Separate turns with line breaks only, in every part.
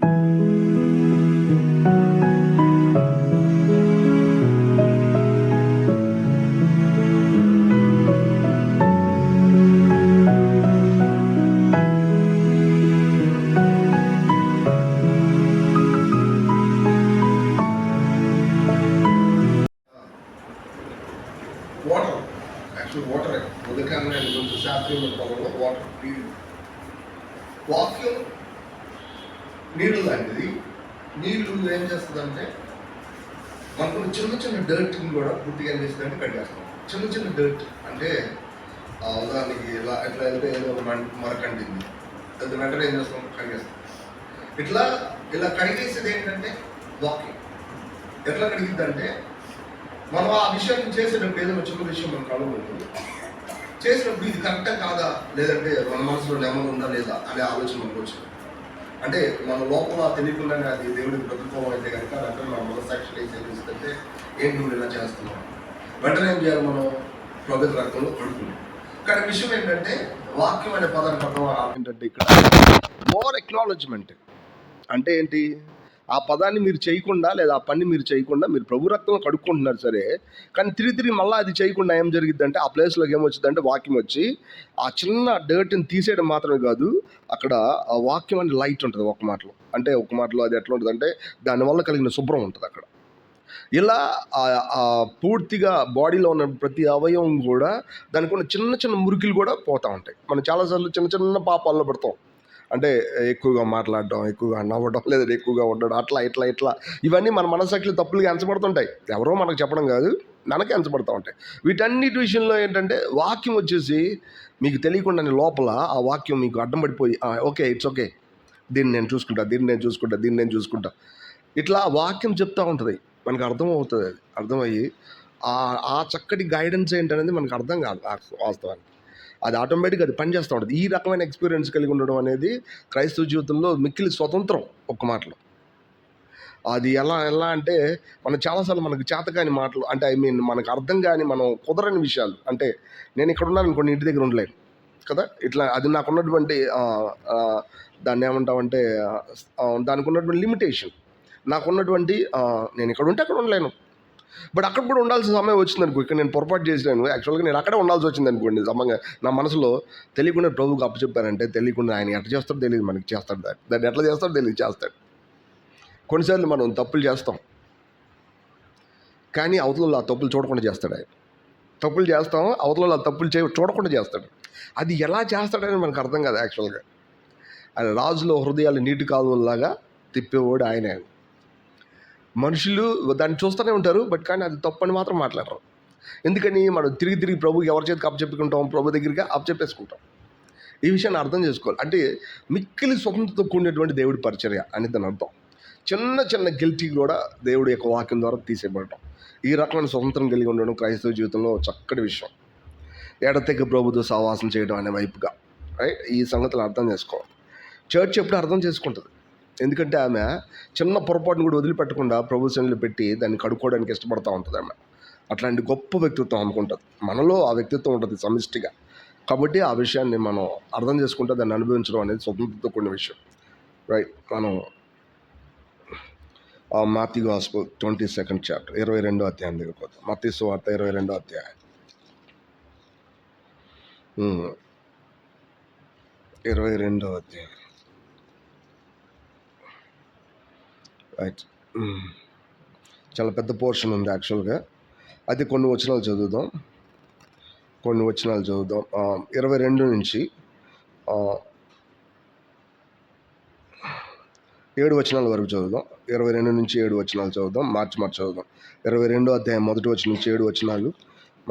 Water actual water ఉదకాన్ని కొంచెం శాస్త్రీయ పదంలో వాటర్ నీళ్ళు. వాక్యం నీళ్ళు లాంటిది. నీళ్ళు ఏం చేస్తుందంటే మనకు చిన్న చిన్న డర్ట్ని కూడా పూర్తిగా ఏం చేస్తుందంటే కట్టేస్తాం. చిన్న చిన్న డర్ట్ అంటే ఉదాహరణకి ఇలా ఎట్లా వెళ్తే ఏదో ఒక మరకంటింది, అది వెంటనే ఏం చేస్తాం, కడిగేస్తాం. ఇట్లా ఇలా కడిగేసేది ఏంటంటే వాక్యం. ఎట్లా కడిగిద్దంటే మనం ఆ విషయాన్ని చేసేటప్పుడు ఏదైనా చిన్న విషయం మనకు కలుగుతుంది. చేసినప్పుడు ఇది కరెక్టా కాదా, లేదంటే మన మనసులో నెమ్మది ఉందా లేదా అనే ఆలోచన మనకు వచ్చింది. అంటే మన లోపల తెలియకుండానే అది దేవుడికి ప్రతిఫలం అయితే కనుక వెంటనే మన మనసాక్షి సేవిస్తుంటే ఏంటి నువ్వు ఇలా చేస్తున్నాం, వెంటనే ఏం చేయాలి, మనం పవిత్ర రక్తంలో కడుపుకుంటాం. కానీ విషయం ఏంటంటే వాక్యం అనే పదానికి అర్థం ఏంటంటే ఇక్కడ మోర్ ఎక్నాలజ్మెంట్ అంటే ఏంటి, ఆ పదాన్ని మీరు చేయకుండా లేదా ఆ పని మీరు చేయకుండా మీరు ప్రభు రక్తంలో కడుక్కుంటున్నారు సరే, కానీ తిరిగి మళ్ళీ అది చేయకుండా ఏం జరిగిద్దంటే ఆ ప్లేస్లోకి ఏమొచ్చిందంటే వాక్యం వచ్చి ఆ చిన్న డర్ట్ని తీసేయడం మాత్రమే కాదు, అక్కడ ఆ వాక్యం అనే లైట్ ఉంటుంది. ఒక మాటలో అది ఎట్లా ఉంటుంది అంటే దానివల్ల కలిగిన శుభ్రం ఉంటుంది అక్కడ. ఇలా పూర్తిగా బాడీలో ఉన్న ప్రతి అవయవం కూడా దానికి ఉన్న చిన్న చిన్న మురికిలు కూడా పోతూ ఉంటాయి. మనం చాలాసార్లు చిన్న చిన్న పాపాల్లో పడతాం. అంటే ఎక్కువగా మాట్లాడడం, ఎక్కువగా నవ్వడం, లేదా ఎక్కువగా ఉండడం, ఇట్లా ఇవన్నీ మన మనసాక్షి తప్పులుగా ఎంచబడుతుంటాయి. ఎవరో మనకు చెప్పడం కాదు, మనకే ఎంచబడుతూ ఉంటాయి. వీటన్నిటి విషయంలో ఏంటంటే వాక్యం వచ్చేసి మీకు తెలియకుండానే లోపల ఆ వాక్యం మీకు అడ్డం పడిపోయి ఓకే ఇట్స్ ఓకే, దీన్ని నేను చూసుకుంటా ఇట్లా వాక్యం చెప్తూ ఉంటుంది. మనకు అర్థమవుతుంది. అది అర్థమయ్యి ఆ చక్కటి గైడెన్స్ ఏంటనేది మనకు అర్థం కాదు వాస్తవానికి. అది ఆటోమేటిక్గా అది పనిచేస్తూ ఉంటుంది. ఈ రకమైన ఎక్స్పీరియన్స్ కలిగి ఉండడం అనేది క్రైస్తవ జీవితంలో మిక్కిలి స్వతంత్రం. ఒక్క మాటలో అది ఎలా అంటే మనం చాలాసార్లు మనకు చేతకాని మాటలు అంటే మనకు అర్థం కాని, మనం కుదరని విషయాలు. అంటే నేను ఇక్కడ ఉన్నాను అనుకోండి, ఇంటి దగ్గర ఉండలేను కదా, ఇట్లా అది నాకున్నటువంటి దాన్ని ఏమంటామంటే దానికి ఉన్నటువంటి లిమిటేషన్, నాకున్నటువంటి నేను ఇక్కడ ఉంటే అక్కడ ఉండలేను. బట్ అక్కడ కూడా ఉండాల్సిన సమయం వచ్చింది అనుకో, ఇక్కడ నేను పొరపాటు చేసినాను, యాక్చువల్గా నేను అక్కడే ఉండాల్సి వచ్చింది అనుకోండి. సమంగా నా మనసులో తెలియకుండా ప్రభువుకి అప్పచెప్పారంటే తెలియకుండా ఆయన ఎట్లా చేస్తాడో తెలియదు, మనకి చేస్తాడు. దాన్ని ఎట్లా చేస్తాడో తెలియదు, చేస్తాడు. కొన్నిసార్లు మనం తప్పులు చేస్తాం, కానీ అవతలలో ఆ తప్పులు చూడకుండా చేస్తాడు. ఆయన తప్పులు చేస్తాం, అవతలలో ఆ తప్పులు చూడకుండా చేస్తాడు. అది ఎలా చేస్తాడని మనకు అర్థం కాదు. యాక్చువల్గా ఆయన రాజులో హృదయాలు నీటి కాలువలాగా తిప్పేవాడు ఆయన. మనుషులు దాన్ని చూస్తూనే ఉంటారు, బట్ కానీ అది తప్పని మాత్రం మాట్లాడరు. ఎందుకని మనం తిరిగి ప్రభుకి ఎవరి చేతికి అప్పచెప్పుకుంటాం, ప్రభు దగ్గరికి అప్పచెప్పేసుకుంటాం. ఈ విషయాన్ని అర్థం చేసుకోవాలి. అంటే మిక్కిలి స్వతంత్రతో కూడినటువంటి దేవుడి పరిచర్య అని దాని అర్థం. చిన్న గిల్టీ కూడా దేవుడి యొక్క వాక్యం ద్వారా తీసేయబడటం. ఈ రకమైన స్వతంత్రం కలిగి ఉండడం క్రైస్తవ జీవితంలో చక్కటి విషయం. ఎడతెగ ప్రభుతో సహవాసం చేయడం అనే వైపుగా, రైట్, ఈ సంగతులు అర్థం చేసుకోవాలి. చర్చ్ ఎప్పుడు అర్థం చేసుకుంటుంది. ఎందుకంటే ఆమె చిన్న పొరపాటును కూడా వదిలిపెట్టకుండా ప్రభు సన్నిధిలో పెట్టి దాన్ని కడుక్కోవడానికి ఇష్టపడుతూ ఉంటుంది. ఆమె అట్లాంటి గొప్ప వ్యక్తిత్వం అనుకుంటుంది. మనలో ఆ వ్యక్తిత్వం ఉంటుంది సమిష్టిగా. కాబట్టి ఆ విషయాన్ని మనం అర్థం చేసుకుంటే దాన్ని అనుభవించడం అనేది స్వతంత్రతో కూడిన విషయం, రైట్. మనం మాథ్యూ గాస్పెల్ 22nd చాప్టర్ 22వ అధ్యాయం దగ్గరికి పోతాం. మత్తయి సువార్త 22వ అధ్యాయం 22వ అధ్యాయం, రైట్. చాలా పెద్ద పోర్షన్ ఉంది యాక్చువల్గా. అది కొన్ని వచనాలు చదువుదాం. 22 నుంచి 7 వచనాల వరకు చదువుదాం. 22 నుంచి 7 వచనాలు చదువుదాం. మార్చి చదువుదాం. 22వ అధ్యాయం 1వ వచనం నుంచి 7 వచనాలు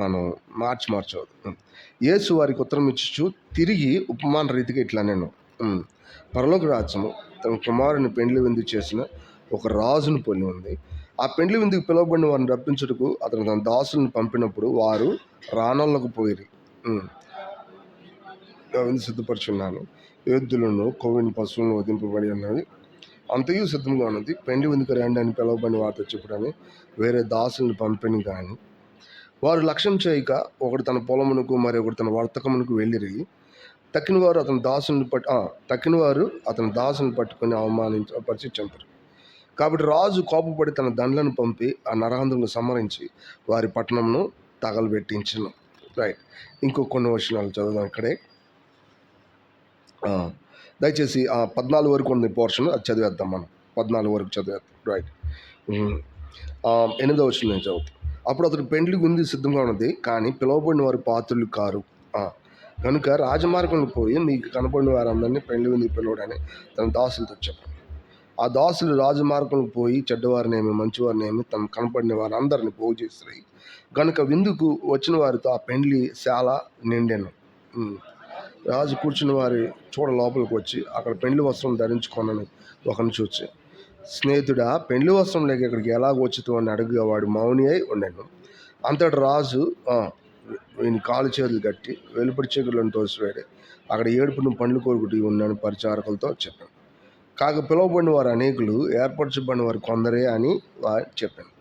మనం మార్చి చదువుదాం. యేసు వారికి ఉత్తరం ఇచ్చుచు తిరిగి ఉపమాన రీతిగా ఇట్లా నేను పరలోక రాజ్యము తన కుమారుని పెండ్లి విందు చేసిన ఒక రాజును పొంది ఉంది. ఆ పెండ్లి విందుకు పిలువబడిన వారిని రప్పించుటకు అతను తన దాసులను పంపినప్పుడు వారు రానోళ్ళకు పోయిరి. విందు సిద్ధపరుచున్నాను, ఎద్దులను కొవ్విన పశువులను వధింపబడి ఉన్నది, అంతయు సిద్ధంగా ఉన్నది. పెండ్లి విందుకు రండి అని పిలువబడిన వారితో చెప్పుడని వేరే దాసులను పంపిణీ కానీ వారు లక్ష్యం చేయక ఒకడు తన పొలమునకు మరి ఒకటి తన వర్తకమునకు వెళ్ళిరి.
తక్కిన వారు అతని దాసుని పట్టుకొని అవమానించపరిచి చంపారు. కాబట్టి రాజు కోపపడి తన దండ్లను పంపి ఆ నరహంతులను సంహరించి వారి పట్టణంను తగలబెట్టించను. రైట్, ఇంకో కొన్ని వచనాలు చదువుదాం ఇక్కడే. దయచేసి 14 వరకు ఉంది పోర్షన్, అది చదివేద్దాం మనం. 14 వరకు చదివేద్దాం. రైట్, 8వ వచనం నేను చదువుతాను. అప్పుడు అతడు పెండ్లి విందు సిద్ధంగా ఉన్నది, కానీ పిలువబడిన వారు పాత్రులు కారు. కనుక రాజమార్గంలో పోయి మీకు కనపడిన వారందరినీ పెండ్లి విందుకు పిలవడని తన దాసులతో చెప్పాను. ఆ దాసులు రాజమార్గంలో పోయి చెడ్డవారినేమి మంచివారినేమి తమ కనపడిన వారందరిని పోగు చేస్తారు. కనుక విందుకు వచ్చిన వారితో ఆ పెండ్లి శాల నిండెను. రాజు కూర్చున్న వారి చూడ లోపలికి వచ్చి అక్కడ పెండ్లి వస్త్రం ధరించుకోనని ఒకరిని చూచి, స్నేహితుడా, పెండ్లి వస్త్రం లేక ఇక్కడికి ఎలాగ వచ్చుతూ అని అడుగుగా వాడు మౌని అయి ఉండెను. అంతటి రాజు వీని కాలు చేతులు కట్టి వెలుపడి చీకట్లను తోసివేడి అక్కడ ఏడుపును పండ్లు కోరుకుటి ఉన్నాను పరిచారకులతో చెప్పాను. కాక పిలువబడిన వారు అనేకులు, ఏర్పరచబడిన వారు కొందరే అని వారు చెప్పాను.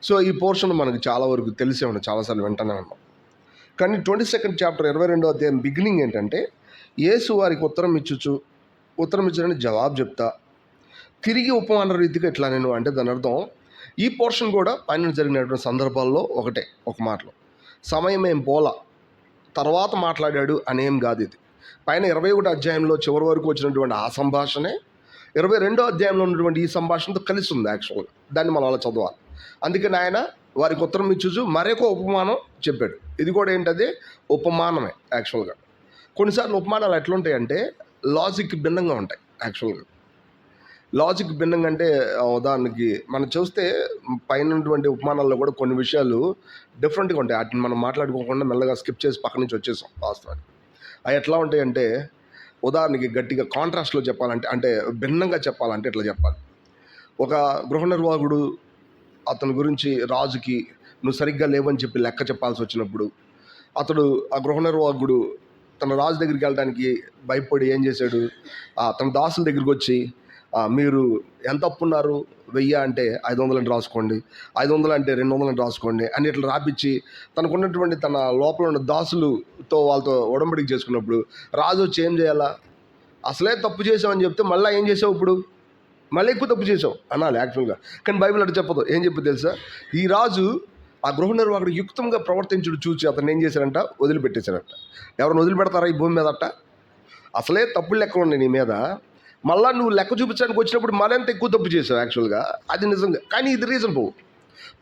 సో ఈ పోర్షన్ మనకు చాలా వరకు తెలిసే ఉన్నాం, చాలాసార్లు వెంటనే ఉన్నాం. కానీ 22nd చాప్టర్ 22వ అధ్యాయం బిగినింగ్ ఏంటంటే, యేసు వారికి ఉత్తరం ఇచ్చారని జవాబు చెప్తా తిరిగి ఉపమాన రీతిగా ఇట్లా నేను అంటే దాని అర్థం ఈ పోర్షన్ కూడా పైన జరిగినటువంటి సందర్భాల్లో ఒక మాటలో సమయం ఏం పోలా తర్వాత మాట్లాడాడు అనేం కాదు. ఇది పైన 21వ అధ్యాయంలో చివరి వరకు వచ్చినటువంటి ఆ సంభాషణే 22వ అధ్యాయంలో ఉన్నటువంటి ఈ సంభాషణతో కలిసి ఉంది. యాక్చువల్గా దాన్ని మనం అలా చదవాలి. అందుకని ఆయన వారికి ఉత్తరం ఇచ్చుచు మరొక ఉపమానం చెప్పాడు. ఇది కూడా ఏంటది, ఉపమానమే. యాక్చువల్గా కొన్నిసార్లు ఉపమానాలు ఎట్లుంటాయంటే లాజిక్ భిన్నంగా ఉంటాయి. యాక్చువల్గా లాజిక్ భిన్నంగా అంటే ఉదాహరణకి మనం చూస్తే పైన ఉన్నటువంటి ఉపమానాల్లో కూడా కొన్ని విషయాలు డిఫరెంట్గా ఉంటాయి. వాటిని మనం మాట్లాడుకోకుండా మెల్లగా స్కిప్ చేసి పక్క నుంచి వచ్చేసాం. వాస్తవానికి అవి ఎట్లా ఉంటాయంటే, ఉదాహరణకి గట్టిగా కాంట్రాస్ట్లో చెప్పాలంటే, అంటే భిన్నంగా చెప్పాలంటే ఇట్లా చెప్పాలి. ఒక గృహ నిర్వాహకుడు అతని గురించి రాజుకి నువ్వు సరిగ్గా లేవని చెప్పి లెక్క చెప్పాల్సి వచ్చినప్పుడు, అతడు ఆ గృహ నిర్వాహకుడు తన రాజు దగ్గరికి వెళ్ళడానికి భయపడి ఏం చేశాడు, తన దాసుల దగ్గరికి వచ్చి మీరు ఎంత అప్పున్నారు, 1000 అంటే 500 అని రాసుకోండి, 500 అంటే 200 అని రాసుకోండి అని ఇట్లా రాపిచ్చి తనకున్నటువంటి తన లోపల ఉన్న దాసులతో వాళ్ళతో ఒడంబడిక చేసుకున్నప్పుడు రాజు వచ్చి ఏం చేయాలా, అసలే తప్పు చేసావని చెప్తే మళ్ళీ ఏం చేసావు, ఇప్పుడు మళ్ళీ ఎక్కువ తప్పు చేసావు అనాలి యాక్చువల్గా. కానీ బైబిల్ అటు చెప్పదు. ఏం చెప్పు తెలుసా, ఈ రాజు ఆ గృహ నిర్వాహకుడు యుక్తంగా ప్రవర్తించుడు చూసి అతను ఏం చేశారంట, వదిలిపెట్టేశారంట. ఎవరిని వదిలిపెడతారా ఈ భూమి మీద అట్ట? అసలే తప్పులు లెక్కలు ఉన్నాయి నీ మీద, మళ్ళీ నువ్వు లెక్క చూపించడానికి వచ్చినప్పుడు మరింత ఎక్కువ తప్పు చేసావు. యాక్చువల్గా అది నిజంగా, కానీ ఇది రీజనబుల్.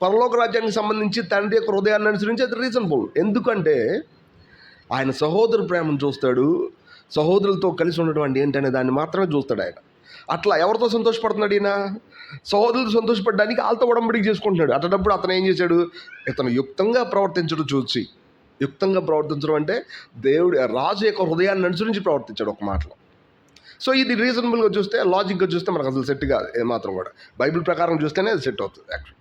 పరలోక రాజ్యానికి సంబంధించి తండ్రి యొక్క హృదయాన్ని అనుసరించి అది రీజనబుల్. ఎందుకంటే ఆయన సహోదరు ప్రేమను చూస్తాడు, సహోదరులతో కలిసి ఉండడం ఏంటనే దాన్ని మాత్రమే చూస్తాడు ఆయన. అట్లా ఎవరితో సంతోషపడుతున్నాడు ఈయన, సహోదరులు సంతోషపడడానికి వాళ్ళతో ఒడంబడిక చేసుకుంటున్నాడు. అటప్పుడు అతను ఏం చేశాడు, ఇతను యుక్తంగా ప్రవర్తించడం చూసి, యుక్తంగా ప్రవర్తించడం అంటే దేవుడు రాజు యొక్క హృదయాన్ని అనుసరించి ప్రవర్తించాడు ఒక మాటలో. సో ఇది రీజనబుల్గా చూస్తే, లాజిక్గా చూస్తే మనకు అసలు సెట్ కాదు ఏమాత్రం కూడా. బైబిల్ ప్రకారం చూస్తేనే అది సెట్ అవుతుంది యాక్చువల్.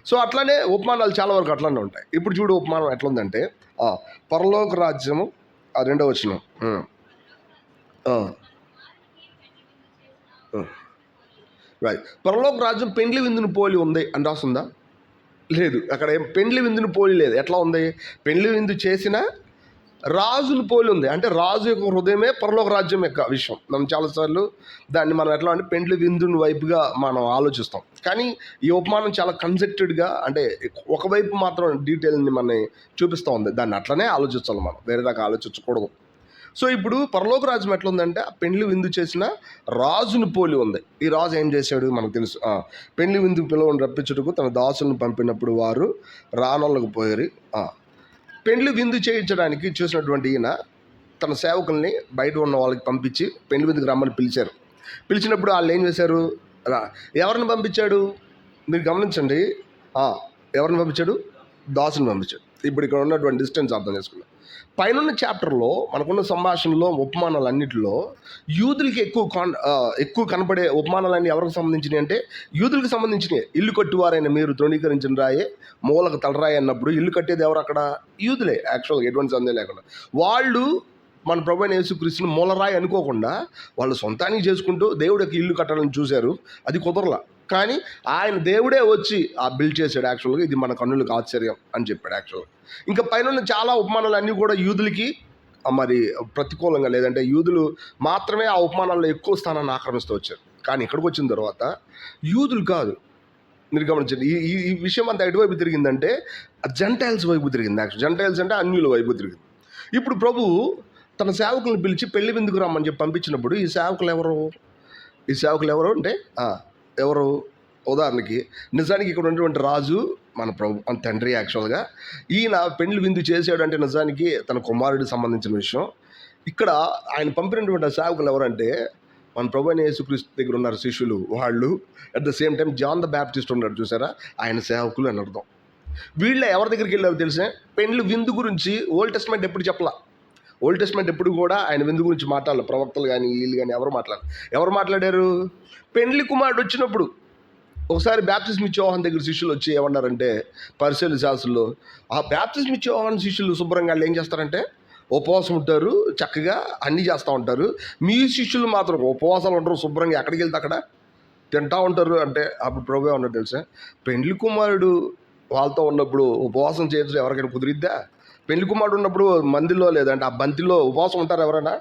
సో అట్లానే ఉపమానాలు చాలా వరకు అట్లానే ఉంటాయి. ఇప్పుడు చూడు ఉపమానం ఎట్లుందంటే, పరలోక రాజ్యము 2వ వచనం, రైట్, పరలోక రాజ్యం పెండ్లి విందును పోలి ఉంది అని రాస్తుందా? లేదు, అక్కడ ఏం పెండ్లి విందును పోలి లేదు. ఎట్లా ఉంది, పెండ్లి విందు చేసిన రాజును పోలి ఉంది. అంటే రాజు యొక్క హృదయమే పరలోక రాజ్యం యొక్క విషయం. మనం చాలాసార్లు దాన్ని మనం ఎట్లా అంటే పెండ్లి విందుని వైపుగా మనం ఆలోచిస్తాం. కానీ ఈ ఉపమానం చాలా కన్సెప్టెడ్గా, అంటే ఒకవైపు మాత్రం డీటెయిల్ని మనని చూపిస్తూ ఉంది. దాన్ని అట్లనే ఆలోచించాలి మనం, వేరే రకంగా ఆలోచించకూడదు. సో ఇప్పుడు పరలోక రాజ్యం ఎట్లుందంటే ఆ పెండ్లి విందు చేసిన రాజును పోలి ఉంది. ఈ రాజు ఏం చేశాడు మనకు తెలుసు. పెండ్లి విందు పిలువని రప్పించుటకు తన దాసులను పంపినప్పుడు వారు రానోళ్ళకు పోయారు. పెండ్లి విందు చేయించడానికి చూసినటువంటి ఈయన తన సేవకుల్ని బయట ఉన్న వాళ్ళకి పంపించి పెండ్లి విందుకు రమ్మని పిలిచారు. పిలిచినప్పుడు వాళ్ళు ఏం చేశారు, ఎవరిని పంపించాడు మీరు గమనించండి. ఎవరిని పంపించాడు, దాసుని పంపించాడు. ఇప్పుడు ఇక్కడ ఉన్నటువంటి డిస్టెన్స్ అర్థం చేసుకున్నాం. పైన చాప్టర్లో మనకున్న సంభాషణలో ఉపమానాలు అన్నింటిలో యూదులకి ఎక్కువ కనపడే ఉపమానాలన్నీ ఎవరికి సంబంధించినవి అంటే యూదులకు సంబంధించినవి. ఇల్లు కట్టువారైన మీరు తృణీకరించిన రాయే మూలకు తలరాయి అన్నప్పుడు ఇల్లు కట్టేది ఎవరు అక్కడ, యూదులే. యాక్చువల్గా ఎటువంటి సందేహం లేకుండా వాళ్ళు మన ప్రభువైన యేసుక్రీస్తుని మూలరాయి అనుకోకుండా వాళ్ళు సొంతానికి చేసుకుంటూ దేవుడికి ఇల్లు కట్టాలని చూశారు. అది కుదరలా. కానీ ఆయన దేవుడే వచ్చి బిల్డ్ చేశాడు. యాక్చువల్గా ఇది మన కన్నులకు ఆశ్చర్యం అని చెప్పాడు యాక్చువల్గా. ఇంకా పైన చాలా ఉపమానాలు అన్నీ కూడా యూదులకి మరి ప్రతికూలంగా, లేదంటే యూదులు మాత్రమే ఆ ఉపమానాల్లో ఎక్కువ స్థానాన్ని ఆక్రమిస్తూ వచ్చారు. కానీ ఇక్కడికి వచ్చిన తర్వాత యూదులు కాదు. మీరు గమనించండి, ఈ ఈ విషయం అంతా ఎటువైపు తిరిగిందంటే జెంటైల్స్ వైపు తిరిగింది. యాక్చువల్ జెంటైల్స్ అంటే అన్యుల వైపు తిరిగింది. ఇప్పుడు ప్రభువు తన సేవకులను పిలిచి పెళ్లి విందుకు రమ్మని చెప్పి పంపించినప్పుడు ఈ సేవకులు ఎవరు అంటే ఎవరు? ఉదాహరణకి నిజానికి ఇక్కడ ఉన్నటువంటి రాజు మన ప్రభు, మన తండ్రి. యాక్చువల్గా ఈయన పెళ్లి విందు చేసాడు అంటే నిజానికి తన కుమారుడికి సంబంధించిన విషయం. ఇక్కడ ఆయన పంపినటువంటి సేవకులు ఎవరంటే మన ప్రభు అయిన యేసుక్రీస్తు దగ్గర ఉన్నారు శిష్యులు, వాళ్ళు. At the same time John the Baptist ఉన్నాడు, చూసారా, ఆయన సేవకులు అని అర్థం. వీళ్ళ ఎవరి దగ్గరికి వెళ్ళారు తెలిసే? పెళ్లి విందు గురించి ఓల్డ్ టెస్ట్మెంట్ ఎప్పుడు చెప్పలా. ఓల్డ్ టెస్ట్మెంట్ ఎప్పుడు కూడా ఆయన విందు గురించి మాట్లాడాలి. ప్రవక్తలు కానీ వీళ్ళు కానీ ఎవరు మాట్లాడారు? పెళ్లి కుమారుడు వచ్చినప్పుడు ఒకసారి బ్యాప్టిజం ఇచ్చే యోహాను దగ్గర శిష్యులు వచ్చి ఏమన్నారంటే, పరిసయ్యుల శాస్త్రులు, ఆ బ్యాప్టిజం ఇచ్చే యోహాను శిష్యులు శుభ్రంగా వాళ్ళు ఏం చేస్తారంటే ఉపవాసం ఉంటారు, చక్కగా అన్నీ చేస్తూ ఉంటారు. మీ శిష్యులు మాత్రం ఉపవాసాలు ఉంటారు, శుభ్రంగా ఎక్కడికి వెళ్తే అక్కడ తింటూ ఉంటారు. అంటే అప్పుడు ప్రభు ఉన్నట్టు తెలుసా, పెళ్లి కుమారుడు వాళ్ళతో ఉన్నప్పుడు ఉపవాసం చేయడం ఎవరికైనా కుదిరిద్దా? పెళ్లి కుమారుడు ఉన్నప్పుడు మందిలో లేదంటే ఆ బంతిలో ఉపవాసం ఉంటారు ఎవరైనా?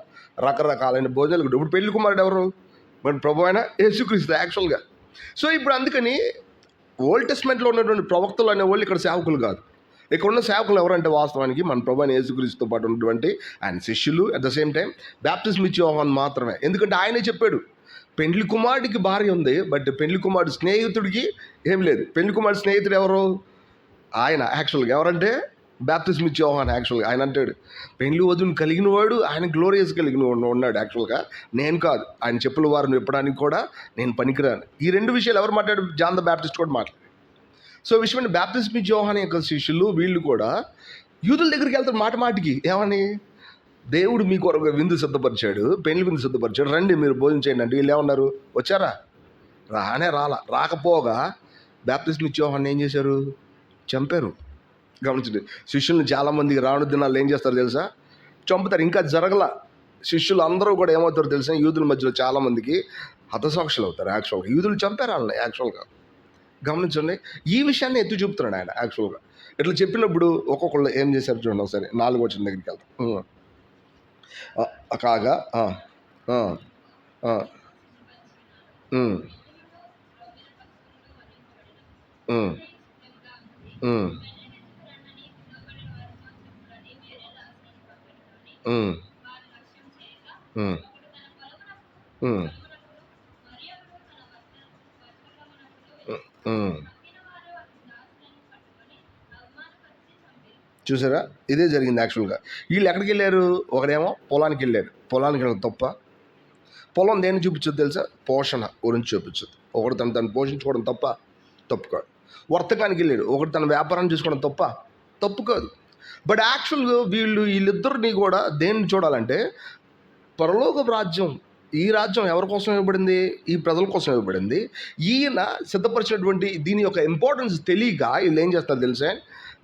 రకరకాలైన భోజనాలు. ఇప్పుడు పెళ్లి కుమారుడు ఎవరు? మరి ప్రభు అయినా యేసుక్రీస్తు యాక్చువల్గా. సో ఇప్పుడు అందుకని ఓల్డ్ టెస్ట్మెంట్లో ఉన్నటువంటి ప్రవక్తలు అనేవాళ్ళు ఇక్కడ సేవకులు కాదు. ఇక్కడ ఉన్న సేవకులు ఎవరంటే వాస్తవానికి మన ప్రభు అయిన యేసుక్రీస్తుతో పాటు ఉన్నటువంటి ఆయన శిష్యులు. At the same time baptism ఇచ్చే యోహాను మాత్రమే. ఎందుకంటే ఆయనే చెప్పాడు, పెళ్లి కుమారుడికి భార్య ఉంది, బట్ పెళ్లి కుమారుడు స్నేహితుడికి ఏం లేదు. పెళ్లి కుమారుడు స్నేహితుడు ఎవరు? ఆయన. యాక్చువల్గా ఎవరంటే బ్యాప్టిజం ఇచ్చే యోహాను. యాక్చువల్గా ఆయన అంటాడు, పెళ్లి వధువుని కలిగిన వాడు ఆయన గ్లోరియస్ కలిగిన ఉన్నాడు. యాక్చువల్గా నేను కాదు, ఆయన చెప్పుల వారిని విప్పడానికి కూడా నేను పనికిరాను. ఈ రెండు విషయాలు ఎవరు మాట్లాడు? జాన్ ద బ్యాప్టిస్ట్ కూడా మాట్లాడు. సో విషయం బ్యాప్టిజం ఇచ్చే యోహాను యొక్క శిష్యులు వీళ్ళు కూడా యూదుల దగ్గరికి వెళ్తారు మాటికి. ఏమని? దేవుడు మీ కొరకు విందు సిద్ధపరిచాడు, పెళ్లి విందు సిద్ధపరిచాడు, రండి మీరు భోజనం చేయండి అంటే వీళ్ళు ఏమన్నారు? వచ్చారా? రాకపోగా బ్యాప్టిజం ఇచ్చే యోహాను ఏం చేశారు? చంపారు. గమనించండి, శిష్యుల్ని చాలామందికి రావణ దినాలు ఏం చేస్తారు తెలుసా? చంపుతారు. ఇంకా జరగల. శిష్యులు అందరూ కూడా ఏమవుతారు తెలుసా? యూదుల మధ్యలో చాలామందికి హతసాక్షులు అవుతారు. యాక్చువల్గా యూదులు చంపారు వాళ్ళని. యాక్చువల్గా గమనించండి, ఈ విషయాన్ని ఎత్తి చూపుతున్నాడు ఆయన. యాక్చువల్గా ఇట్లా చెప్పినప్పుడు ఒక్కొక్కళ్ళు ఏం చేశారు చూడండి ఒకసారి. 4వ వచనం దగ్గరికి వెళ్తాం. కాగా చూసారా, ఇదే జరిగింది. యాక్చువల్గా వీళ్ళు ఎక్కడికి వెళ్ళారు? ఒకడేమో పొలానికి వెళ్ళారు. పొలానికి వెళ్ళడం తప్ప? పొలం దేన్ని చూపించదు తెలుసా? పోషణ గురించి చూపించదు. ఒకడు తను పోషించుకోవడం తప్పు కాదు. వర్తకానికి వెళ్ళాడు. ఒకటి తన వ్యాపారం చేసుకోవడం తప్పు కాదు. బట్ యాక్చువల్గా వీళ్ళిద్దరిని కూడా దేన్ని చూడాలంటే పరలోక రాజ్యం, ఈ రాజ్యం ఎవరి కోసం ఇవ్వబడింది? ఈ ప్రజల కోసం ఇవ్వబడింది. ఈయన సిద్ధపరిచినటువంటి దీని యొక్క ఇంపార్టెన్స్ తెలియక వీళ్ళు ఏం చేస్తారు తెలుసా?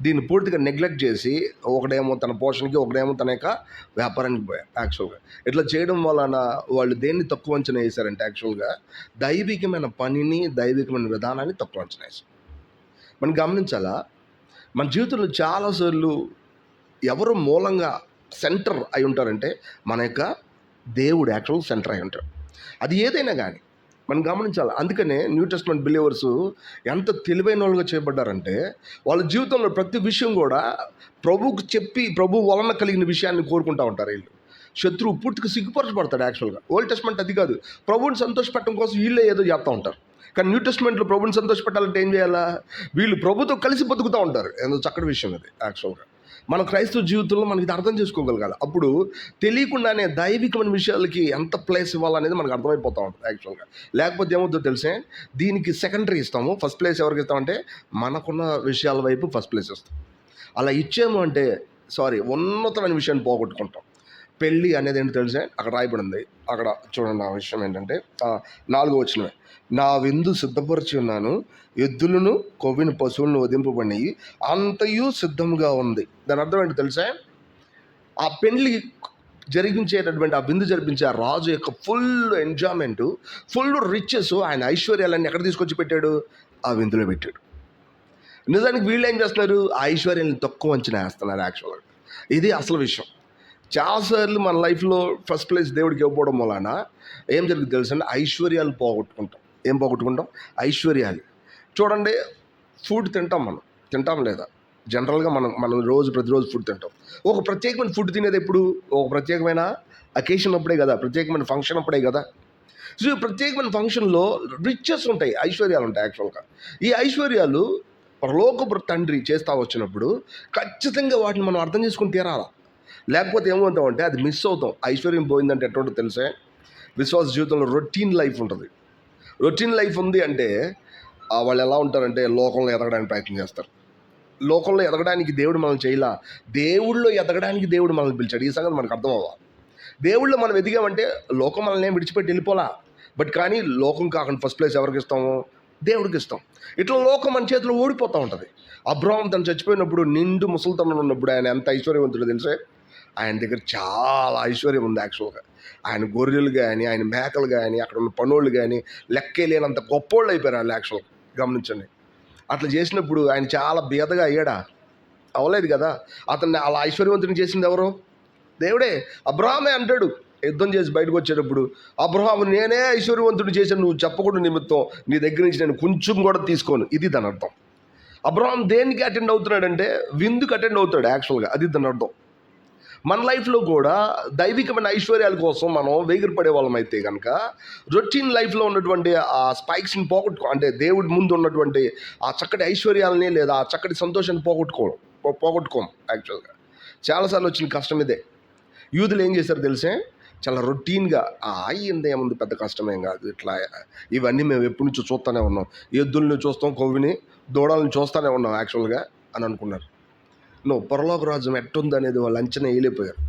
దీన్ని పూర్తిగా నెగ్లెక్ట్ చేసి ఒకడేమో తన పోషణకి, ఒకడేమో తన యొక్క వ్యాపారానికి పోయారు. యాక్చువల్గా ఇట్లా చేయడం వలన వాళ్ళు దేన్ని తక్కువ అంచనా వేశారంటే యాక్చువల్గా దైవికమైన పనిని, దైవికమైన విధానాన్ని తక్కువ అంచనా వేశారు. మనం గమనించాలా, మన జీవితంలో చాలాసార్లు ఎవరు మూలంగా సెంటర్ అయి ఉంటారంటే మన యొక్క దేవుడు యాక్చువల్ సెంటర్ అయి ఉంటాడు. అది ఏదైనా కానీ మనం గమనించాలి. అందుకనే న్యూ టెస్ట్మెంట్ బిలీవర్స్ ఎంత తెలివైన వాళ్ళుగా చేయబడ్డారంటే వాళ్ళ జీవితంలో ప్రతి విషయం కూడా ప్రభువుకు చెప్పి ప్రభు వలన కలిగిన విషయాన్ని కోరుకుంటూ ఉంటారు. వీళ్ళు శత్రువు పూర్తిగా సిగ్గుపరచబడతాడు. యాక్చువల్గా ఓల్డ్ టెస్ట్మెంట్ అది కాదు. ప్రభువుని సంతోషపెట్టడం కోసం వీళ్ళే ఏదో చేస్తూ ఉంటారు. కానీ న్యూ టెస్ట్మెంట్లో ప్రభువుని సంతోషపెట్టాలంటే ఏం చేయాలా? వీళ్ళు ప్రభుతో కలిసి బతుకుతూ ఉంటారు. ఏదో చక్కటి విషయం అది. యాక్చువల్గా మన క్రైస్తవ జీవితంలో మనకి ఇది అర్థం చేసుకోగలగాలి. అప్పుడు తెలియకుండానే దైవికమైన విషయాలకి ఎంత ప్లేస్ ఇవ్వాలనేది మనకు అర్థమైపోతూ ఉంటుంది. యాక్చువల్గా లేకపోతే ఏమవుతుందో తెలిసే, దీనికి సెకండరీ ఇస్తాము, ఫస్ట్ ప్లేస్ ఎవరికి ఇస్తామంటే మనకున్న విషయాల వైపు ఫస్ట్ ప్లేస్ ఇస్తాం. అలా ఇచ్చాము అంటే ఉన్నతమైన విషయాన్ని పోగొట్టుకుంటాం. పెళ్ళి అనేది ఏంటో తెలిసే, అక్కడ రాయబడింది. అక్కడ చూడండి, ఆ విషయం ఏంటంటే 4వ వచనమే, నా విందు సిద్ధపరిచి ఉన్నాను, ఎద్దులను కొవ్విన పశువులను వధింపబడినవి, అంతయు సిద్ధంగా ఉంది. దాని అర్థం ఏంటో తెలుసా? ఆ పెళ్లి జరిగించేటటువంటి ఆ విందు జరిపించే ఆ రాజు యొక్క ఫుల్ ఎంజాయ్మెంటు, ఫుల్ రిచెస్, ఆయన ఐశ్వర్యాలన్నీ ఎక్కడ తీసుకొచ్చి పెట్టాడు? ఆ విందులో పెట్టాడు. నిజానికి వీళ్ళు ఏం చేస్తున్నారు? ఆ ఐశ్వర్యాన్ని తక్కువ అంచనా వేస్తున్నారు. యాక్చువల్గా ఇది అసలు విషయం. చాలాసార్లు మన లైఫ్లో ఫస్ట్ ప్లేస్ దేవుడికి ఇవ్వకపోవడం వలన ఏం జరుగుతుంది తెలుసా అండి? ఐశ్వర్యాలు పోగొట్టుకుంటాం. ఏం పోగొట్టుకుంటాం? ఐశ్వర్యాలు. చూడండి, ఫుడ్ తింటాం లేదా? జనరల్గా మనం ప్రతిరోజు ఫుడ్ తింటాం. ఒక ప్రత్యేకమైన ఫుడ్ తినేది ఎప్పుడు? ఒక ప్రత్యేకమైన అకేషన్ అప్పుడే కదా, ప్రత్యేకమైన ఫంక్షన్ అప్పుడే కదా. సో ఈ ప్రత్యేకమైన ఫంక్షన్లో రిచెస్ ఉంటాయి, ఐశ్వర్యాలు ఉంటాయి. యాక్చువల్గా ఈ ఐశ్వర్యాలు పరలోకపు తండ్రి చేస్తా వచ్చినప్పుడు ఖచ్చితంగా వాటిని మనం అర్థం చేసుకుని తీరాలా. లేకపోతే ఏమవుతామంటే అది మిస్ అవుతాం. ఐశ్వర్యం పోయిందంటే ఎటువంటో తెలిసే, విశ్వాస జీవితంలో రొటీన్ లైఫ్ ఉంటుంది. రొటీన్ లైఫ్ ఉంది అంటే వాళ్ళు ఎలా ఉంటారంటే లోకంలో ఎదగడానికి ప్రయత్నం చేస్తారు. లోకంలో ఎదగడానికి దేవుడు మనం చేయలా, దేవుళ్ళో ఎదగడానికి దేవుడు మనల్ని పిలిచాడు. ఈ సంగతి మనకు అర్థం అవ్వాలి. దేవుళ్ళో మనం ఎదిగామంటే లోకం మనల్ని ఏం విడిచిపెట్టి వెళ్ళిపోలా. బట్ కానీ లోకం కాకుండా ఫస్ట్ ప్లేస్ ఎవరికి ఇస్తాము? దేవుడికి ఇస్తాం. ఇట్లా లోకం మన చేతిలో ఓడిపోతూ ఉంటుంది. అబ్రహాం తను చచ్చిపోయినప్పుడు నిండు ముసలితనం ఉన్నప్పుడు ఆయన ఎంత ఐశ్వర్యవంతుడో తెలిసే. ఆయన దగ్గర చాలా ఐశ్వర్యం ఉంది. యాక్చువల్గా ఆయన గొర్రెలు కానీ, ఆయన మేకలు కానీ, అక్కడ ఉన్న పనోళ్ళు కానీ లెక్కే లేనంత గొప్పోళ్ళు అయిపోయారు వాళ్ళు. యాక్చువల్గా గమనించండి, అట్లా చేసినప్పుడు ఆయన చాలా బీదగా అయ్యాడా? అవ్వలేదు కదా. అతన్ని అలా ఐశ్వర్యవంతుని చేసింది ఎవరు? దేవుడే. అబ్రహామే అంటాడు యుద్ధం చేసి బయటకు వచ్చేటప్పుడు, అబ్రహాము నేనే ఐశ్వర్యవంతుడు చేశాను, నువ్వు చెప్పకుండా నిమిత్తం నీ దగ్గర నుంచి నేను కొంచెం కూడా తీసుకోను. ఇది దాని అర్థం. అబ్రహాం దేనికి అటెండ్ అవుతున్నాడంటే విందుకు అటెండ్ అవుతాడు. యాక్చువల్గా అది దాని అర్థం. మన లైఫ్లో కూడా దైవికమైన ఐశ్వర్యాల కోసం మనం వేగిరపడే వాళ్ళం అయితే కనుక రొటీన్ లైఫ్లో ఉన్నటువంటి ఆ స్పైక్స్ని అంటే దేవుడి ముందు ఉన్నటువంటి ఆ చక్కటి ఐశ్వర్యాలని లేదా ఆ చక్కటి సంతోషాన్ని పోగొట్టుకోం. యాక్చువల్గా చాలాసార్లు వచ్చిన కష్టం ఇదే. యూదులు ఏం చేశారు తెలిసే? చాలా రొటీన్గా ఏముంది పెద్ద కష్టమేం కాదు, ఇట్లా ఇవన్నీ మేము ఎప్పటి నుంచో చూస్తూనే ఉన్నాం, ఎద్దుల్ని చూస్తాం, కొవ్విని దూడల్ని చూస్తూనే ఉన్నాం యాక్చువల్గా అని అనుకున్నారు. పరలోక రాజ్యం ఎట్టుంది అనేది వాళ్ళు అంచనా వేయలేకపోయారు.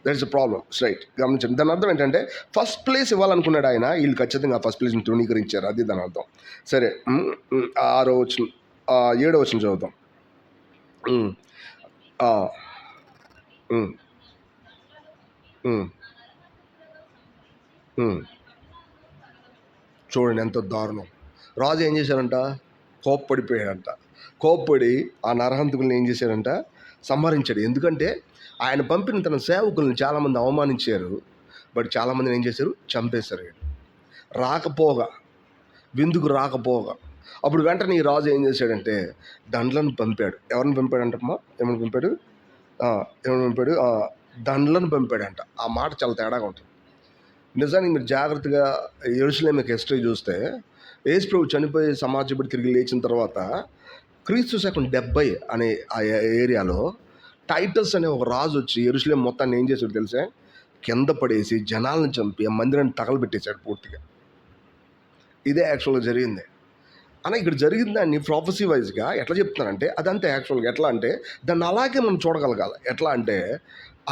That is a problem. Right, గమనించండి. దాని అర్థం ఏంటంటే ఫస్ట్ ప్లేస్ ఇవ్వాలనుకున్నాడు ఆయన, వీళ్ళు ఖచ్చితంగా ఫస్ట్ ప్లేస్ని తృణీకరించారు. అది దాని అర్థం. సరే, 6వ వచనం 7వ వచనం చదువుతాం. చూడండి ఎంత దారుణం. రాజు ఏం చేశారంట? కోప్పడిపోయాడంట. కోప్పడి ఆ నరహంతకుల్ని ఏం చేశారంట? సంహరించాడు. ఎందుకంటే ఆయన పంపిన తన సేవకుల్ని చాలామంది అవమానించారు. బట్ చాలామందిని ఏం చేశారు? చంపేశారు. విందుకు రాకపోగా అప్పుడు వెంటనే ఈ రాజు ఏం చేశాడంటే దండ్లను పంపాడు. ఎవరిని పంపాడంటమ్మా? ఏమని పంపాడు? దండ్లను పంపాడంట. ఆ మాట చాలా తేడాగా ఉంటుంది. నిజానికి మీరు జాగ్రత్తగా యెరూషలేముకి హిస్టరీ చూస్తే యేసు ప్రభు చనిపోయి సమాజపడి తిరిగి లేచిన తర్వాత క్రీస్తు శకం 70 అనే ఆ ఏరియాలో టైటస్ అనే ఒక రాజు వచ్చి యెరూషలేం మొత్తాన్ని ఏం చేశాడు తెలిసే? కింద పడేసి జనాలను చంపి ఆ మందిరాన్ని తగలబెట్టేశాడు పూర్తిగా. ఇదే యాక్చువల్గా జరిగింది. అలా ఇక్కడ జరిగిన దాన్ని ప్రాఫెసీ వైజ్గా ఎట్లా చెప్తున్నానంటే అదంతే. యాక్చువల్గా ఎట్లా అంటే దాన్ని అలాగే మనం చూడగలగాలి. ఎట్లా అంటే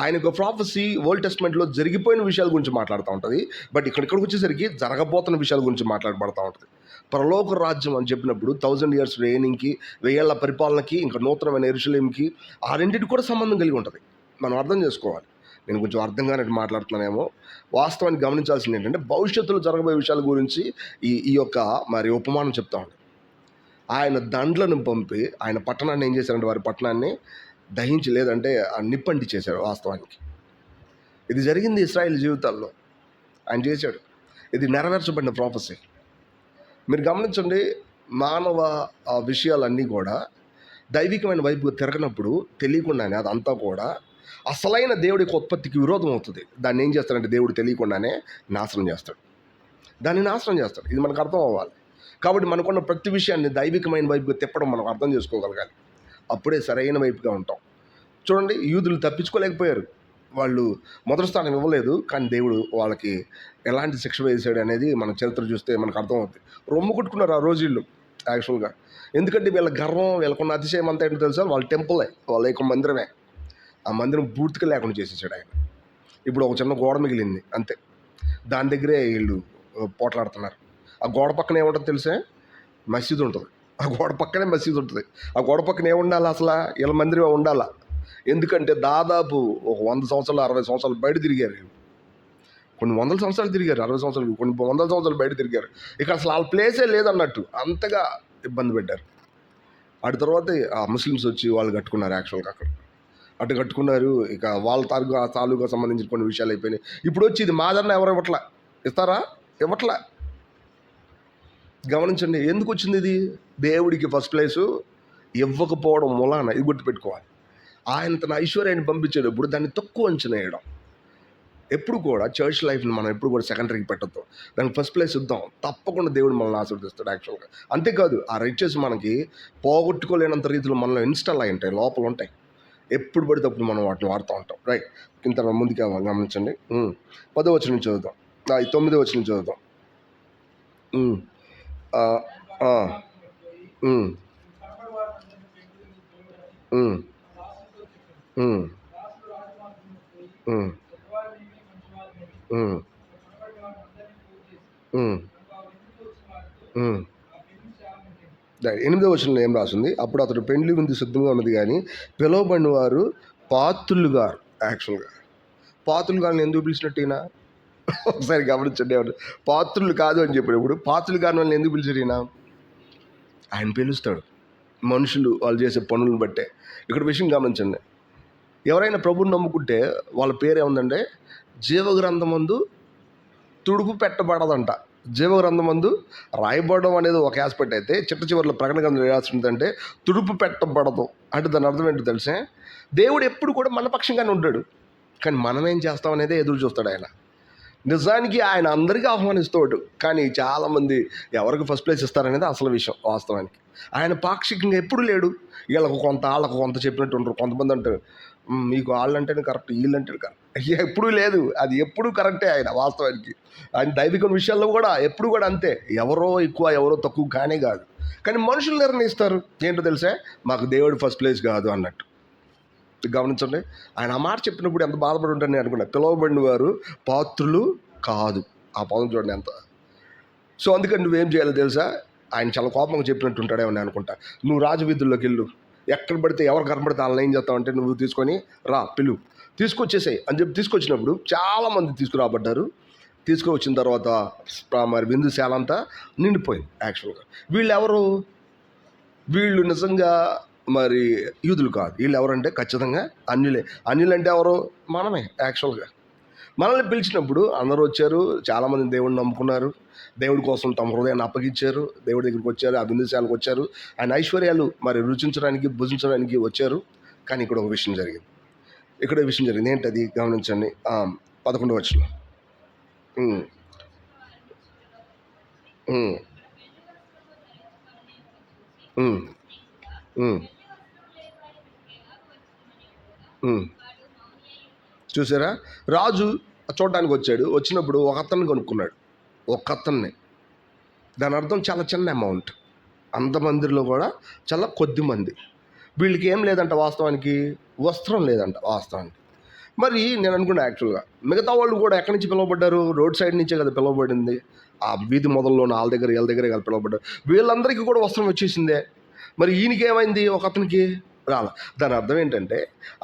ఆయనకు ప్రాఫెసీ ఓల్డ్ టెస్ట్మెంట్లో జరిగిపోయిన విషయాల గురించి మాట్లాడుతూ ఉంటుంది. బట్ ఇక్కడికి వచ్చేసరికి జరగబోతున్న విషయాల గురించి మాట్లాడబడుతూ ఉంటుంది. పరలోక రాజ్యం అని చెప్పినప్పుడు 1000 years రెయినింగ్కి, 1000 ఏళ్ల పరిపాలనకి, ఇంకా నూతనమైన యెరూషలేముకి ఆ రెండింటికి కూడా సంబంధం కలిగి ఉంటుంది. మనం అర్థం చేసుకోవాలి. నేను కొంచెం అర్థంగానే మాట్లాడుతున్నానేమో. వాస్తవాన్ని గమనించాల్సింది ఏంటంటే భవిష్యత్తులో జరగబోయే విషయాల గురించి ఈ యొక్క ఉపమానం చెప్తా ఉంటాను. ఆయన దండ్లను పంపి ఆయన పట్టణాన్ని ఏం చేశారంటే వారి పట్టణాన్ని దహించి, లేదంటే ఆ నిప్పంటి చేశాడు. వాస్తవానికి ఇది జరిగింది ఇశ్రాయేల్ జీవితాల్లో. ఆయన చేశాడు. ఇది నెరవేర్చబడిన ప్రాఫెసీ. మీరు గమనించండి, మానవ విషయాలన్నీ కూడా దైవికమైన వైపుగా తిరగనప్పుడు తెలియకుండానే అదంతా కూడా అసలైన దేవుడి యొక్క ఉత్పత్తికి విరోధం అవుతుంది. దాన్ని ఏం చేస్తాడంటే దేవుడు తెలియకుండానే నాశనం చేస్తాడు. ఇది మనకు అర్థం అవ్వాలి. కాబట్టి మనకున్న ప్రతి విషయాన్ని దైవికమైన వైపుగా తిప్పడం మనం అర్థం చేసుకోగలగాలి. అప్పుడే సరైన వైపుగా ఉంటాం. చూడండి, యూదులు తప్పించుకోలేకపోయారు. వాళ్ళు మొదటి స్థానం ఇవ్వలేదు, కానీ దేవుడు వాళ్ళకి ఎలాంటి శిక్ష వేసాడు అనేది మన చరిత్ర చూస్తే మనకు అర్థమవుతుంది. రొమ్ము కొట్టుకున్నారు ఆ రోజుల్లో యాక్చువల్గా. ఎందుకంటే వీళ్ళ గర్వం, వీళ్ళకున్న అతిశయం అంతా ఏంటో తెలుసా? వాళ్ళ టెంపులే, వాళ్ళ యొక్క మందిరమే. ఆ మందిరం పూర్తిగా లేకుండా చేసేసాడు ఆయన. ఇప్పుడు ఒక చిన్న గోడ మిగిలింది అంతే. దాని దగ్గరే వీళ్ళు పోట్లాడుతున్నారు. ఆ గోడ పక్కన ఏముంటుంది తెలిసే? మసీదు ఉంటుంది. ఆ గోడ పక్కనే మసీదు ఉంటుంది. ఆ గోడ పక్కన ఏముండాలి? అసలు వీళ్ళ మందిరమే ఉండాలా. ఎందుకంటే దాదాపు ఒక 100 సంవత్సరాలు 60 సంవత్సరాలు బయట తిరిగారు. కొన్ని 100 సంవత్సరాలు తిరిగారు, 60 సంవత్సరాలు, కొన్ని 100 సంవత్సరాలు బయట తిరిగారు. ఇక అసలు వాళ్ళ ప్లేసే లేదన్నట్టు అంతగా ఇబ్బంది పెట్టారు. వాటి తర్వాత ఆ ముస్లిమ్స్ వచ్చి వాళ్ళు కట్టుకున్నారు యాక్చువల్గా అక్కడ. అటు కట్టుకున్నారు. ఇక వాళ్ళ తాలూకా సంబంధించిన కొన్ని విషయాలు అయిపోయినాయి. ఇప్పుడు వచ్చి ఇది మాదన్న ఎవరు ఇవ్వట్లా, ఇస్తారా? ఇవ్వట్లా. గమనించండి, ఎందుకు వచ్చింది ఇది? దేవుడికి ఫస్ట్ ప్లేసు ఇవ్వకపోవడం మూలాన ఇది గుర్తుపెట్టుకోవాలి. ఆయన తన ఐశ్వర్యాన్ని పంపించేటప్పుడు దాన్ని తక్కువ అంచనా వేయడం. ఎప్పుడు కూడా చర్చ్ లైఫ్ని మనం ఎప్పుడు కూడా సెకండరీకి పెట్టద్దు, దానికి ఫస్ట్ ప్లేస్ ఇద్దాం. తప్పకుండా దేవుడు మనల్ని ఆశీర్వదిస్తాడు యాక్చువల్గా. అంతేకాదు, ఆ రిచెస్ మనకి పోగొట్టుకోలేనంత రీతిలో మనలో ఇన్స్టాల్ అయి ఉంటాయి, లోపల ఉంటాయి. ఎప్పుడు పడితే అప్పుడు మనం వాటిని వాడుతూ ఉంటాం. రైట్, ఇంత ముందుకి గమనించండి. 10వ వచనం చదువుతాం, 9వ వచనం చదువుతాం. ఆ, ఆ, ఉమ్, ఉమ్, ఉమ్, ఉమ్, ఉమ్, ఉమ్, ఉమ్. 8వ వచనంలో ఏం రాసింది? అప్పుడు అతడు పెండ్లి విందు సిద్ధంగా ఉన్నది కానీ పిలువబడిన వారు పాత్రులు గారు. యాక్చువల్గా పాత్రులు గారిని ఎందుకు పిలిచినట్టేనా? ఒకసారి గమనించండి. ఎవరు పాత్రులు కాదు అని చెప్పినప్పుడు పాత్రులు కాని వాళ్ళని ఎందుకు పిలిచాడైనా? ఆయన పిలుస్తాడు మనుషులు వాళ్ళు చేసే పనులను బట్టే. ఇక్కడ విషయం గమనించండి, ఎవరైనా ప్రభువుని నమ్ముకుంటే వాళ్ళ పేరు ఏముందంటే జీవగ్రంథమందు తుడుపు పెట్టబడదంట. జీవగ్రంథమందు రాయబడడం అనేది ఒక ఆస్పెక్ట్ అయితే, చివరిలో ప్రకటన గ్రంథంలో రాసి ఉందంటే తుడుపు పెట్టబడదు. అంటే దాని అర్థం ఏంటో తెలిసే, దేవుడు ఎప్పుడు కూడా మన పక్షంగానే ఉంటాడు, కానీ మనం ఏం చేస్తాం అనేదే ఎదురు చూస్తాడు ఆయన. నిజానికి ఆయన అందరికీ ఆహ్వానిస్తాడు, కానీ చాలామంది ఎవరికి ఫస్ట్ ప్లేస్ ఇస్తారనేది అసలు విషయం. వాస్తవానికి ఆయన పాక్షికంగా ఎప్పుడు లేడు. వీళ్ళకు కొంత వాళ్ళకు కొంత చెప్పినట్టు ఉంటారు. కొంతమంది అంటారు మీకు వాళ్ళంటేనే కరెక్ట్, వీళ్ళంటేనే కరెక్ట్. ఎప్పుడూ లేదు, అది ఎప్పుడూ కరెక్టే ఆయన. వాస్తవానికి ఆయన దైవిక విషయాల్లో కూడా ఎప్పుడు కూడా అంతే, ఎవరో ఎక్కువ ఎవరో తక్కువ కానే కాదు. కానీ మనుషులు నిర్ణయిస్తారు ఏంటో తెలుసా, మాకు దేవుడు ఫస్ట్ ప్లేస్ కాదు అన్నట్టు. గమనించండి, ఆయన ఆ మాట చెప్పినప్పుడు ఎంత బాధపడి ఉంటాను అనుకున్నా. పిలువబడిన వారు పాత్రులు కాదు, ఆ పదం చూడండి ఎంత. సో అందుకని నువ్వేం చేయాలో తెలుసా, ఆయన చాలా కోపంగా చెప్పినట్టు ఉంటాడేమని అనుకుంటా. నువ్వు రాజవీధుల్లోకి వెళ్ళు, ఎక్కడ పడితే ఎవరు కనబడితే వాళ్ళని ఏం చేస్తావంటే నువ్వు తీసుకొని రా, తీసుకొచ్చేసాయి అని చెప్పి తీసుకొచ్చినప్పుడు చాలామంది తీసుకురాబడ్డారు. తీసుకువచ్చిన తర్వాత మరి విందుశాల అంతా నిండిపోయింది. యాక్చువల్గా వీళ్ళు నిజంగా మరి యూదులు కాదు. వీళ్ళు ఎవరంటే ఖచ్చితంగా అన్యులే. అన్యులంటే ఎవరు? మనమే. యాక్చువల్గా మనల్ని పిలిచినప్పుడు అందరూ వచ్చారు, చాలామంది దేవుడిని నమ్ముకున్నారు, దేవుడి కోసం తమ హృదయాన్ని అప్పగించారు, దేవుడి దగ్గరికి వచ్చారు, ఆ బిందుశాలకు వచ్చారు, ఆయన ఐశ్వర్యాలు మరి రుచించడానికి భుజించడానికి వచ్చారు. కానీ ఇక్కడ ఒక విషయం జరిగింది. ఏంటది గమనించండి. 11వ వచనం. ఉమ్, ఉమ్, ఉమ్, ఉమ్, ఉమ్. చూసారా, రాజు చూడడానికి వచ్చాడు. వచ్చినప్పుడు ఒక అతన్ని కొనుక్కున్నాడు, ఒక అతన్ని. దాని అర్థం చాలా చిన్న అమౌంట్. అంతమందిలో కూడా చాలా కొద్ది మంది. వీళ్ళకి ఏం లేదంట వాస్తవానికి, వస్త్రం లేదంట వాస్తవానికి. మరి నేను అనుకున్నా యాక్చువల్గా మిగతా వాళ్ళు కూడా ఎక్కడి నుంచి పిలువబడ్డారు? రోడ్ సైడ్ నుంచే కదా పిలువబడింది. ఆ వీధి మొదల్లో వాళ్ళ దగ్గరే కదా పిలువబడ్డారు. వీళ్ళందరికీ కూడా వస్త్రం వచ్చేసిందే. మరి ఈయనకి ఏమైంది? ఒక అతనికి రాల. దాని అర్థం ఏంటంటే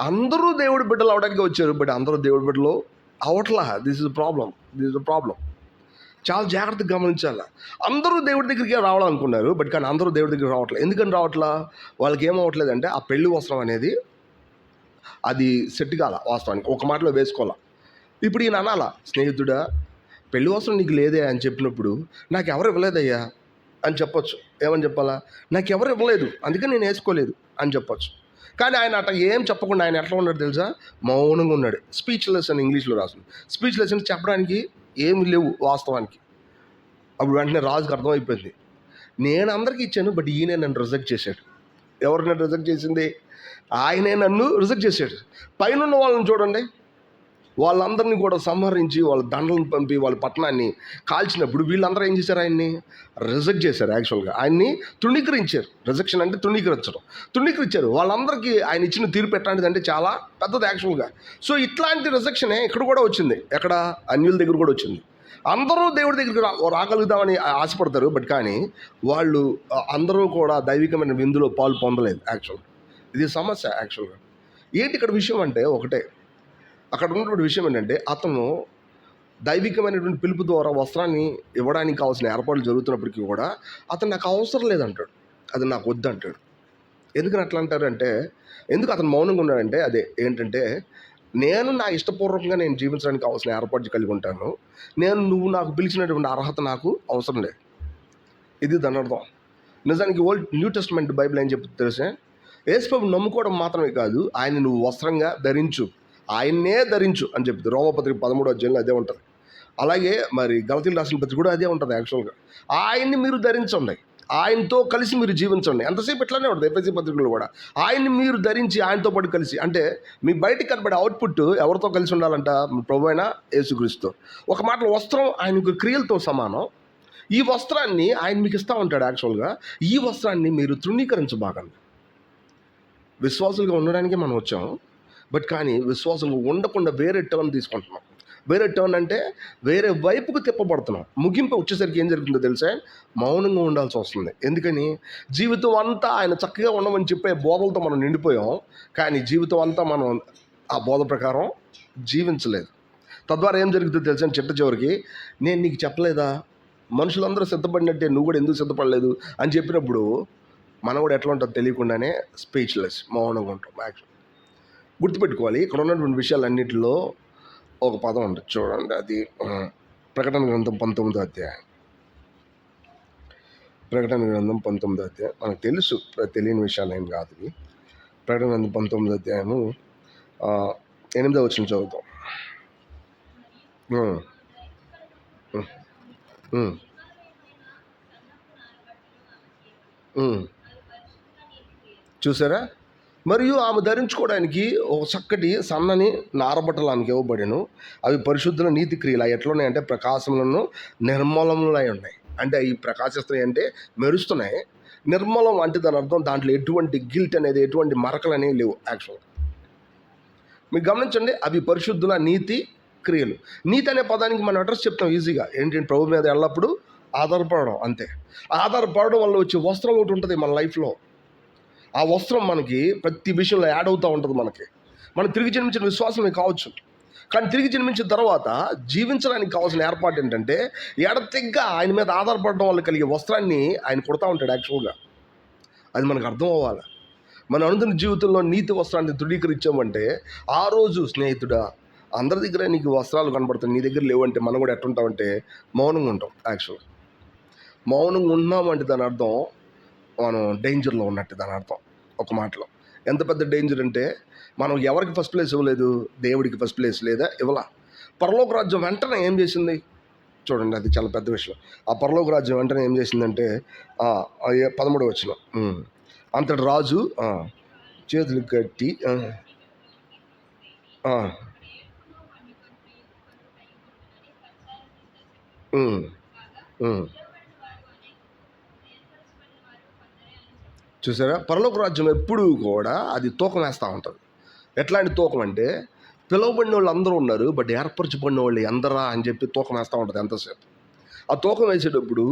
అందరూ దేవుడి బిడ్డలు అవడానికి వచ్చారు, బట్ అందరూ దేవుడి బిడ్డలు అవట్లా. This is problem. చాలా జాగ్రత్తగా గమనించాలి. అందరూ దేవుడి దగ్గరికి రావాలనుకున్నారు, బట్ కానీ అందరూ దేవుడి దగ్గరికి రావట్లేదు. ఎందుకని రావట్లా? వాళ్ళకి ఏమవట్లేదంటే ఆ పెళ్లి వస్త్రం అనేది అది సెట్ కాల. వాస్తవానికి ఒక మాటలో వేసుకోవాలా. ఇప్పుడు ఈయన అనాలా, స్నేహితుడా పెళ్లి వస్త్రం నీకు లేదే అని చెప్పినప్పుడు, నాకు ఎవరు ఇవ్వలేదయ్యా అని చెప్పొచ్చు. ఏమని చెప్పాలా? నాకు ఎవరు ఇవ్వలేదు, అందుకని నేను వేసుకోలేదు అని చెప్పొచ్చు. కానీ ఆయన అట్లా ఏం చెప్పకుండా ఆయన ఎట్లా ఉన్నాడు తెలుసా? మౌనంగా ఉన్నాడు. స్పీచ్లెస్ అని ఇంగ్లీష్లో రాసింది. స్పీచ్లెస్ అని చెప్పడానికి ఏమి లేవు వాస్తవానికి. అప్పుడు వెంటనే రాజుకి అర్థమైపోయింది, నేను అందరికీ ఇచ్చాను, బట్ ఈయనే నన్ను రిజెక్ట్ చేశాడు. ఎవరు నన్ను రిజెక్ట్ చేసింది? ఆయనే నన్ను రిజెక్ట్ చేశాడు. పైన వాళ్ళని చూడండి, వాళ్ళందరినీ కూడా సంహరించి వాళ్ళ దండలను పంపి వాళ్ళ పట్టణాన్ని కాల్చినప్పుడు వీళ్ళందరూ ఏం చేశారు? ఆయన్ని రిజెక్ట్ చేశారు. యాక్చువల్గా ఆయన్ని తృణీకరించారు. రిజెక్షన్ అంటే తృణీకరించారు. వాళ్ళందరికీ ఆయన ఇచ్చిన తీర్పు ఎట్లాంటిదంటే చాలా పెద్దది యాక్చువల్గా. సో ఇట్లాంటి రిజెక్షనే ఇక్కడ కూడా వచ్చింది. ఎక్కడ? అన్యుల దగ్గర కూడా వచ్చింది. అందరూ దేవుడి దగ్గరికి రాగలుగుతామని ఆశపడతారు, బట్ కానీ వాళ్ళు అందరూ కూడా దైవికమైన విందులో పాలు పొందలేదు. యాక్చువల్గా ఇది సమస్య. యాక్చువల్గా ఏంటి ఇక్కడ విషయం అంటే ఒకటే, అక్కడ ఉన్నటువంటి విషయం ఏంటంటే అతను దైవికమైనటువంటి పిలుపు ద్వారా వస్త్రాన్ని ఇవ్వడానికి కావాల్సిన ఏర్పాట్లు జరుగుతున్నప్పటికీ కూడా అతను నాకు అవసరం లేదంటాడు, అది నాకు వద్దంటాడు. ఎందుకని అట్లా అంటారంటే, ఎందుకు అతను మౌనంగా ఉన్నాడంటే అదే ఏంటంటే, నేను నా ఇష్టపూర్వకంగా నేను జీవించడానికి కావాల్సిన ఏర్పాట్లు కలిగి ఉంటాను. నువ్వు నాకు పిలిచినటువంటి అర్హత నాకు అవసరం లేదు. ఇది దాని అర్థం. నిజానికి న్యూ టెస్ట్‌మెంట్ బైబిల్ ఏం చెప్తుందో తెలుసా? యేసుప్రభుని నమ్ముకోవడం మాత్రమే కాదు, ఆయన్ని నువ్వు వస్త్రంగా ధరించు. ఆయన్నే ధరించు అని చెప్తుంది. రోమపత్రిక 13వ అధ్యాయంలో అదే ఉంటది. అలాగే మరి గలతీయులకు రాసిన పత్రిక కూడా అదే ఉంటది యాక్చువల్‌గా. ఆయన్ని మీరు ధరించండి. ఆయనతో కలిసి మీరు జీవించండి. ఎంతసేపు ఇట్లానే ఉంటది ఎఫెసీ పత్రికలో కూడా. ఆయన్ని మీరు ధరించి ఆయనతో పాటు కలిసి అంటే మీ బయటికి కనబడే అవుట్‌పుట్ ఎవరితో కలిసి ఉండాలంట? ప్రభువైన యేసుక్రీస్తుతో. ఒక మాటలో వస్త్రం ఆయనకు క్రియలతో సమానం. ఈ వస్త్రాన్ని ఆయన మీకు ఇస్తా ఉంటాడు యాక్చువల్‌గా. ఈ వస్త్రాన్ని మీరు తృణీకరించబాకండి. విశ్వాసులుగా ఉండడానికే మనం వచ్చాం. బట్ కానీ విశ్వాసులుగా ఉండకుండా వేరే టర్న్ తీసుకుంటున్నాం. వేరే టర్న్ అంటే వేరే వైపుకు తిప్పబడుతున్నాం. ముగింపు వచ్చేసరికి ఏం జరుగుతుందో తెలుసా? మౌనంగా ఉండాల్సి వస్తుంది. ఎందుకని? జీవితం అంతా ఆయన చక్కగా ఉండమని చెప్పే బోధలతో మనం నిండిపోయాం. కానీ జీవితం అంతా మనం ఆ బోధ ప్రకారం జీవించలేదు. తద్వారా ఏం జరుగుతుందో తెలుసా? చిట్ట చివరికి నేను నీకు చెప్పలేదా? మనుషులందరూ సిద్ధపడినట్టే నువ్వు కూడా ఎందుకు సిద్ధపడలేదు అని చెప్పినప్పుడు మనం కూడా ఎట్లా ఉంటుందో తెలియకుండానే స్పీచ్లెస్, మౌనంగా ఉంటాం. గుర్తుపెట్టుకోవాలి, ఇక్కడ ఉన్నటువంటి విషయాలన్నింటిలో ఒక పదం ఉంటుంది చూడండి. అది ప్రకటన గ్రంథం 19వ అధ్యాయం. ప్రకటన గ్రంథం 19వ అధ్యాయం మనకు తెలుసు, తెలియని విషయాలు ఏం కాదు ఇవి. ప్రకటన గ్రంథం 19వ అధ్యాయము 8వ వచనం చదువుతాం. చూసారా? మరియు ఆమె ధరించుకోవడానికి ఒక చక్కటి సన్నని నారబట్టలు ఆమెకి ఇవ్వబడెను. అవి పరిశుద్ధుల నీతి క్రియలు. అవి ఎట్లున్నాయంటే ప్రకాశములను నిర్మలములై ఉన్నాయి. అంటే అవి ప్రకాశిస్తున్నాయి అంటే మెరుస్తున్నాయి. నిర్మలం అంటే దాని అర్థం దాంట్లో ఎటువంటి గిల్ట్ అనేది, ఎటువంటి మరకలు అనేవి లేవు యాక్చువల్గా. మీరు గమనించండి, అవి పరిశుద్ధుల నీతి క్రియలు. నీతి అనే పదానికి మనం అడ్రస్ చెప్తాం ఈజీగా. ఏంటంటే ప్రభు మీద ఎల్లప్పుడూ ఆధారపడడం, అంతే. ఆధారపడడం వల్ల వచ్చే వస్త్రం ఒకటి ఉంటుంది మన లైఫ్లో. ఆ వస్త్రం మనకి ప్రతి విషయంలో యాడ్ అవుతూ ఉంటుంది. మనం తిరిగి జన్మించిన విశ్వాసమే కావచ్చు, కానీ తిరిగి జన్మించిన తర్వాత జీవించడానికి కావాల్సిన ఏర్పాటు ఏంటంటే ఎడతెగ్గా ఆయన మీద ఆధారపడడం వల్ల కలిగే వస్త్రాన్ని ఆయన కొడతా ఉంటాడు యాక్చువల్గా. అది మనకు అర్థం అవ్వాలి. మన అనుదిన జీవితంలో నీతి వస్త్రాన్ని దృఢీకరించామంటే ఆ రోజు స్నేహితుడా అందరి దగ్గర నీకు వస్త్రాలు కనబడుతుంది, నీ దగ్గర లేవంటే మనం కూడా ఎట్టుంటామంటే మౌనంగా ఉంటాం. యాక్చువల్గా మౌనంగా ఉన్నామంటే దాని అర్థం మనం డేంజర్లో ఉన్నట్టు. దాని అర్థం ఒక మాటలో ఎంత పెద్ద డేంజర్ అంటే మనం ఎవరికి ఫస్ట్ ప్లేస్ ఇవ్వలేదు, దేవుడికి ఫస్ట్ ప్లేస్ లేదా ఇవ్వలా. పరలోక రాజ్యం వెంటనే ఏం చేసింది చూడండి, అది చాలా పెద్ద విషయం. ఆ పరలోక రాజ్యం వెంటనే ఏం చేసిందంటే 13వ వచనం, అంతటి రాజు చేతులు కట్టి చూసారా? పరలోక రాజ్యం ఎప్పుడూ కూడా అది తూకం వేస్తూ ఉంటుంది. ఎట్లాంటి తూకం అంటే పిలువబడిన వాళ్ళు అందరూ ఉన్నారు, బట్ ఏర్పరచబడిన వాళ్ళు ఎందరా అని చెప్పి తూకం వేస్తూ ఉంటుంది ఎంతసేపు. ఆ తూకం వేసేటప్పుడు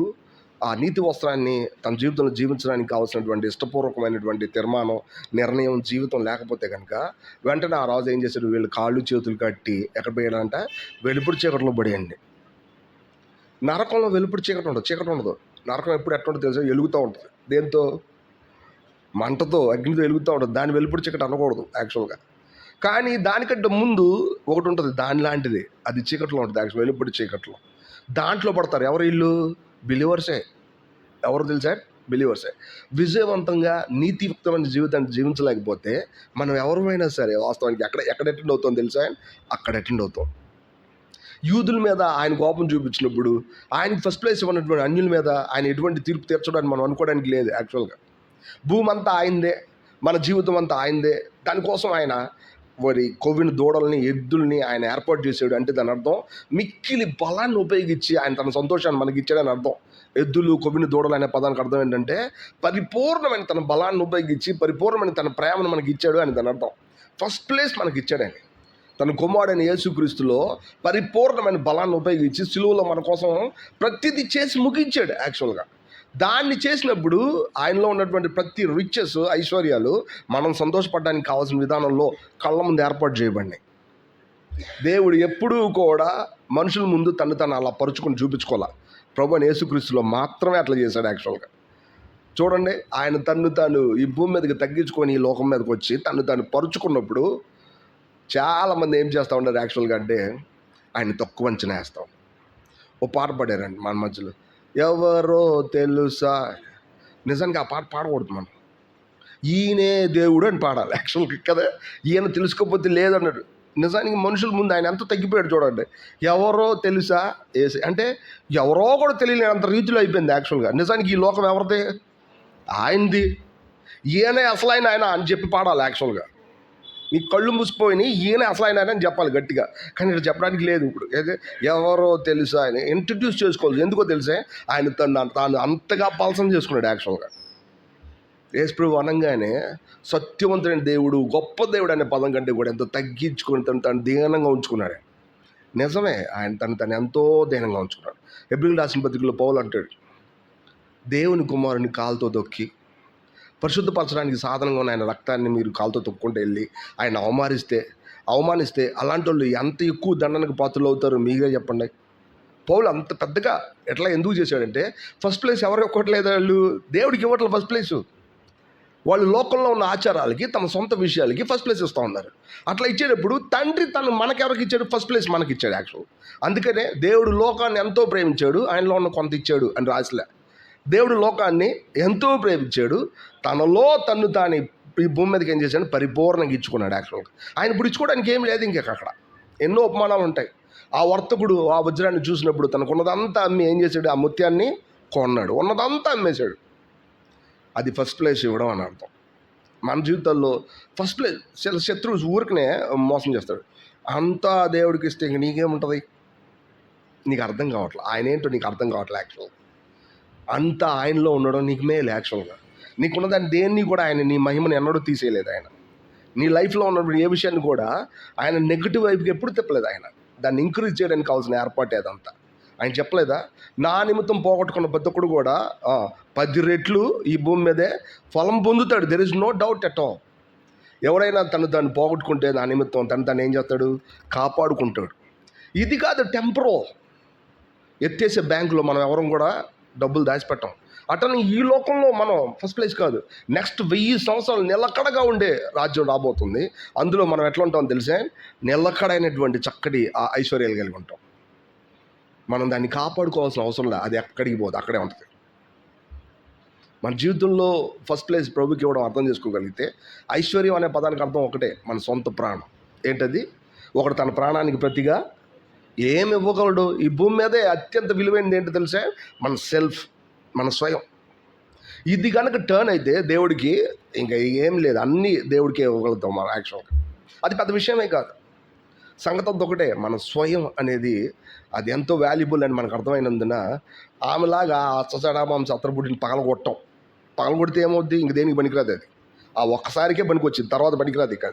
ఆ నీతి వస్త్రాన్ని తన జీవితంలో జీవించడానికి కావాల్సినటువంటి ఇష్టపూర్వకమైనటువంటి తీర్మానం, నిర్ణయం, జీవితం లేకపోతే కనుక వెంటనే ఆ రాజు ఏం చేశాడు? వీళ్ళు కాళ్ళు చేతులు కట్టి ఎక్కడ పోయాడంట? వెలుపుడు చీకట్లో పడేయండి. నరకంలో వెలుపుడు చీకటి ఉండదు. నరకం ఎప్పుడు ఎట్లా ఉంటుంది తెలుసా? వెలుగుతూ ఉంటుంది. దేంతో? మంటతో, అగ్నితో వెలుగుతూ ఉంటుంది. దాన్ని వెలుపుడు చీకటి అనకూడదు యాక్చువల్గా. కానీ దానికంటే ముందు ఒకటి ఉంటుంది, దాని లాంటిది. అది చీకట్లో ఉంటుంది యాక్చువల్, వెలుపుడు చీకట్లో. దాంట్లో పడతారు ఎవరు? ఇల్లు బిలీవర్సే. ఎవరు తెలుసా? బిలీవర్సే. విజయవంతంగా నీతియుక్తమైన జీవితాన్ని జీవించలేకపోతే మనం ఎవరైనా సరే వాస్తవానికి ఎక్కడ అటెండ్ అవుతాం తెలుసా? అక్కడ అటెండ్ అవుతాం. యూదుల మీద ఆయన కోపం చూపించినప్పుడు ఆయనకి ఫస్ట్ ప్లేస్ ఇవ్వనటువంటి అన్యుల మీద ఆయన ఎటువంటి తీర్పు తీర్చడానికి మనం అనుకోవడానికి లేదు యాక్చువల్గా. భూమి అంతా ఆయనదే, మన జీవితం అంతా ఆయనదే. దానికోసం ఆయన కొవ్విన దూడల్ని, ఎద్దుల్ని ఆయన ఏర్పాటు చేసాడు. అంటే దాని అర్థం మిక్కిలి బలాన్ని ఉపయోగించి ఆయన తన సంతోషాన్ని మనకి ఇచ్చాడని అర్థం. ఎద్దులు, కొవ్విన దూడలు అనే పదానికి అర్థం ఏంటంటే పరిపూర్ణమైన తన బలాన్ని ఉపయోగించి పరిపూర్ణమైన తన ప్రేమను మనకి ఇచ్చాడు అని దాని అర్థం. ఫస్ట్ ప్లేస్ మనకి ఇచ్చాడని, తన కుమారుడైన యేసుక్రీస్తులో పరిపూర్ణమైన బలాన్ని ఉపయోగించి సిలువలో మన కోసం ప్రతిదీ చేసి ముగించాడు యాక్చువల్గా. దాన్ని చేసినప్పుడు ఆయనలో ఉన్నటువంటి ప్రతి రిచెస్, ఐశ్వర్యాలు మనం సంతోషపడడానికి కావాల్సిన విధానంలో కళ్ళ ముందు ఏర్పాటు చేయబడినాయి. దేవుడు ఎప్పుడూ కూడా మనుషుల ముందు తను అలా పరుచుకొని చూపించుకోవాలి. ప్రభువైన యేసుక్రీస్తులో మాత్రమే అట్లా చేశాడు యాక్చువల్గా. చూడండి, ఆయన తాను ఈ భూమి మీదకి తగ్గించుకొని ఈ లోకం మీదకి వచ్చి తాను పరుచుకున్నప్పుడు చాలామంది ఏం చేస్తూ ఉంటారు యాక్చువల్గా అంటే ఆయన తక్కువ అంచనా వేస్తాం. ఓ పాట పాడారండి మన మధ్యలో, ఎవరో తెలుసా. నిజానికి ఆ పాట పాడకూడదు మనం, ఈయనే దేవుడు అని పాడాలి యాక్చువల్గా కదా. ఈయన తెలుసుకోకపోతే లేదన్నాడు. నిజానికి మనుషుల ముందు ఆయన ఎంత తగ్గిపోయాడు చూడండి. ఎవరో తెలుసా ఏసే అంటే ఎవరో కూడా తెలియలేనంత రీతిలో అయిపోయింది యాక్చువల్గా. నిజానికి ఈ లోకం ఎవరిది? ఆయనది. ఈయనే అసలు ఆయన అని చెప్పి పాడాలి యాక్చువల్గా. నీ కళ్ళు మూసిపోయినాయి, ఈయనే అసలు ఆయన అని చెప్పాలి గట్టిగా. కానీ ఇక్కడ చెప్పడానికి లేదు. ఇప్పుడు అయితే ఎవరో తెలుసా ఆయన ఇంట్రడ్యూస్ చేసుకోవాలి. ఎందుకో తెలిసే, ఆయన తాను అంతగా పలసం చేసుకున్నాడు యాక్చువల్గా. యేసుప్రభువు అనగానే సత్యవంతుడైన దేవుడు, గొప్ప దేవుడు అనే పదం కంటే కూడా ఎంతో తగ్గించుకొని తను దీనంగా ఉంచుకున్నాడు. నిజమే, ఆయన తను ఎంతో దీనంగా ఉంచుకున్నాడు. హెబ్రీయులకు రాసిన పత్రికలో పౌలు అంటాడు, దేవుని కుమారుని కాలుతో తొక్కి పరిశుద్ధపరచడానికి సాధనంగా ఉన్న ఆయన రక్తాన్ని మీరు కాలుతో తొక్కుంటూ వెళ్ళి ఆయన అవమానిస్తే అలాంటి వాళ్ళు ఎంత ఎక్కువ దండనకు పాత్రలు అవుతారు మీరే చెప్పండి. పౌలు అంత పెద్దగా ఎందుకు చేశాడంటే, ఫస్ట్ ప్లేస్ ఎవరికి ఇవ్వట్లేదు, వాళ్ళు దేవుడికి ఇవ్వట్లేదు ఫస్ట్ ప్లేసు. వాళ్ళు లోకంలో ఉన్న ఆచారాలకి, తమ సొంత విషయాలకి ఫస్ట్ ప్లేస్ ఇస్తూ ఉన్నారు. అట్లా ఇచ్చేటప్పుడు తండ్రి మనకెవరికి ఇచ్చాడు? ఫస్ట్ ప్లేస్ మనకి ఇచ్చాడు యాక్చువల్. అందుకనే దేవుడు లోకాన్ని ఎంతో ప్రేమించాడు, ఆయనలో ఉన్న కొంత ఇచ్చాడు అని రాసిలే. దేవుడు లోకాన్ని ఎంతో ప్రేమించాడు, తనలో తాను ఈ భూమి మీదకి ఏం చేశాడు? పరిపూర్ణంగా ఇచ్చుకున్నాడు యాక్చువల్గా. ఆయన ఇప్పుడు ఇచ్చుకోవడానికి ఏం లేదు ఇంకెక్కడ. ఎన్నో ఉపమానాలు ఉంటాయి. ఆ వర్తకుడు ఆ వజ్రాన్ని చూసినప్పుడు తనకున్నదంతా అమ్మి ఏం చేశాడు? ఆ ముత్యాన్ని కొన్నాడు, ఉన్నదంతా అమ్మేశాడు. అది ఫస్ట్ ప్లేస్ ఇవ్వడం అని అర్థం. మన జీవితాల్లో ఫస్ట్ ప్లేస్. శత్రువు ఊరికనే మోసం చేస్తాడు. అంతా దేవుడికి ఇస్తే ఇంక నీకేముంటుంది? నీకు అర్థం కావట్లే, ఆయన ఏంటో నీకు అర్థం కావట్లే యాక్చువల్. అంతా ఆయనలో ఉండడం నీకు మేలు యాక్చువల్గా. నీకున్నదాన్ని దేన్ని కూడా ఆయన నీ మహిమను ఎన్నడూ తీసేయలేదు ఆయన. నీ లైఫ్లో ఉన్నప్పుడు ఏ విషయాన్ని కూడా ఆయన నెగిటివ్ వైపుకి ఎప్పుడు తిప్పలేదు ఆయన. దాన్ని ఇంక్రీజ్ చేయడానికి కావాల్సిన ఏర్పాటు అదంతా. ఆయన చెప్పలేదా, నా నిమిత్తం పోగొట్టుకున్న ప్రతి ఒక్కడు కూడా 10 రెట్లు ఈ భూమి మీదే ఫలం పొందుతాడు. There is no doubt at all. ఎవరైనా తను పోగొట్టుకుంటే నా నిమిత్తం తను ఏం చేస్తాడు? కాపాడుకుంటాడు. ఇది కాదు టెంపరో. ఎత్తేసే బ్యాంకులో మనం ఎవరం కూడా డబ్బులు దాచిపెట్టాం. అతను ఈ లోకంలో మనం ఫస్ట్ ప్లేస్ కాదు, నెక్స్ట్ 1000 సంవత్సరాలు నిలకడగా ఉండే రాజ్యం రాబోతుంది. అందులో మనం ఎట్లా ఉంటామో తెలిసే, నిలకడైనటువంటి చక్కటి ఆ ఐశ్వర్యాలు కలిగి ఉంటాం. మనం దాన్ని కాపాడుకోవాల్సిన అవసరం లేదు, అది ఎక్కడికి పోదు, అక్కడే ఉంటుంది. మన జీవితంలో ఫస్ట్ ప్లేస్ ప్రభుకి ఇవ్వడం అర్థం చేసుకోగలిగితే, ఐశ్వర్యం అనే పదానికి అర్థం ఒకటే, మన సొంత ప్రాణం. ఏంటది? ఒకడు తన ప్రాణానికి ప్రతిగా ఏమి ఇవ్వగలడు? ఈ భూమి మీదే అత్యంత విలువైనది ఏంటో తెలిసే, మన సెల్ఫ్, మన స్వయం. ఇది కనుక టర్న్ అయితే దేవుడికి ఇంకా ఏం లేదు, అన్నీ దేవుడికే ఇవ్వగలుగుతాం మనం యాక్చువల్గా. అది పెద్ద విషయమే కాదు. సంగతి ఒకటే, మన స్వయం అనేది అది ఎంతో వాల్యుబుల్ అని మనకు అర్థమైనందున ఆమెలాగా అచ్చచడామాంస అత్తరబుడ్డిని పగలగొడితే ఏమవుద్ది? ఇంక దేనికి పనికిరాదు అది. ఆ ఒక్కసారికే పనికొచ్చింది, తర్వాత పనికిరాదు. ఇక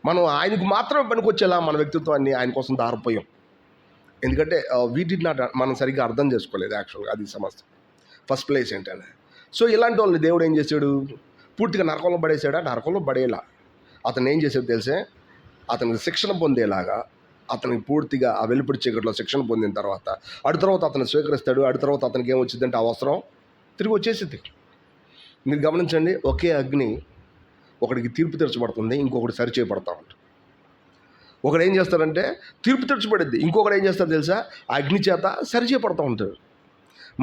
మనం ఆయనకు మాత్రమే పనికొచ్చేలా మన వ్యక్తిత్వాన్ని ఆయన కోసం దారిపోయాం. ఎందుకంటే వీ డిడ్ నాట్, మనం సరిగ్గా అర్థం చేసుకోలేదు యాక్చువల్గా. అది సమస్య. ఫస్ట్ ప్లేస్ ఏంటనే. సో ఇలాంటి వాళ్ళని దేవుడు ఏం చేశాడు? పూర్తిగా నరకంలో పడేసాడా? నరకంలో పడేలా. అతను ఏం చేసాడు తెలిసే, అతనికి శిక్షణ పొందేలాగా, అతనికి పూర్తిగా ఆ వెలుపడి చీకట్లో శిక్షణ పొందిన తర్వాత అతను స్వీకరిస్తాడు. తర్వాత అతనికి ఏమొచ్చిందంటే ఆ వస్త్రం తిరిగి వచ్చేసింది. మీరు గమనించండి, ఒకే అగ్ని ఒకడికి తీర్పు తెరచబడుతుంది, ఇంకొకటి సరిచేయబడతా ఉంటుంది. ఒకడు ఏం చేస్తాడంటే తీర్పు తెరచబడింది, ఇంకొకడు ఏం చేస్తాడు తెలుసా? ఆ అగ్ని చేత సరిచేయబడతా ఉంటాడు.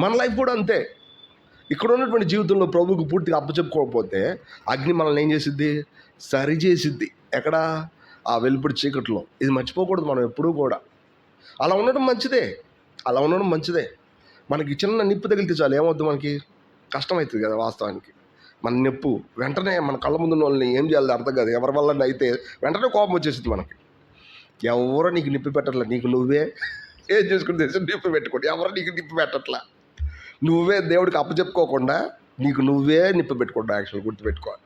మన లైఫ్ కూడా అంతే. ఇక్కడ ఉన్నటువంటి జీవితంలో ప్రభువుకు పూర్తిగా అప్పచెప్పుకోకపోతే అగ్ని మనల్ని ఏం చేసిద్ది? సరిచేసిద్ది. ఎక్కడ? ఆ వెలుపడి చీకట్లో. ఇది మర్చిపోకూడదు మనం ఎప్పుడూ కూడా. అలా ఉండడం మంచిదే. మనకి చిన్న నిప్పు తగిలితే చాలు, ఏమవుద్దు? మనకి కష్టమవుతుంది కదా వాస్తవానికి. మన నిప్పు వెంటనే మన కళ్ళ ముందు వాళ్ళని ఏం చేయాలి అర్థం కాదు. ఎవరి వల్ల అయితే వెంటనే కోపం వచ్చేసింది మనకి. ఎవరో నీకు నిప్పు పెట్టట్లా, నీకు నువ్వే ఏం చేసుకుని తెలిసి నిప్పు పెట్టుకోండి. ఎవరో నీకు నిప్పు పెట్టట్లా, నువ్వే దేవుడికి అప్పచెప్పుకోకుండా నీకు నువ్వే నిప్పు పెట్టుకోండి. యాక్చువల్ గుర్తుపెట్టుకోవాలి.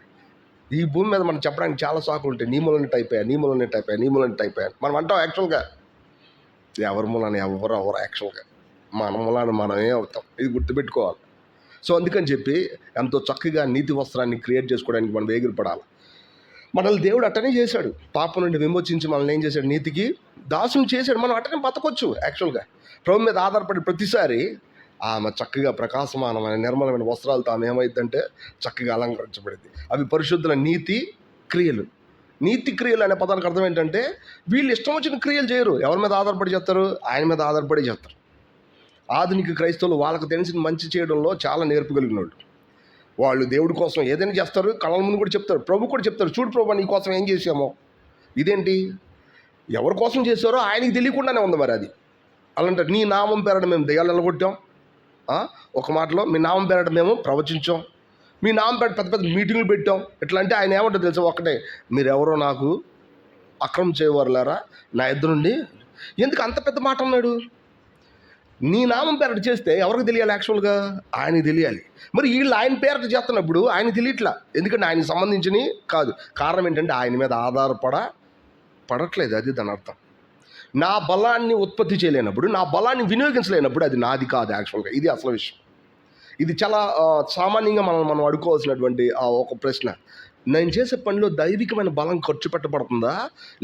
ఈ భూమి మీద మనం చెప్పడానికి చాలా సాకులు ఉంటాయి. నీ మూలనే టైప్ అయ్యా. మనం అంటాం యాక్చువల్గా ఎవరి మూలాన్ని ఎవరు యాక్చువల్గా మన మూలాన్ని మనమే అవుతాం. ఇది గుర్తుపెట్టుకోవాలి. సో అందుకని చెప్పి ఎంతో చక్కగా నీతి వస్త్రాన్ని క్రియేట్ చేసుకోవడానికి మనం ఎగిరిపడాలి. మనల్ని దేవుడు అట్టనే చేశాడు. పాపం నుండి విమోచించి మనల్ని ఏం చేశాడు? నీతికి దాసుని చేశాడు. మనం అట్టనే బతకొచ్చు యాక్చువల్గా. ప్రభు మీద ఆధారపడి ప్రతిసారి ఆమె చక్కగా ప్రకాశమానమైన నిర్మలమైన వస్త్రాలతో ఆమె ఏమైందంటే చక్కగా అలంకరించబడింది. అవి పరిశుద్ధుల నీతి క్రియలు. నీతి క్రియలు అనే పదానికి అర్థం ఏంటంటే వీళ్ళు ఇష్టం వచ్చిన క్రియలు చేయరు. ఎవరి మీద ఆధారపడి చేస్తారు? ఆయన మీద ఆధారపడి చేస్తారు. ఆధునిక క్రైస్తవులు వాళ్ళకు తెలిసిన మంచి చేయడంలో చాలా నేర్పు కలిగిన వాళ్ళు. వాళ్ళు దేవుడి కోసం ఏదైనా చేస్తారు, కళ్ళ ముందు కూడా చెప్తారు. ప్రభు కూడా చెప్తారు, చూడు ప్రభు నీ కోసం ఏం చేసామో. ఇదేంటి? ఎవరి కోసం చేశారో ఆయనకి తెలియకుండానే ఉంది మరి అది. అలాంటే నీ నామం పేరట మేము దెయ్యాలు వెళ్ళగొట్టాం, ఒక మాటలో మీ నామం పేరట మేము ప్రవచించాం, మీ నామం పేరట పెద్ద పెద్ద మీటింగ్లు పెట్టాం. ఎట్లా అంటే ఆయన ఏమంటారు తెలుసా? ఒకటే, మీరెవరో నాకు అక్రమం చేయవారులారా నా ఎదురుండి. ఎందుకు అంత పెద్ద మాట అన్నాడు? నీ నామం పేరట చేస్తే ఎవరికి తెలియాలి? యాక్చువల్గా ఆయనకి తెలియాలి. మరి వీళ్ళు ఆయన పేరట చేస్తున్నప్పుడు ఆయన తెలియట్లా. ఎందుకంటే ఆయనకి సంబంధించినవి కాదు. కారణం ఏంటంటే ఆయన మీద పడట్లేదు. అది దాని అర్థం. నా బలాన్ని ఉత్పత్తి చేయలేనప్పుడు, నా బలాన్ని వినియోగించలేనప్పుడు అది నాది కాదు యాక్చువల్గా. ఇది అసలు విషయం. ఇది చాలా సామాన్యంగా మనం అడుకోవాల్సినటువంటి ఒక ప్రశ్న. నేను చేసే పనిలో దైవికమైన బలం ఖర్చు పెట్టబడుతుందా,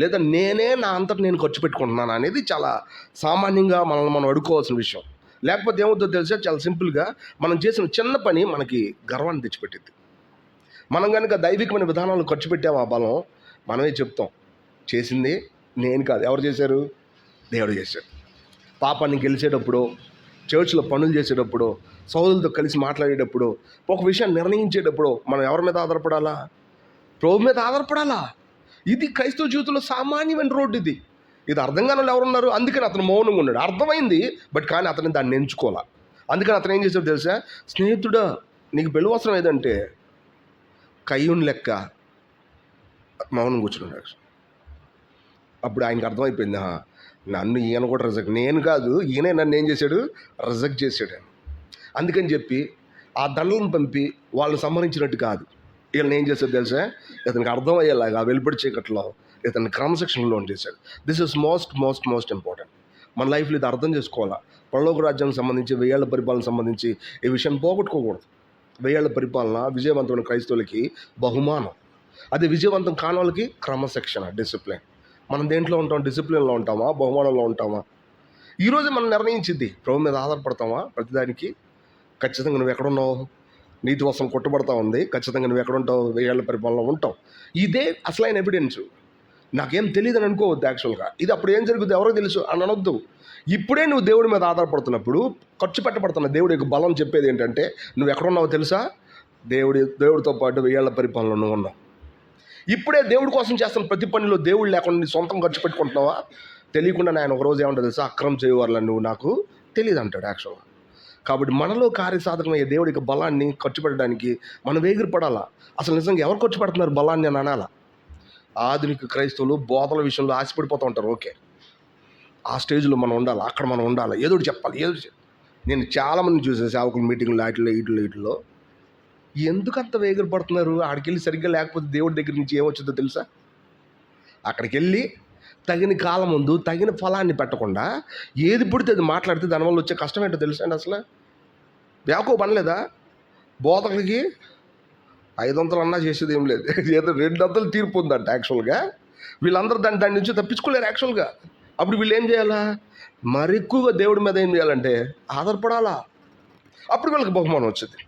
లేదా నేనే నా అంతటా నేను ఖర్చు పెట్టుకుంటున్నాను అనేది చాలా సామాన్యంగా మనం అడుకోవాల్సిన విషయం. లేకపోతే ఏమవుతుందో తెలుసా? చాలా సింపుల్గా మనం చేసిన చిన్న పని మనకి గర్వాన్ని తెచ్చిపెట్టింది. మనం కనుక దైవికమైన విధానాలు ఖర్చు పెట్టాము, ఆ బలం మనమే చెప్తాం చేసింది నేను కాదు. ఎవరు చేశారు? దేవుడు చేశాడు. పాపాన్ని గెలిచేటప్పుడు, చర్చ్లో పనులు చేసేటప్పుడు, సోదరులతో కలిసి మాట్లాడేటప్పుడు, ఒక విషయాన్ని నిర్ణయించేటప్పుడు మనం ఎవరి మీద ఆధారపడాలా? ప్రభు మీద ఆధారపడాలా. ఇది క్రైస్తవ జీవితంలో సామాన్యమైన రోడ్డు. ఇది అర్థం కాని వాళ్ళు ఎవరున్నారు? అందుకని అతను మౌనంగా ఉన్నాడు. అర్థమైంది, బట్ కానీ అతను దాన్ని ఎంచుకోవాలా. అందుకని అతను ఏం చేశాడు తెలుసా? స్నేహితుడా, నీకు పెళ్ళి అవసరం ఏదంటే కయ్యూని లెక్క మౌనం కూర్చున్నాడు. అప్పుడు ఆయనకు అర్థమైపోయింది, నన్ను ఈయన కూడా రిజెక్ట్, నేను కాదు ఈయనే నన్ను ఏం చేశాడు? రిజెక్ట్ చేశాడు. అందుకని చెప్పి ఆ దండలను పంపి వాళ్ళు సంహరించినట్టు కాదు, వీళ్ళని ఏం చేశాడు తెలుసా? ఇతనికి అర్థమయ్యేలాగా వెలుపడి చీకట్లో ఇతన్ని క్రమశిక్షణలో చేశాడు. This is most important. మన లైఫ్లో ఇది అర్థం చేసుకోవాలా. పరలోక రాజ్యానికి సంబంధించి, 1000 ఏళ్ల పరిపాలన సంబంధించి ఈ విషయం పోగొట్టుకోకూడదు. 1000 ఏళ్ల పరిపాలన విజయవంతమైన క్రైస్తవులకి బహుమానం. అదే విజయవంతం కాని వాళ్ళకి క్రమశిక్షణ, డిసిప్లిన్. మనం దేంట్లో ఉంటాం? డిసిప్లిన్లో ఉంటామా, బహుమానంలో ఉంటామా? ఈరోజు మనం నిర్ణయించింది. ప్రభు మీద ఆధారపడతామా ప్రతిదానికి? ఖచ్చితంగా నువ్వు ఎక్కడున్నావు? నీతి వస్త్రం కొట్టబడతా ఉంది, ఖచ్చితంగా నువ్వు ఎక్కడుంటావు? 1000 ఏళ్ల పరిపాలనలో ఉంటావు. ఇదే అసలైన ఎవిడెన్స్. నాకేం తెలియదు అని అనుకోవద్దు. యాక్చువల్గా ఇది అప్పుడు ఏం జరుగుతుంది ఎవరో తెలుసు అని అనొద్దు. ఇప్పుడే నువ్వు దేవుడి మీద ఆధారపడుతున్నప్పుడు ఖర్చు పెట్టబడుతున్న దేవుడి యొక్క బలం చెప్పేది ఏంటంటే నువ్వు ఎక్కడున్నావో తెలుసా? దేవుడితో పాటు 1000 ఏళ్ల పరిపాలనలో నువ్వు ఉన్నావు. ఇప్పుడే దేవుడి కోసం చేస్తున్న ప్రతి పనిలో దేవుడు లేకుండా నీ సొంతం ఖర్చు పెట్టుకుంటున్నావా? తెలియకుండా ఆయన ఒకరోజు ఏమంటాడు తెలుసా? అక్రమం చేయవాళ్ళని నువ్వు నాకు తెలియదు అంటాడు యాక్చువల్గా. కాబట్టి మనలో కార్యసాధకమయ్యే దేవుడి యొక్క బలాన్ని ఖర్చు పెట్టడానికి మనం ఎగిరిపడాలా. అసలు నిజంగా ఎవరు ఖర్చు పెడుతున్నారు బలాన్ని అని అనాలా. ఆధునిక క్రైస్తవులు బోధల విషయంలో ఆశపడిపోతూ ఉంటారు. ఓకే, ఆ స్టేజ్లో మనం ఉండాలి, అక్కడ మనం ఉండాలి, ఏదో చెప్పాలి. నేను చాలామంది చూసాను సేవకుల మీటింగ్లు వీటిలో ఎందుకు అంత వేగిరపడుతున్నారు? ఆడికి వెళ్ళి సరిగ్గా లేకపోతే దేవుడి దగ్గర నుంచి ఏమొచ్చిందో తెలుసా? అక్కడికి వెళ్ళి తగిన కాలం ముందు తగిన ఫలాన్ని పెట్టకుండా ఏది పుడితే అది మాట్లాడితే దానివల్ల వచ్చే కష్టం ఏంటో తెలుసా అండి? అసలు యాకోబు అనలేదా? బోధకులకి 500 అన్నా చేసేది ఏం లేదు, ఏదో 200 తీర్పు ఉందంట. యాక్చువల్గా వీళ్ళందరూ దాని నుంచి తప్పించుకోలేరు యాక్చువల్గా. అప్పుడు వీళ్ళు ఏం చేయాలా? మరి ఎక్కువగా దేవుడి మీద ఏం చేయాలంటే ఆధారపడాలా. అప్పుడు వీళ్ళకి బహుమానం వచ్చింది.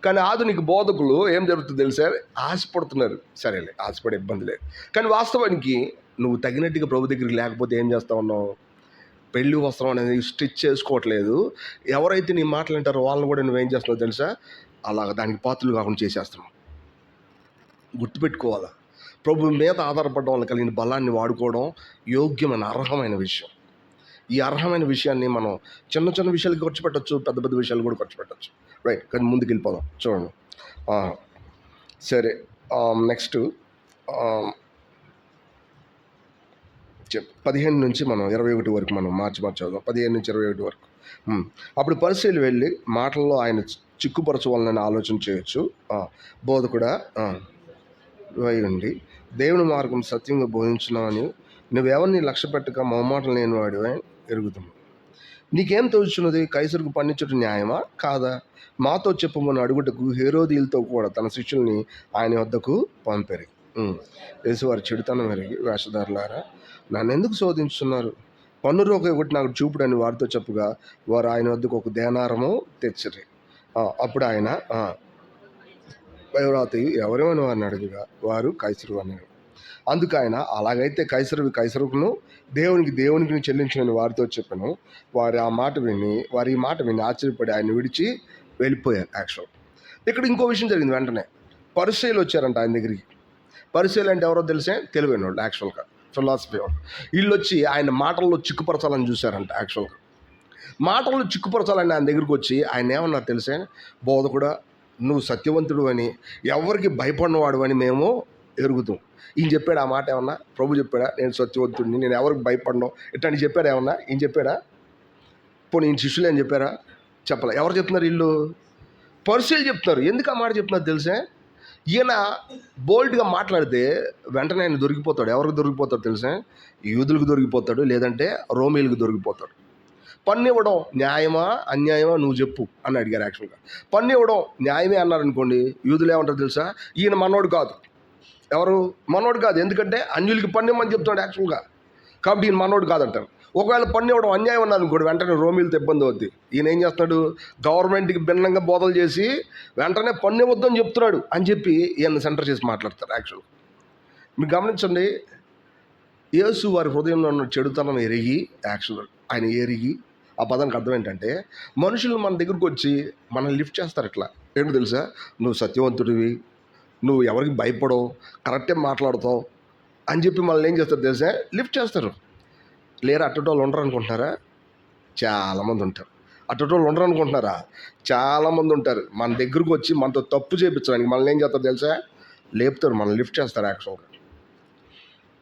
కానీ ఆధునిక బోధకులు ఏం జరుగుతుందో తెలుసా? ఆశపడుతున్నారు. సరేలే, ఆశపడే ఇబ్బంది లేదు. కానీ వాస్తవానికి నువ్వు తగినట్టుగా ప్రభు దగ్గరికి లేకపోతే ఏం చేస్తా ఉన్నావు? పెళ్లి వస్త్రం అనేది స్టిచ్ చేసుకోవట్లేదు. ఎవరైతే నీ మాటలు అంటారో వాళ్ళని కూడా నువ్వేం చేస్తున్నావు తెలుసా? అలాగ దానికి పాత్రలు కాకుండా చేసేస్తున్నావు. గుర్తుపెట్టుకోవాలా, ప్రభు మీద ఆధారపడడం వల్ల కలిగిన బలాన్ని వాడుకోవడం యోగ్యమైన అర్హమైన విషయం. ఈ అర్హమైన విషయాన్ని మనం చిన్న చిన్న విషయాలకి ఖర్చు పెట్టచ్చు, పెద్ద పెద్ద విషయాలు కూడా ఖర్చు పెట్టచ్చు. రైట్, కానీ ముందుకు వెళ్ళిపోదాం. చూడండి, సరే, నెక్స్ట్ 15 నుంచి మనం 21 వరకు మనం మార్చి చదువుదాం. 15 నుంచి 21 వరకు. అప్పుడు పరిశీలి వెళ్ళి మాటల్లో ఆయన చిక్కుపరచవాలని ఆలోచన చేయొచ్చు. బోధకుడా ఉండి దేవుని మార్గం సత్యంగా బోధించున్నావని నువ్వెవరిని లక్ష్య పెట్టక మొహమాటం లేని వాడివే ఎరుగుతున్నావు. నీకేం తోచున్నది? కైసరుకు పండించుట న్యాయమా కాదా? మాతో చెప్పమని అడుగుటకు హేరోదీలతో కూడా తన శిష్యుల్ని ఆయన వద్దకు పంపారు. యేసువారు చెడుతనం ఎరిగి, వేషధారులారా నన్ను ఎందుకు శోధించుతున్నారు? పన్ను రోగ ఒకటి నాకు చూపుడని వారితో చెప్పుగా వారు ఆయన వద్దకు ఒక దేనారము తెచ్చిరి. అప్పుడు ఆయన పైవ్రాతయు ఎవరేమని వారిని అడుగుగా వారు కైసరు అన్నారు. అందుకు ఆయన అలాగైతే కైసరువి కైసరుకును దేవునికి చెల్లించిన వారితో చెప్పాను. వారి ఈ మాట విని ఆశ్చర్యపడి ఆయన విడిచి వెళ్ళిపోయారు. యాక్చువల్ ఇక్కడ ఇంకో విషయం జరిగింది. వెంటనే పరిసయ్యులు వచ్చారంట ఆయన దగ్గరికి. పరిసయ్యులు అంటే ఎవరో తెలిసే తెలివైన వాళ్ళు, యాక్చువల్గా ఫిలాసఫీ వాళ్ళు. వీళ్ళు వచ్చి ఆయన మాటల్లో చిక్కుపరచాలని చూశారంట. యాక్చువల్గా మాటల్లో చిక్కుపరచాలని ఆయన దగ్గరికి వచ్చి ఆయన ఏమన్నారు తెలిసే, బోధకుడా నువ్వు సత్యవంతుడు అని, ఎవరికి భయపడినవాడు అని మేము ఎరుగుతాం. ఈయన చెప్పాడు ఆ మాట ఏమన్నా? ప్రభు చెప్పాడా నేను సత్యవంతుడిని, నేను ఎవరికి భయపడను ఇట్లాంటి చెప్పాడా ఏమన్నా? ఈయన చెప్పాడా? పోనీ ఈయన శిష్యులు అని చెప్పారా? చెప్పలే. ఎవరు చెప్తున్నారు? వీళ్ళు పరిశీలి చెప్తున్నారు. ఎందుకు ఆ మాట చెప్తున్నారు తెలుసా? ఈయన బోల్డ్గా మాట్లాడితే వెంటనే ఆయన దొరికిపోతాడు. ఎవరికి దొరికిపోతాడు తెలుసా? యూదులకు దొరికిపోతాడు, లేదంటే రోమీలకు దొరికిపోతాడు. పన్ను ఇవ్వడం న్యాయమా అన్యాయమా నువ్వు చెప్పు అని అడిగారు. యాక్చువల్గా పన్ను ఇవ్వడం న్యాయమే అన్నారనుకోండి, యూదులు ఏమంటారు తెలుసా? ఈయన మనోడు కాదు. ఎవరు? మనోడు కాదు. ఎందుకంటే అన్యులకి పన్ను ఇవ్వమని చెప్తున్నాడు యాక్చువల్గా, కాబట్టి ఈయన మనోడు కాదంటారు. ఒకవేళ పన్ను ఇవ్వడం అన్యాయం అన్నారు అనుకోండి, వెంటనే రోమీలతో ఇబ్బంది అవుద్ది. ఈయన ఏం చేస్తున్నాడు? గవర్నమెంట్కి భిన్నంగా బోధలు చేసి వెంటనే పన్ను ఇవ్వద్దని చెప్తున్నాడు అని చెప్పి ఈయన సెంటర్ చేసి మాట్లాడతారు. యాక్చువల్గా మీరు గమనించండి, యేసు వారి హృదయంలో ఉన్న చెడుతనం ఎరిగి, యాక్చువల్గా ఆయన ఎరిగి, ఆ పదానికి అర్థం ఏంటంటే మనుషులు మన దగ్గరకు వచ్చి మనల్ని లిఫ్ట్ చేస్తారు. ఇట్లా ఏంటో తెలుసా? నువ్వు సత్యవంతుడివి, నువ్వు ఎవరికి భయపడవు, కరెక్టే మాట్లాడతావు అని చెప్పి మనల్ని ఏం చేస్తారు తెలుసా? లిఫ్ట్ చేస్తారు. లేరా అట్టటోళ్ళు ఉండరు అనుకుంటున్నారా? చాలామంది ఉంటారు. అట్టటోళ్ళు ఉండరు అనుకుంటున్నారా? చాలామంది ఉంటారు. మన దగ్గరకు వచ్చి మనతో తప్పు చేయించడానికి మనల్ని ఏం చేస్తారు తెలుసా? లేపుతారు, మనల్ని లిఫ్ట్ చేస్తారు. యాక్చువల్గా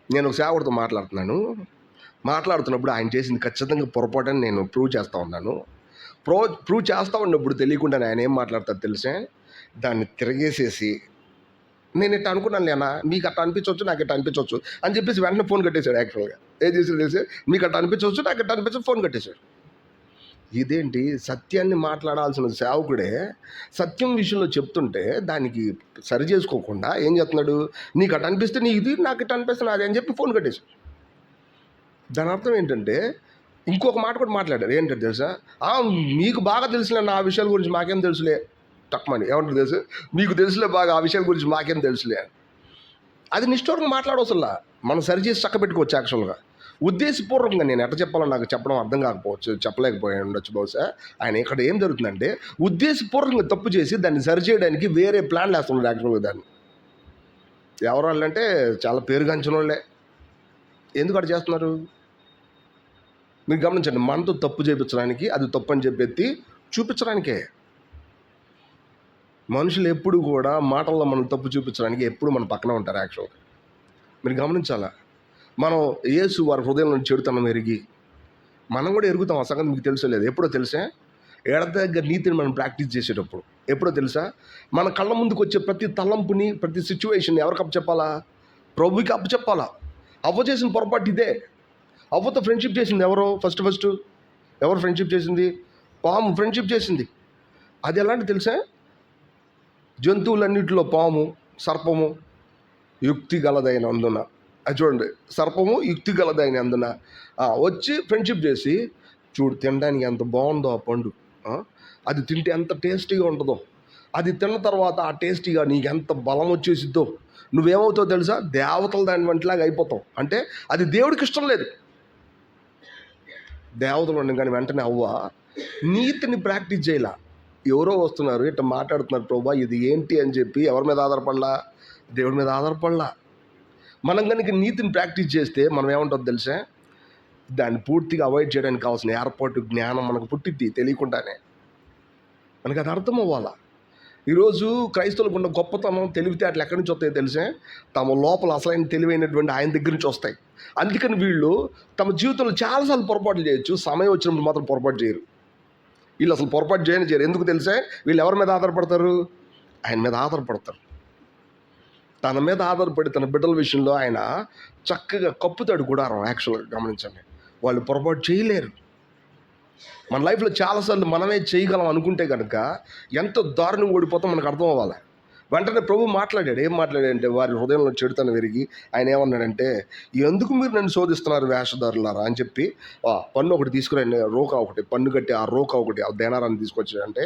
నేను ఒక సేవకుడితో మాట్లాడుతున్నప్పుడు ఆయన చేసింది ఖచ్చితంగా పొరపాటని నేను ప్రూవ్ చేస్తూ ఉన్నాను. ప్రూవ్ చేస్తూ ఉన్నప్పుడు తెలియకుండా ఆయన ఏం మాట్లాడతారు తెలిసే? దాన్ని తిరగేసేసి నేను ఇట్లా అనుకున్నాను లేనా, మీకు అట్లా అనిపించవచ్చు, నాకు ఇట్లా అనిపించవచ్చు అని చెప్పేసి వెంటనే ఫోన్ కట్టేశాడు. యాక్చువల్గా ఏం చేసాడు తెలిసే? మీకు అట్లా అనిపించవచ్చు, నాకు ఇట్లా అనిపించవచ్చు, ఫోన్ కట్టేశాడు. ఇదేంటి? సత్యాన్ని మాట్లాడాల్సిన సేవకుడే సత్యం విషయంలో చెప్తుంటే దానికి సరి చేసుకోకుండా ఏం చేస్తున్నాడు? నీకు అట్లా అనిపిస్తే నీది, నాకు ఇట్లా అనిపిస్తే నాది అని చెప్పి ఫోన్ కట్టేశాడు. దాని అర్థం ఏంటంటే ఇంకొక మాట కూడా మాట్లాడారు. ఏంటంటే తెలుసా? మీకు బాగా తెలుసులే నా విషయాల గురించి, మాకేం తెలుసులే తక్కువని. ఏమంటారు తెలుసు? మీకు తెలుసులే బాగా, ఆ విషయాల గురించి మాకేం తెలుసులే. అది నిష్ఠూరంగా మాట్లాడవసలా, మనం సరిచేసి చక్కబెట్టుకోవచ్చు. యాక్చువల్గా ఉద్దేశపూర్వకంగా నేను ఎట్లా చెప్పాలో నాకు చెప్పడం అర్థం కాకపోవచ్చు, చెప్పలేకపోయి ఉండొచ్చు బహుశా. ఆయన ఇక్కడ ఏం జరుగుతుందంటే ఉద్దేశపూర్వకంగా తప్పు చేసి దాన్ని సరిచేయడానికి వేరే ప్లాన్లు వేస్తున్నాడు. యాక్చువల్గా దాన్ని ఎవరు వాళ్ళంటే చాలా పేరుగాంచిన వాళ్ళే. ఎందుకు అట్లా చేస్తున్నారు? మీరు గమనించండి, మనతో తప్పు చేయించడానికి, అది తప్పు అని చెప్పి చూపించడానికే. మనుషులు ఎప్పుడు కూడా మాటల్లో మనం తప్పు చూపించడానికి ఎప్పుడు మన పక్కన ఉంటారు. యాక్చువల్గా మీరు గమనించాలా, మనం యేసు వారి హృదయంలో చెడుతనం ఎరిగి మనం కూడా ఎరుగుతాం. ఆ సంగతి మీకు తెలుసలేదు. ఎప్పుడో తెలుసా? దగ్గర నీతిని మనం ప్రాక్టీస్ చేసేటప్పుడు. ఎప్పుడో తెలుసా? మన కళ్ళ ముందుకు వచ్చే ప్రతి తలంపుని, ప్రతి సిచ్యువేషన్ ఎవరికి అప్పచెప్పాలా? ప్రభుకి అప్పచెప్పాలా. అవ్వ చేసిన పొరపాటు ఇదే. అవ్వతో ఫ్రెండ్షిప్ చేసింది ఎవరో? ఫస్ట్ ఎవరు ఫ్రెండ్షిప్ చేసింది? పాము ఫ్రెండ్షిప్ చేసింది. అది ఎలాంటి తెలుసా? జంతువులన్నింటిలో పాము, సర్పము యుక్తి గలదైనందున, అది చూడండి, సర్పము యుక్తి గలదైనందున వచ్చి ఫ్రెండ్షిప్ చేసి, చూడు తినడానికి ఎంత బాగుందో ఆ పండు, అది తింటే ఎంత టేస్టీగా ఉంటుందో, అది తిన్న తర్వాత ఆ టేస్టీగా నీకు ఎంత బలం వచ్చేసిద్దో, నువ్వేమవుతావు తెలుసా? దేవతలు దాని వంటిలాగా అయిపోతావు. అంటే అది దేవుడికి ఇష్టం లేదు. దేవతలు ఉండి కానీ వెంటనే అవ్వ నీతిని ప్రాక్టీస్ చేయాల. ఎవరో వస్తున్నారు, ఇట్లా మాట్లాడుతున్నారు, ప్రభా ఇది ఏంటి అని చెప్పి ఎవరి మీద ఆధారపడలా? దేవుడి మీద ఆధారపడలా. మనం కనుక నీతిని ప్రాక్టీస్ చేస్తే మనం ఏమంటుంది తెలుసా? దాన్ని పూర్తిగా అవాయిడ్ చేయడానికి కావాల్సిన ఏర్పాటు, జ్ఞానం మనకు పుట్టిద్ది తెలియకుండానే. మనకు అది అర్థం అవ్వాలా. ఈరోజు క్రైస్తవులకు ఉన్న గొప్పతనం, తెలివితేటలు ఎక్కడి నుంచి వస్తాయో తెలిసే? తమ లోపల అసలైన తెలివైనటువంటి ఆయన దగ్గర నుంచి వస్తాయి. అందుకని వీళ్ళు తమ జీవితంలో చాలాసార్లు పొరపాట్లు చేయొచ్చు, సమయం వచ్చినప్పుడు మాత్రం పొరపాటు చేయరు. వీళ్ళు అసలు పొరపాటు చేయరు. ఎందుకు తెలిసే? వీళ్ళు ఎవరి మీద ఆధారపడతారు? ఆయన మీద ఆధారపడతారు. తన మీద ఆధారపడి తన బిడ్డల విషయంలో ఆయన చక్కగా కప్పుతాడు గుడారం. యాక్చువల్గా గమనించండి, వాళ్ళు పొరపాటు చేయలేరు. మన లైఫ్లో చాలాసార్లు మనమే చేయగలం అనుకుంటే కనుక ఎంత దారుణంగా ఓడిపోతాం మనకు అర్థం అవ్వాలి. వెంటనే ప్రభు మాట్లాడాడు. ఏం మాట్లాడాడంటే, వారి హృదయంలో చెడుతనం విరిగి ఆయన ఏమన్నాడంటే, ఎందుకు మీరు నన్ను శోధిస్తున్నారు వేషధారులారా అని చెప్పి, పన్ను ఒకటి తీసుకురండి, రోకా ఒకటి పన్ను కట్టి ఆ రోకా ఒకటి ఆ దేనారాన్ని తీసుకొచ్చాడంటే,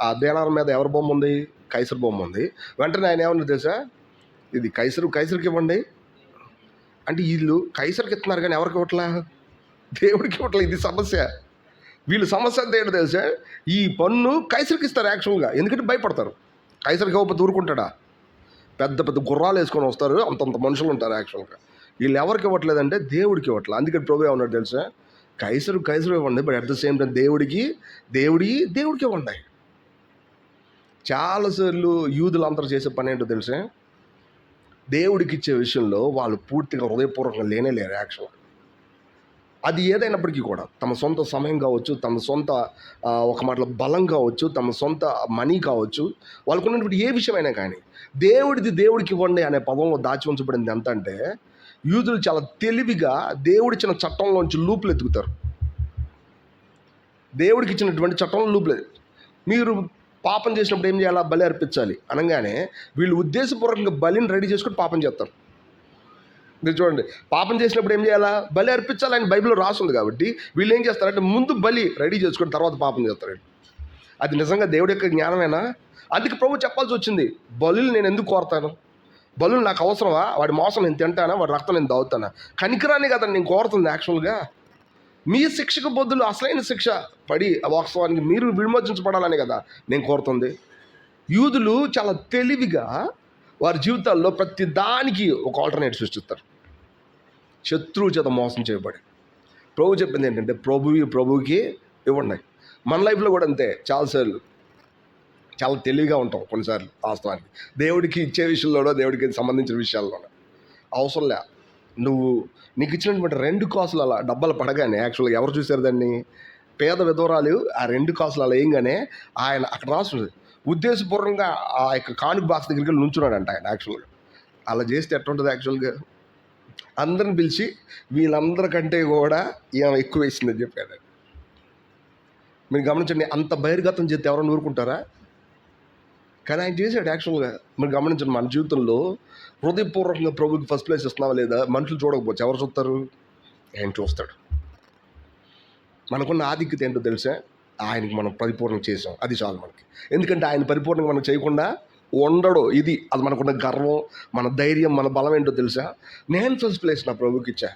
ఆ దేనారం మీద ఎవరి బొమ్మ ఉంది? కైసరు బొమ్మ ఉంది. వెంటనే ఆయన ఏమన్నా తెలుసా, ఇది కైసరికి ఇవ్వండి అంటే, వీళ్ళు కైసరికి ఇస్తున్నారు కానీ ఎవరికి ఇవ్వట్లా? దేవుడికి ఇవ్వట్లే. ఇది సమస్య. వీళ్ళు సమస్య అంతా ఏంటో తెలుసా, ఈ పన్ను కైసరికి ఇస్తారు యాక్చువల్గా, ఎందుకంటే భయపడతారు. కైసరికి ఇవ్వకపోతే ఊరుకుంటాడా? పెద్ద పెద్ద గుర్రాలు వేసుకొని వస్తారు, అంతంత మనుషులు ఉంటారు యాక్చువల్గా. వీళ్ళు ఎవరికి ఇవ్వట్లేదంటే దేవుడికి ఇవ్వట్లేదు. అందుకని ప్రభు ఏమన్నాడు తెలుసా, కైసరు ఇవ్వండి, but at the same time దేవుడికి ఇవ్వండి. చాలాసార్లు యూదులు అందరూ చేసే పని ఏంటో తెలుసా, దేవుడికి ఇచ్చే విషయంలో వాళ్ళు పూర్తిగా హృదయపూర్వకంగా లేరు యాక్చువల్గా. అది ఏదైనప్పటికీ కూడా తమ సొంత సమయం కావచ్చు, తమ సొంత ఒక మాటలో బలం కావచ్చు, తమ సొంత మనీ కావచ్చు, వాళ్ళకు ఉన్నటువంటి ఏ విషయమైనా కానీ దేవుడికి ఇవ్వండి అనే పదంలో దాచి ఉంచబడింది ఎంత అంటే, యూదులు చాలా తెలివిగా దేవుడిచ్చిన చట్టంలోంచి లూపులు ఎత్తుకుతారు. దేవుడికి ఇచ్చినటువంటి చట్టంలో లూపులు, మీరు పాపం చేసినప్పుడు ఏం చేయాలా? బలి అర్పించాలి అనగానే వీళ్ళు ఉద్దేశపూర్వకంగా బలిని రెడీ చేసుకుని పాపం చేస్తారు. మీరు చూడండి, పాపం చేసినప్పుడు ఏం చేయాలా? బలి అర్పించాలని బైబిల్లో రాస్తుంది కాబట్టి వీళ్ళు ఏం చేస్తారంటే, ముందు బలి రెడీ చేసుకుని తర్వాత పాపం చేస్తారండి. అది నిజంగా దేవుడి యొక్క జ్ఞానమేనా? అందుకే ప్రభు చెప్పాల్సి వచ్చింది, బలులు నేను ఎందుకు కోరతాను? బలులు నాకు అవసరమా? వాడి మాంసం నేను తింటానా? వాడి రక్తం నేను తాగుతానా? కనికరాన్ని కదా నేను కోరుతుంది యాక్చువల్గా. మీ శిక్షకు బదులు అసలైన శిక్ష పడి వాస్తవానికి మీరు విమోచించబడాలని కదా నేను కోరుతుంది. యూదులు చాలా తెలివిగా వారి జీవితాల్లో ప్రతి దానికి ఒక ఆల్టర్నేట్ సృష్టిస్తారు, శత్రువు చేత మోసం చేయబడి. ప్రభు చెప్పింది ఏంటంటే, ప్రభువుకి ఇవ్వండి. మన లైఫ్లో కూడా అంతే. చాలాసార్లు చాలా తెలివిగా ఉంటాం కొన్నిసార్లు వాస్తవానికి, దేవుడికి ఇచ్చే విషయంలోనో దేవుడికి సంబంధించిన విషయాల్లోనో. అవసరం లే, నీకు ఇచ్చినటువంటి 2 కాసులు అలా డబ్బాలు పడగానే యాక్చువల్గా ఎవరు చూశారు దాన్ని? పేద విధవరాలు ఆ 2 కాసులు అలా వేయంగానే ఆయన అక్కడ రాస్తుంది, ఉద్దేశపూర్వకంగా ఆ యొక్క కానుక బాక్స్ దగ్గరికి వెళ్ళి నుంచున్నాడంట ఆయన యాక్చువల్గా. అలా చేస్తే ఎట్లుంటుంది యాక్చువల్గా? అందరిని పిలిచి వీళ్ళందరికంటే కూడా ఏమో ఎక్కువ వేసిందని చెప్పాడు. మీరు గమనించండి, అంత బహిర్గతం చేస్తే ఎవరైనా ఊరుకుంటారా? కానీ ఆయన చేశాడు యాక్చువల్గా. మీరు గమనించండి, మన జీవితంలో హృదయపూర్వకంగా ప్రభుకి ఫస్ట్ ప్లేస్ ఇస్తున్నావా లేదా? మనుషులు చూడకపోవచ్చు, ఎవరు చూస్తారు? ఆయన చూస్తాడు. మనకున్న ఆధిక్యత ఏంటో తెలుసా, ఆయనకి మనం పరిపూర్ణం చేసాం, అది చాలు మనకి. ఎందుకంటే ఆయన పరిపూర్ణంగా మనం చేయకుండా ఉండడు. అది మనకున్న గర్వం, మన ధైర్యం, మన బలం ఏంటో తెలుసా? నేను ఫస్ట్ ప్లేస్ నా ప్రభుకి ఇచ్చా,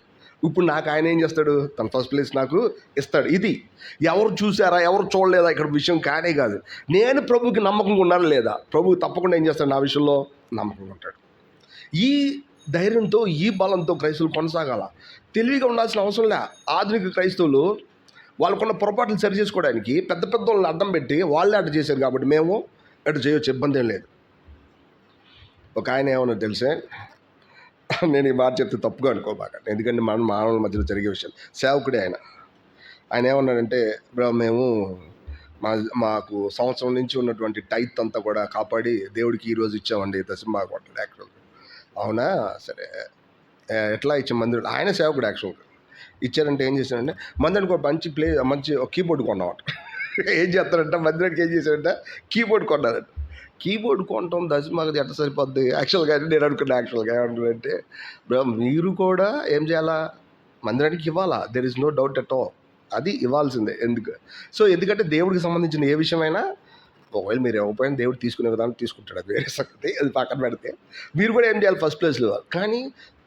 ఇప్పుడు నాకు ఆయన ఏం చేస్తాడు? తన ఫస్ట్ ప్లేస్ నాకు ఇస్తాడు. ఇది ఎవరు చూసారా ఎవరు చూడలేదా ఇక్కడ విషయం కానే కాదు. నేను ప్రభుకి నమ్మకంగా ఉన్నాను లేదా, ప్రభు తప్పకుండా ఏం చేస్తాడు? నా విషయంలో నమ్మకంగా ఉంటాడు. ఈ ధైర్యంతో, ఈ బలంతో క్రైస్తవులు కొనసాగాల. తెలివిగా ఉండాల్సిన అవసరం లే. ఆధునిక క్రైస్తవులు వాళ్ళకున్న పొరపాట్లు సరి చేసుకోవడానికి పెద్ద పెద్ద వాళ్ళని అడ్డం పెట్టి వాళ్ళే అడ్డు చేశారు కాబట్టి మేము అటు చేయొచ్చు, ఇబ్బంది ఏం లేదు. ఒక ఆయన ఏమన్నా తెలిసే, నేను ఈ మాట చెప్తే తప్పుగా అనుకోబాక, ఎందుకంటే మన మానవుల మధ్యలో జరిగే విషయాలు. సేవకుడే ఆయన ఏమన్నాడంటే, మేము మాకు సంవత్సరం నుంచి ఉన్నటువంటి టైత్ అంతా కూడా కాపాడి దేవుడికి ఈరోజు ఇచ్చామండి దశమ కొట్టాడు యాక్చువల్గా. అవునా, సరే ఎట్లా ఇచ్చాం? మందిరం ఆయన సేవకుడు యాక్చువల్గా ఇచ్చారంటే ఏం చేశాడంటే, మందిరానికి ఒక మంచి కీబోర్డ్ కొన్నామంట. ఏం చేస్తారంటే మందిరానికి ఏం చేశాడంటే కీబోర్డ్ కొన్నారంట. కీబోర్డ్ కొనటం దశమాగది ఎట్లా సరిపోద్ది యాక్చువల్గా అని నేను అనుకున్నా. యాక్చువల్గా ఏమనుకుంటే, మీరు కూడా ఏం చేయాలా? మందిరానికి ఇవ్వాలా, there is no doubt at all, అది ఇవ్వాల్సిందే. ఎందుకంటే దేవుడికి సంబంధించిన ఏ విషయమైనా ఒకవేళ మీరు ఇవ్వకపోయినా దేవుడు తీసుకునే విధానం తీసుకుంటాడు, అది వేరే సంగతి, అది పక్కన పెడితే. మీరు కూడా ఏం చేయాలి? ఫస్ట్ ప్లేస్లో. కానీ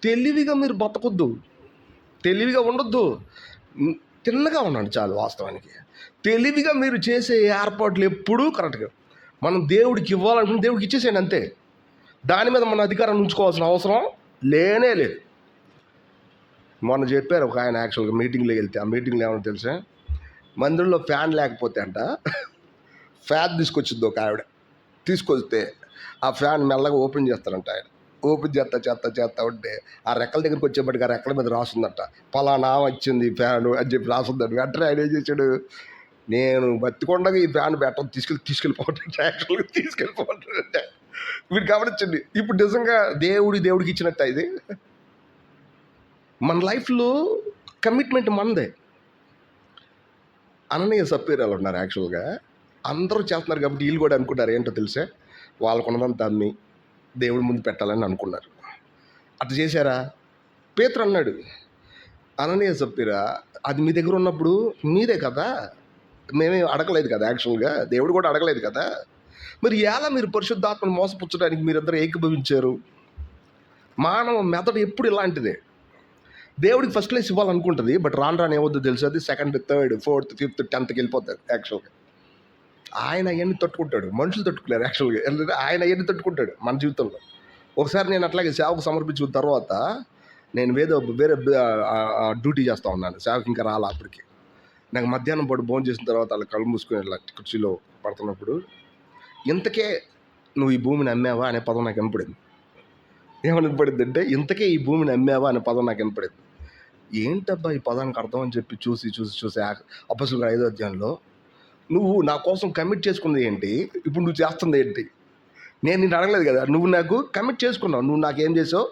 తెలివిగా మీరు బతకొద్దు, తెలివిగా ఉండొద్దు, తిన్నగా ఉన్నాడు చాలు. వాస్తవానికి తెలివిగా మీరు చేసే ఏర్పాట్లు ఎప్పుడూ కరెక్ట్గా, మనం దేవుడికి ఇవ్వాలనుకుంటే దేవుడికి ఇచ్చేసేయండి అంతే. దాని మీద మన అధికారాన్ని ఉంచుకోవాల్సిన అవసరం లేనే లేదు. మొన్న చెప్పారు ఒక ఆయన యాక్చువల్గా మీటింగ్లో వెళ్తే, ఆ మీటింగ్లో ఏమన్నా తెలుసా, మందిరంలో ఫ్యాన్ లేకపోతే అంట ఫ్యాన్ తీసుకొచ్చింది ఒక ఆవిడ. తీసుకొస్తే ఆ ఫ్యాన్ మెల్లగా ఓపెన్ చేస్తారంట. ఆయన ఓపెన్ చేస్తా ఉంటే ఆ రెక్కల దగ్గరికి వచ్చేప్పటికి ఆ రెక్కల మీద రాస్తుందంట, పలానా వచ్చింది ఫ్యాను అని చెప్పి రాస్తుందంట. వెంటనే ఆయన ఏం చేశాడు, నేను బతికొండగా ఈ ఫ్యాన్ పెట్టడం తీసుకెళ్ళిపోతుంటే యాక్చువల్గా తీసుకెళ్ళిపోతుంటే. మీరు గమనించండి, ఇప్పుడు నిజంగా దేవుడికి ఇచ్చినట్ట ఇది. మన లైఫ్లో కమిట్మెంట్ మనదే. అననీయ సప్పీరాలు ఉన్నారు యాక్చువల్గా, అందరూ చేస్తున్నారు కాబట్టి వీళ్ళు కూడా అనుకుంటారు ఏంటో తెలిసే, వాళ్ళకున్నదంతా అమ్మి దేవుడి ముందు పెట్టాలని అనుకున్నారు. అట్లా చేశారా? పేతురు అన్నాడు, అననీయ సప్పీరా, అది మీ దగ్గర ఉన్నప్పుడు మీదే కదా, మేమే అడగలేదు కదా, యాక్చువల్గా దేవుడు కూడా అడగలేదు కదా, మరి ఎలా మీరు పరిశుద్ధాత్మను మోసపుచ్చడానికి మీరిద్దరు ఏకీభవించారు? మానవ మెదడు ఎప్పుడు ఇలాంటిదే. దేవుడికి ఫస్ట్ ప్లేస్ ఇవ్వాలనుకుంటుంది, బట్ రాను రాను ఏమవుద్దో తెలుసు, అది second, third, fourth, fifth, 10th వెళ్ళిపోతుంది. యాక్చువల్గా ఆయన అవన్నీ తట్టుకుంటాడు, మనుషులు తట్టుకోలేరు. యాక్చువల్గా ఎందుకంటే ఆయన అవన్నీ తట్టుకుంటాడు మన జీవితంలో. ఒకసారి నేను అట్లాగే సేవకు సమర్పించిన తర్వాత నేను వేరే డ్యూటీ చేస్తూ ఉన్నాను. సేవకు ఇంకా రాలా అప్పటికి. నాకు మధ్యాహ్నం పాటు భోజనం చేసిన తర్వాత అలా కళ్ళు మూసుకుని ఇలా కుర్చీలో పడుతున్నప్పుడు, ఇంతకే నువ్వు ఈ భూమిని అమ్మావా అనే పదం నాకు వినపడింది. ఏమని వినపడింది అంటే, ఇంతకే ఈ భూమిని అమ్మావా అనే పదం నాకు వినపడింది. ఏంటబ్బా ఈ పదానికి అర్థం అని చెప్పి చూసి అపొస్తలుల 5వ అధ్యాయంలో, నువ్వు నా కోసం కమిట్ చేసుకున్నది ఏంటి, ఇప్పుడు నువ్వు చేస్తుంది ఏంటి? నేను నిన్ను అడగలేదు కదా, నువ్వు నాకు కమిట్ చేసుకున్నావు, నువ్వు నాకేం చేసావు,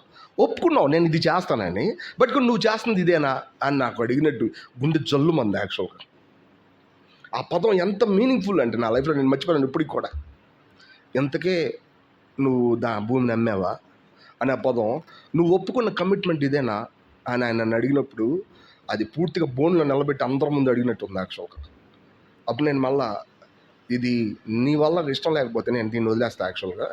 ఒప్పుకున్నావు నేను ఇది చేస్తానని, బట్ నువ్వు చేస్తుంది ఇదేనా అని నాకు అడిగినట్టు గుండె జల్లుమంది. యాక్చువల్గా ఆ పదం ఎంత మీనింగ్ఫుల్ అంటే నా లైఫ్లో నేను మర్చిపోయాను ఇప్పటికి కూడా. ఇంతకే నువ్వు భూమిని అమ్మావా అనే పదం, నువ్వు ఒప్పుకున్న కమిట్మెంట్ ఇదేనా అని ఆయన నన్ను అడిగినప్పుడు, అది పూర్తిగా బోన్లో నిలబెట్టి అందరి ముందు అడిగినట్టు ఉంది. యాక్చువల్గా అప్పుడు నేను మళ్ళా, ఇది నీ వల్ల ఇష్టం లేకపోతే నేను దీన్ని వదిలేస్తాను యాక్చువల్గా,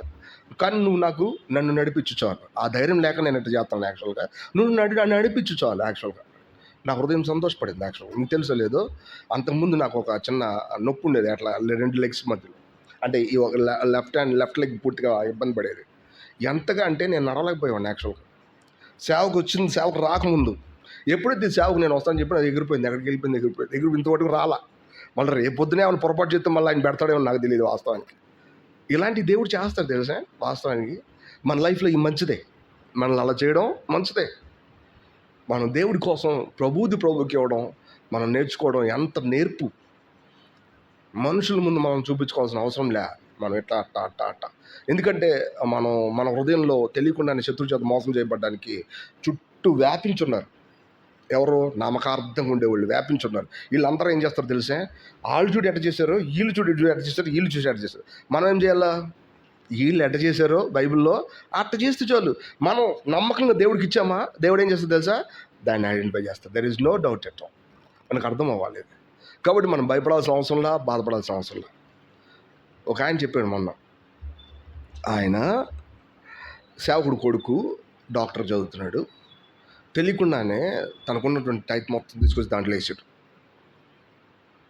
కానీ నువ్వు నన్ను నడిపించు చాలు. ఆ ధైర్యం లేక నేను ఎట్లా చేస్తాను యాక్చువల్గా, నువ్వు నన్ను నడిపించు చాలు. యాక్చువల్గా నా హృదయం సంతోషపడింది. యాక్చువల్గా నీకు తెలుసో లేదో, అంతకుముందు నాకు ఒక చిన్న నొప్పి ఉండేది అట్లా 2 లెగ్స్ మధ్యలో, అంటే ఈ ఒక లెఫ్ట్ లెగ్ పూర్తిగా ఇబ్బంది పడేది. ఎంతగా అంటే నేను నడవలేకపోయాను. యాక్చువల్గా సేవకు రాకముందు, ఎప్పుడైతే సేవకు నేను వస్తానని చెప్పి అది ఎగిరిపోయింది. ఎగిరిపోయింది ఇంతవరకు రాలా. మళ్ళీ రేపు పొద్దునే ఏమైనా పొరపాటు చేస్తే మళ్ళీ ఆయన పెడతాడేమో నాకు తెలియదు వాస్తవానికి. ఇలాంటి దేవుడు చేస్తాడు తెలుసా. వాస్తవానికి మన లైఫ్లో ఈ మంచిదే, మనల్ని అలా చేయడం మంచిదే. మనం దేవుడి కోసం ప్రభువుకి ఇవ్వడం, మనం నేర్చుకోవడం ఎంత నేర్పు. మనుషుల ముందు మనం చూపించుకోవాల్సిన అవసరం లే, మనం ఎట్లా అట్ట. ఎందుకంటే మన హృదయంలో తెలియకుండానే శత్రు చేత మోసం చేయబడ్డానికి చుట్టూ వ్యాపించున్నారు. ఎవరు? నామకార్థంగా ఉండేవాళ్ళు వ్యాపించున్నారు. వీళ్ళందరూ ఏం చేస్తారు తెలుసా, వాళ్ళు చూడు ఎట్ట చేశారో, వీళ్ళు చూడు ఎట్ట చేశారు, వీళ్ళు చూసి ఎట్ట చేశారు. మనం ఏం చేయాలా? వీళ్ళు ఎట్ట చేశారో బైబిల్లో అట్ట చేస్తే చాలు. మనం నమ్మకంగా దేవుడికి ఇచ్చామా, దేవుడు ఏం చేస్తుంది తెలుసా, దాన్ని ఐడెంటిఫై చేస్తారు. There is no doubt at all. మనకు అర్థం అవ్వాలి. కాబట్టి మనం భయపడాల్సిన అవసరంలా, బాధపడాల్సిన అవసరంలా. ఒక ఆయన చెప్పాడు మొన్న, ఆయన సేవకుడు కొడుకు డాక్టర్ చదువుతున్నాడు, తెలియకుండానే తనకున్నటువంటి టైప్ మొత్తం తీసుకొచ్చి దాంట్లో వేసాడు.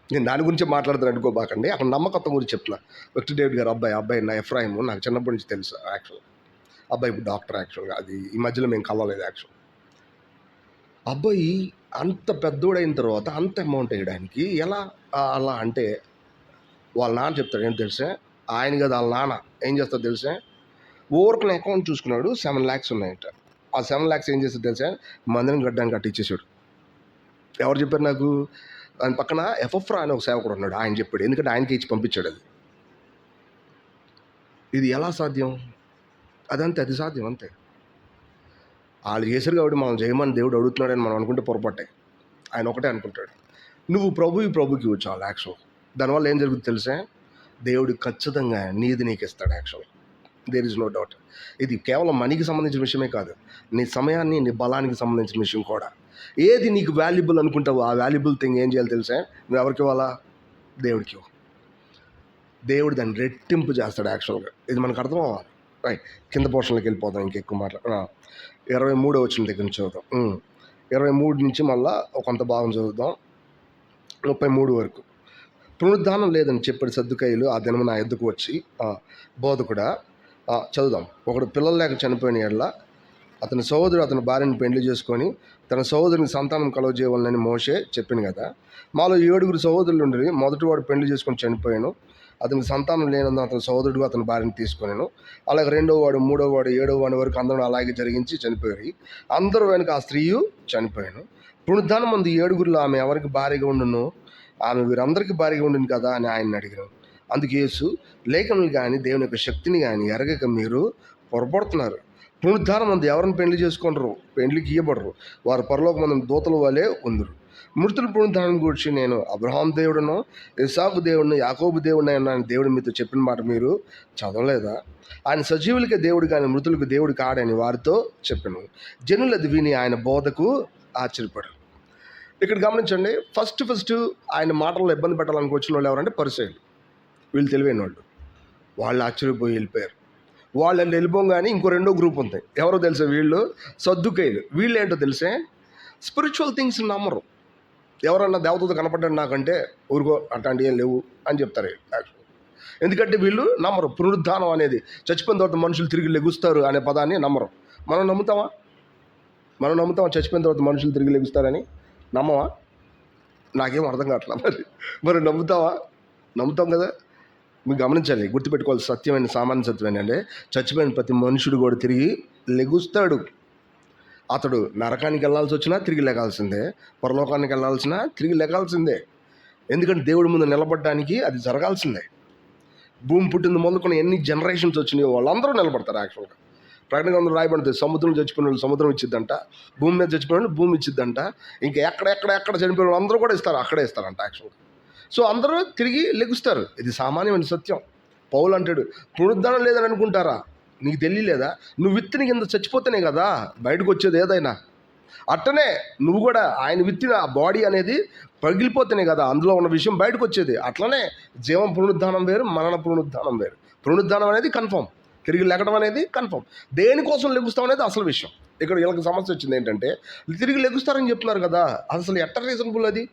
నేను దాని గురించి మాట్లాడుతాను అనుకోబాకండి, అక్కడ నమ్మకత్వం గురించి చెప్తున్నా. విక్టర్ డేవిడ్ గారు అబ్బాయి నా ఎఫ్రాయిమ్, నాకు చిన్నప్పటి నుంచి తెలుసు. యాక్చువల్ అబ్బాయి ఇప్పుడు డాక్టర్. యాక్చువల్గా అది ఈ మధ్యలో మేము కలవలేదు. యాక్చువల్ అబ్బాయి అంత పెద్దోడైన తర్వాత అంత అమౌంట్ వేయడానికి ఎలా అలా అంటే, వాళ్ళ నాన్న చెప్తాడు ఏం తెలుసా, ఆయన కదా వాళ్ళ నాన్న ఏం చేస్తాడు తెలుసా, ఓవర్కున్న అకౌంట్ చూసుకున్నాడు, 7 lakhs ఉన్నాయంట. ఆ 7 lakhs ఏం చేస్తాడు తెలుసా, మందిరం కట్టడానికి కట్టించేసాడు. ఎవరు చెప్పారు నాకు? ఆయన పక్కన ఎఫ్ఎఫ్రా అని ఒక సేవకుడు ఉన్నాడు, ఆయన చెప్పాడు. ఎందుకంటే ఆయనకి ఇచ్చి పంపించాడు. ఇది ఎలా సాధ్యం? అది సాధ్యం అంతే. వాళ్ళు చేశారు కాబట్టి మనం చేయమని దేవుడు అడుగుతున్నాడని మనం అనుకుంటే పొరపాటే. ఆయన ఒకటే అనుకుంటాడు, నువ్వు ప్రభుకి వచ్చావు. యాక్చువల్ దానివల్ల ఏం జరుగుతుంది తెలుసా, దేవుడు ఖచ్చితంగా నీది నీకు ఇస్తాడు. Actual there is no doubt. ఇది కేవలం మనీకి సంబంధించిన విషయమే కాదు, నీ సమయాన్ని, నీ బలానికి సంబంధించిన విషయం కూడా. ఏది నీకు వాల్యుబుల్ అనుకుంటావో ఆ వాల్యుబుల్ థింగ్ ఏం చేయాలి తెలుసా, నువ్వు ఎవరికి ఇవ్వాలా? దేవుడికి. దేవుడు దాన్ని రెట్టింపు చేస్తాడు. యాక్చువల్గా ఇది మనకు అర్థం అవ్వాలి. రైట్, కింద పోర్షన్లోకి వెళ్ళిపోతాం. ఇంకెక్కువ 23వ వచనం దగ్గర నుంచి చదువుతాం. 23 నుంచి మళ్ళీ కొంత భాగం చదువుదాం, 33 వరకు. పునరుద్ధానం లేదని చెప్పాడు సద్దుకాయులు ఆ దినము నా ఎద్దుకు వచ్చి, బోధకుడా చదువుదాం. ఒకడు పిల్లలు లేక చనిపోయిన ఎడల అతని సహోదరుడు అతని భార్యను పెళ్లి చేసుకొని తన సహోదరునికి సంతానం కలుగజేయాలని మోషే చెప్పింది కదా. మాలో 7 సహోదరులు ఉండేవి. మొదటివాడు పెళ్లి చేసుకొని చనిపోయాను, అతనికి సంతానం లేనందున అతని సహోదరుడు అతని భార్యను తీసుకొనేను. అలాగే 2వ వాడు, 3వ వాడు, 7వ వాడి వరకు అందరూ అలాగే జరిగించి చనిపోయారు. అందరూ వెనుక ఆ స్త్రీయు చనిపోయాను. పునరుద్ధానం మంది 7 ఆమె ఎవరికి భార్యగా ఉండును, ఆమె వీరందరికీ భార్యగా ఉండును కదా అని ఆయన అడిగాను. అందుకు యేసు, లేఖనులు కానీ దేవుని యొక్క శక్తిని కానీ ఎరగక మీరు పొరపడుతున్నారు. పునరుద్ధానం మంది ఎవరిని పెళ్లి చేసుకుంటారు, పెళ్లికి ఇయ్యబడరు, వారు పరలోకమందు దూతల వలె ఉందరు. మృతుల పునరుద్ధానం గురించి నేను అబ్రహాం దేవుడును, ఇస్సాకు దేవుడును, యాకోబు దేవుడిని అన్నాను దేవుడు మీతో చెప్పిన మాట మీరు చదవలేదా? ఆయన సజీవులకే దేవుడు కానీ మృతులకు దేవుడు కాడని వారితో చెప్పాను. జనులు అది విని ఆయన బోధకు ఆశ్చర్యపడు. ఇక్కడ గమనించండి, ఫస్ట్ ఆయన మాటల్లో ఇబ్బంది పెట్టాలని వచ్చిన వాళ్ళు ఎవరంటే పరిసయ్యులు. వీళ్ళు తెలివైన వాళ్ళు ఆశ్చర్యపోయి వెళ్ళిపోయారు. వాళ్ళు వెళ్ళిపోగానే ఇంకో రెండో గ్రూప్ ఉంది. ఎవరో తెలుసా? వీళ్ళు సద్దుకయ్యులు. వీళ్ళు ఏంటో తెలిసే, స్పిరిచువల్ థింగ్స్ నమ్మరు. ఎవరన్నా దేవతతో కనపడ్డాడు నాకంటే ఊరుకో అట్లాంటివి ఏం లేవు అని చెప్తారు యాక్చువల్. ఎందుకంటే వీళ్ళు నమ్మరు పునరుద్ధానం అనేది, చచ్చిపోయిన తర్వాత మనుషులు తిరిగి లెగుస్తారు అనే పదాన్ని నమ్మరు. మనం నమ్ముతామా చచ్చిపోయిన తర్వాత మనుషులు తిరిగి లెగుస్తారని? నమ్మవా? నాకేం అర్థం కావట్లా. మరి నమ్ముతాం కదా. మీరు గమనించాలి, గుర్తుపెట్టుకోవాలి, సత్యమైన సామాన్య సత్యం ఏంటంటే చచ్చిపోయిన ప్రతి మనుషుడు కూడా తిరిగి లెగుస్తాడు. అతడు నరకానికి వెళ్ళాల్సి వచ్చినా తిరిగి లెగాల్సిందే, పరలోకానికి వెళ్ళాల్సినా తిరిగి లెగాల్సిందే. ఎందుకంటే దేవుడి ముందు నిలబడడానికి అది జరగాల్సిందే. భూమి పుట్టింది మొదలుకొని ఎన్ని జనరేషన్స్ వచ్చినాయో వాళ్ళందరూ నిలబడతారు. యాక్చువల్గా ప్రకటన గ్రంథంలో రాయబడుతుంది, సముద్రం చచ్చిపోయిన వాళ్ళు సముద్రం ఇచ్చిద్దంట, భూమి మీద చచ్చిపోయిన వాళ్ళు భూమి ఇచ్చిద్దంట, ఇంకా ఎక్కడ చనిపోయిన వాళ్ళు అందరూ కూడా అక్కడే ఇస్తారంట యాక్చువల్గా. సో అందరూ తిరిగి లెగుస్తారు. ఇది సామాన్యమైన సత్యం. పౌలు అంటాడు, పునరుద్ధానం లేదని అనుకుంటారా? నీకు తెలియలేదా? నువ్వు విత్తిన కింద చచ్చిపోతేనే కదా బయటకు వచ్చేది ఏదైనా. అట్టనే నువ్వు కూడా ఆయన విత్తిన ఆ బాడీ అనేది పగిలిపోతేనే కదా అందులో ఉన్న విషయం బయటకు వచ్చేది. అట్లనే జీవం పునరుద్ధానం వేరు, మరణ పునరుద్ధానం వేరు. పునరుద్ధానం అనేది కన్ఫర్మ్, తిరిగి లెగడం అనేది కన్ఫర్మ్. దేనికోసం లెగుస్తాం అనేది అసలు విషయం. ఇక్కడ వీళ్ళకి సమస్య వచ్చింది ఏంటంటే, తిరిగి లెగుస్తారని చెప్తున్నారు కదా, అసలు ఎట్ట రీజనబుల్ అది?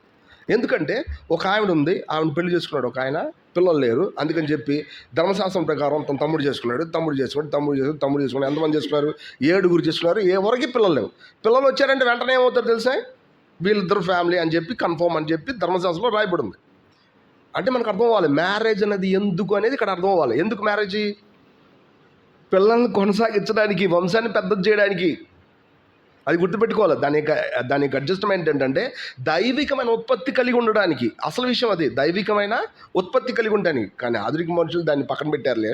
ఎందుకంటే ఒక ఆవిడ ఉంది, ఆవిడ పెళ్లి చేసుకున్నాడు ఒక ఆయన, పిల్లలు లేరు. అందుకని చెప్పి ధర్మశాస్త్రం ప్రకారం తన తమ్ముడు చేసుకుని ఎంతమంది చేసుకున్నారు? 7 చేసుకున్నారు. ఎవరికి పిల్లలు లేవు. పిల్లలు వచ్చారంటే వెంటనే ఏమవుతారు తెలుసా? వీళ్ళిద్దరు ఫ్యామిలీ అని చెప్పి కన్ఫర్మ్ అని చెప్పి ధర్మశాస్త్రంలో రాయబడి ఉంది. అంటే మనకు అర్థం అవ్వాలి మ్యారేజ్ అనేది ఎందుకు అనేది ఇక్కడ అర్థం అవ్వాలి. ఎందుకు మ్యారేజ్? పిల్లల్ని కొనసాగించడానికి, వంశాన్ని పెద్దది చేయడానికి. అది గుర్తుపెట్టుకోవాలి. దానికి అడ్జస్ట్మెంట్ ఏంటంటే దైవికమైన ఉత్పత్తి కలిగి ఉండడానికి. అసలు విషయం అది, దైవికమైన ఉత్పత్తి కలిగి ఉండడానికి. కానీ ఆధునిక మనుషులు దాన్ని పక్కన పెట్టారులే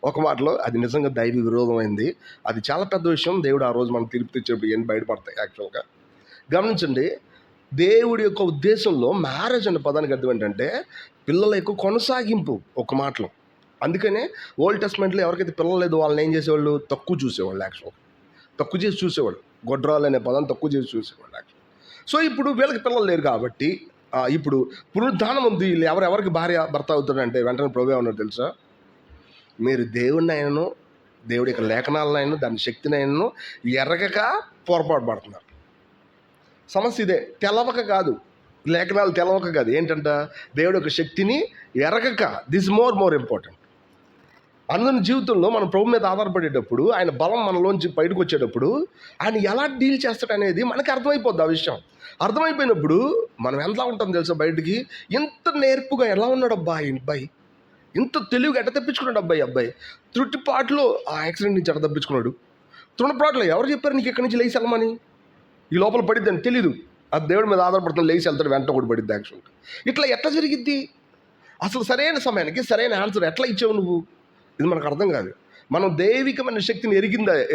ఒక మాటలో. అది నిజంగా దైవ విరోధమైంది. అది చాలా పెద్ద విషయం. దేవుడు ఆ రోజు మనకు తీర్పు తెచ్చేప్పుడు ఏం బయటపడతాయి. యాక్చువల్గా గమనించండి, దేవుడి యొక్క ఉద్దేశంలో మ్యారేజ్ అనే పదానికి అర్థం ఏంటంటే పిల్లల యొక్క కొనసాగింపు ఒక మాటలో. అందుకనే ఓల్డ్ టెస్ట్మెంట్లో ఎవరికైతే పిల్లలు లేదు వాళ్ళని ఏం చేసేవాళ్ళు? తక్కువ చూసేవాళ్ళు. యాక్చువల్గా తక్కువ చేసి చూసేవాళ్ళు. గొడ్రాలు అనే పదాన్ని తక్కువ చేసి చూసేవాళ్ళు. సో ఇప్పుడు వీళ్ళకి పిల్లలు లేరు కాబట్టి ఇప్పుడు పునరుద్ధానం ఉంది. వీళ్ళు ఎవరికి భార్య భర్త అవుతారంటే వెంటనే ప్రభువే ఉన్నారు తెలుసా? మీరు దేవుడిని అయినను, దేవుడి యొక్క లేఖనాలనైనా, దాని శక్తిని అయినను ఎరగక పొరపాటు పడుతున్నారు. సమస్య ఇదే. తెలవక కాదు, లేఖనాలు తెలవక కాదు. ఏంటంట? దేవుడి యొక్క శక్తిని ఎరగక. This more important. అందుని జీవితంలో మనం ప్రభు మీద ఆధారపడేటప్పుడు, ఆయన బలం మనలోంచి బయటకు వచ్చేటప్పుడు ఆయన ఎలా డీల్ చేస్తాడనేది మనకి అర్థమైపోద్ది. ఆ విషయం అర్థమైపోయినప్పుడు మనం ఎలా ఉంటాం తెలుసా? బయటికి ఇంత నేర్పుగా ఎలా ఉన్నాడు అబ్బాయి, ఇంత తెలివిగా ఎట్ట తప్పించుకున్నాడు అబ్బాయి. త్రుటిపాట్లో ఆ యాక్సిడెంట్ నుంచి ఎట్ట తప్పించుకున్నాడు. త్రుటిపాట్లో ఎవరు చెప్పారు నీకు ఎక్కడి నుంచి లేచి వెళ్ళమని? ఈ లోపల పడిద్దని తెలీదు. అది దేవుడి మీద ఆధారపడుతుంది, లేచి వెళ్తాడు, వెంట కూడా పడిద్ది. యాక్చువల్గా ఇట్లా ఎట్లా జరిగిద్ది? అసలు సరైన సమయానికి సరైన ఆన్సర్ ఎట్లా ఇచ్చావు నువ్వు? ఇది మనకు అర్థం కాదు. మనం దైవికమైన శక్తిని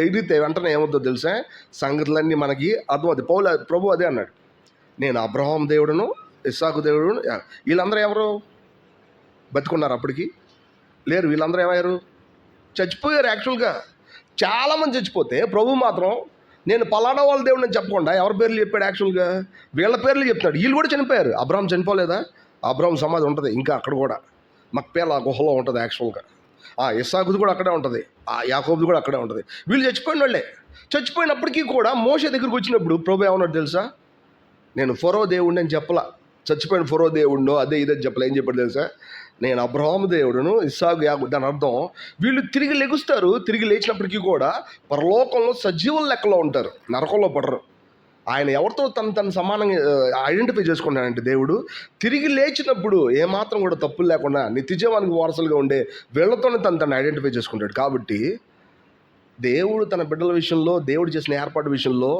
ఎరిగితే వెంటనే ఏమవుతుందో తెలుసా? సంగతులన్నీ మనకి అర్థమవుతుంది. ప్రభు అదే అన్నాడు, నేను అబ్రహాం దేవుడును, ఇస్సాకు దేవుడును. వీళ్ళందరూ ఎవరు? బతుకున్నారు? అప్పటికి లేరు. వీళ్ళందరూ ఏమయ్యారు? చచ్చిపోయారు. యాక్చువల్గా చాలామంది చచ్చిపోతే ప్రభు మాత్రం నేను పలానా వాళ్ళ దేవుడు అని చెప్పకుండా ఎవరి పేర్లు చెప్పాడు? యాక్చువల్గా వీళ్ళ పేర్లు చెప్తున్నాడు. వీళ్ళు కూడా చనిపోయారు. అబ్రహాం చనిపోలేదా? అబ్రహాం సమాధి ఉంటుంది ఇంకా అక్కడ కూడా, మక్పేలా గుహలో ఉంటుంది. యాక్చువల్గా ఇస్సాకుది కూడా అక్కడే ఉంటుంది, యాకోబుది కూడా అక్కడే ఉంటుంది. వీళ్ళు చచ్చిపోయిన వాళ్ళే. చచ్చిపోయినప్పటికీ కూడా మోషే దగ్గరికి వచ్చినప్పుడు ప్రభు ఏమన్నాడు తెలుసా? నేను ఫరో దేవుడిని అని చెప్పలా. చచ్చిపోయిన ఫరో దేవుడినో అదే ఇదని చెప్పలే. ఏం చెప్పాడు తెలుసా? నేను అబ్రహాము దేవుడును, ఇస్సాకు, యాకోబు. దాని అర్థం వీళ్ళు తిరిగి లెగుస్తారు. తిరిగి లేచినప్పటికీ కూడా పరలోకంలో సజీవుల లెక్కలో ఉంటారు, నరకంలో పడరు. ఆయన ఎవరితో తను సమానంగా ఐడెంటిఫై చేసుకున్నాడంటే దేవుడు తిరిగి లేచినప్పుడు ఏమాత్రం కూడా తప్పులు లేకుండా నిత్యజీవానికి వారసులుగా ఉండే వీళ్ళతోనే తను ఐడెంటిఫై చేసుకుంటాడు. కాబట్టి దేవుడు తన బిడ్డల విషయంలో, దేవుడు చేసిన ఏర్పాటు విషయంలో,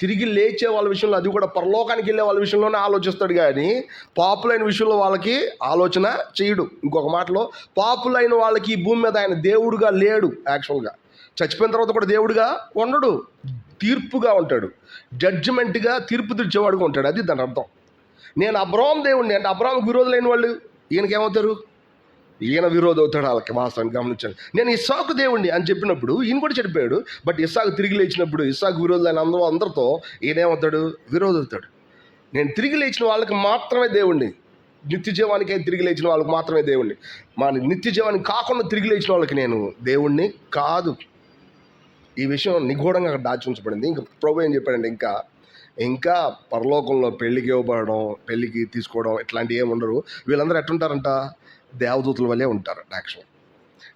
తిరిగి లేచే వాళ్ళ విషయంలో, అది కూడా పరలోకానికి వెళ్ళే వాళ్ళ విషయంలోనే ఆలోచిస్తాడు. కానీ పాపులైన విషయంలో వాళ్ళకి ఆలోచన చేయడు. ఇంకొక మాటలో పాపులైన వాళ్ళకి ఈ భూమి మీద ఆయన దేవుడుగా లేడు. యాక్చువల్గా చచ్చిపోయిన తర్వాత కూడా దేవుడుగా ఉండడు, తీర్పుగా ఉంటాడు. జడ్జిమెంట్గా తీర్పు తెచ్చేవాడుగా ఉంటాడు. అది దాని అర్థం. నేను అబ్రాహాం దేవుణ్ణి అంటే అబ్రాహాంకి విరోధులైన వాళ్ళు ఈయనకేమవుతారు? ఈయన విరోధి అవుతాడు వాళ్ళకి. వాస్తవాన్ని గమనించండి. నేను ఇస్సాకు దేవుణ్ణి అని చెప్పినప్పుడు ఈయన కూడా చెడిపోయాడు. బట్ ఇస్సాకు తిరిగి లేచినప్పుడు ఇస్సాకు విరోధులైన అందరితో ఈయనేమవుతాడు? విరోధి అవుతాడు. నేను తిరిగి లేచిన వాళ్ళకి మాత్రమే దేవుణ్ణి, నిత్య జీవానికే తిరిగి లేచిన వాళ్ళకి మాత్రమే దేవుణ్ణి. మా నిత్య జీవానికి కాకుండా తిరిగి లేచిన వాళ్ళకి నేను దేవుణ్ణి కాదు. ఈ విషయం నిగూఢంగా అక్కడ దాచి ఉంచబడింది. ఇంకా ప్రభు ఏం చెప్పాడంటే ఇంకా పరలోకంలో పెళ్ళికి ఇవ్వబడడం, పెళ్ళికి తీసుకోవడం ఇట్లాంటివి ఏమి ఉండరు. వీళ్ళందరూ ఎట్లుంటారంట? దేవదూతల వల్లే ఉంటారు. యాక్చువల్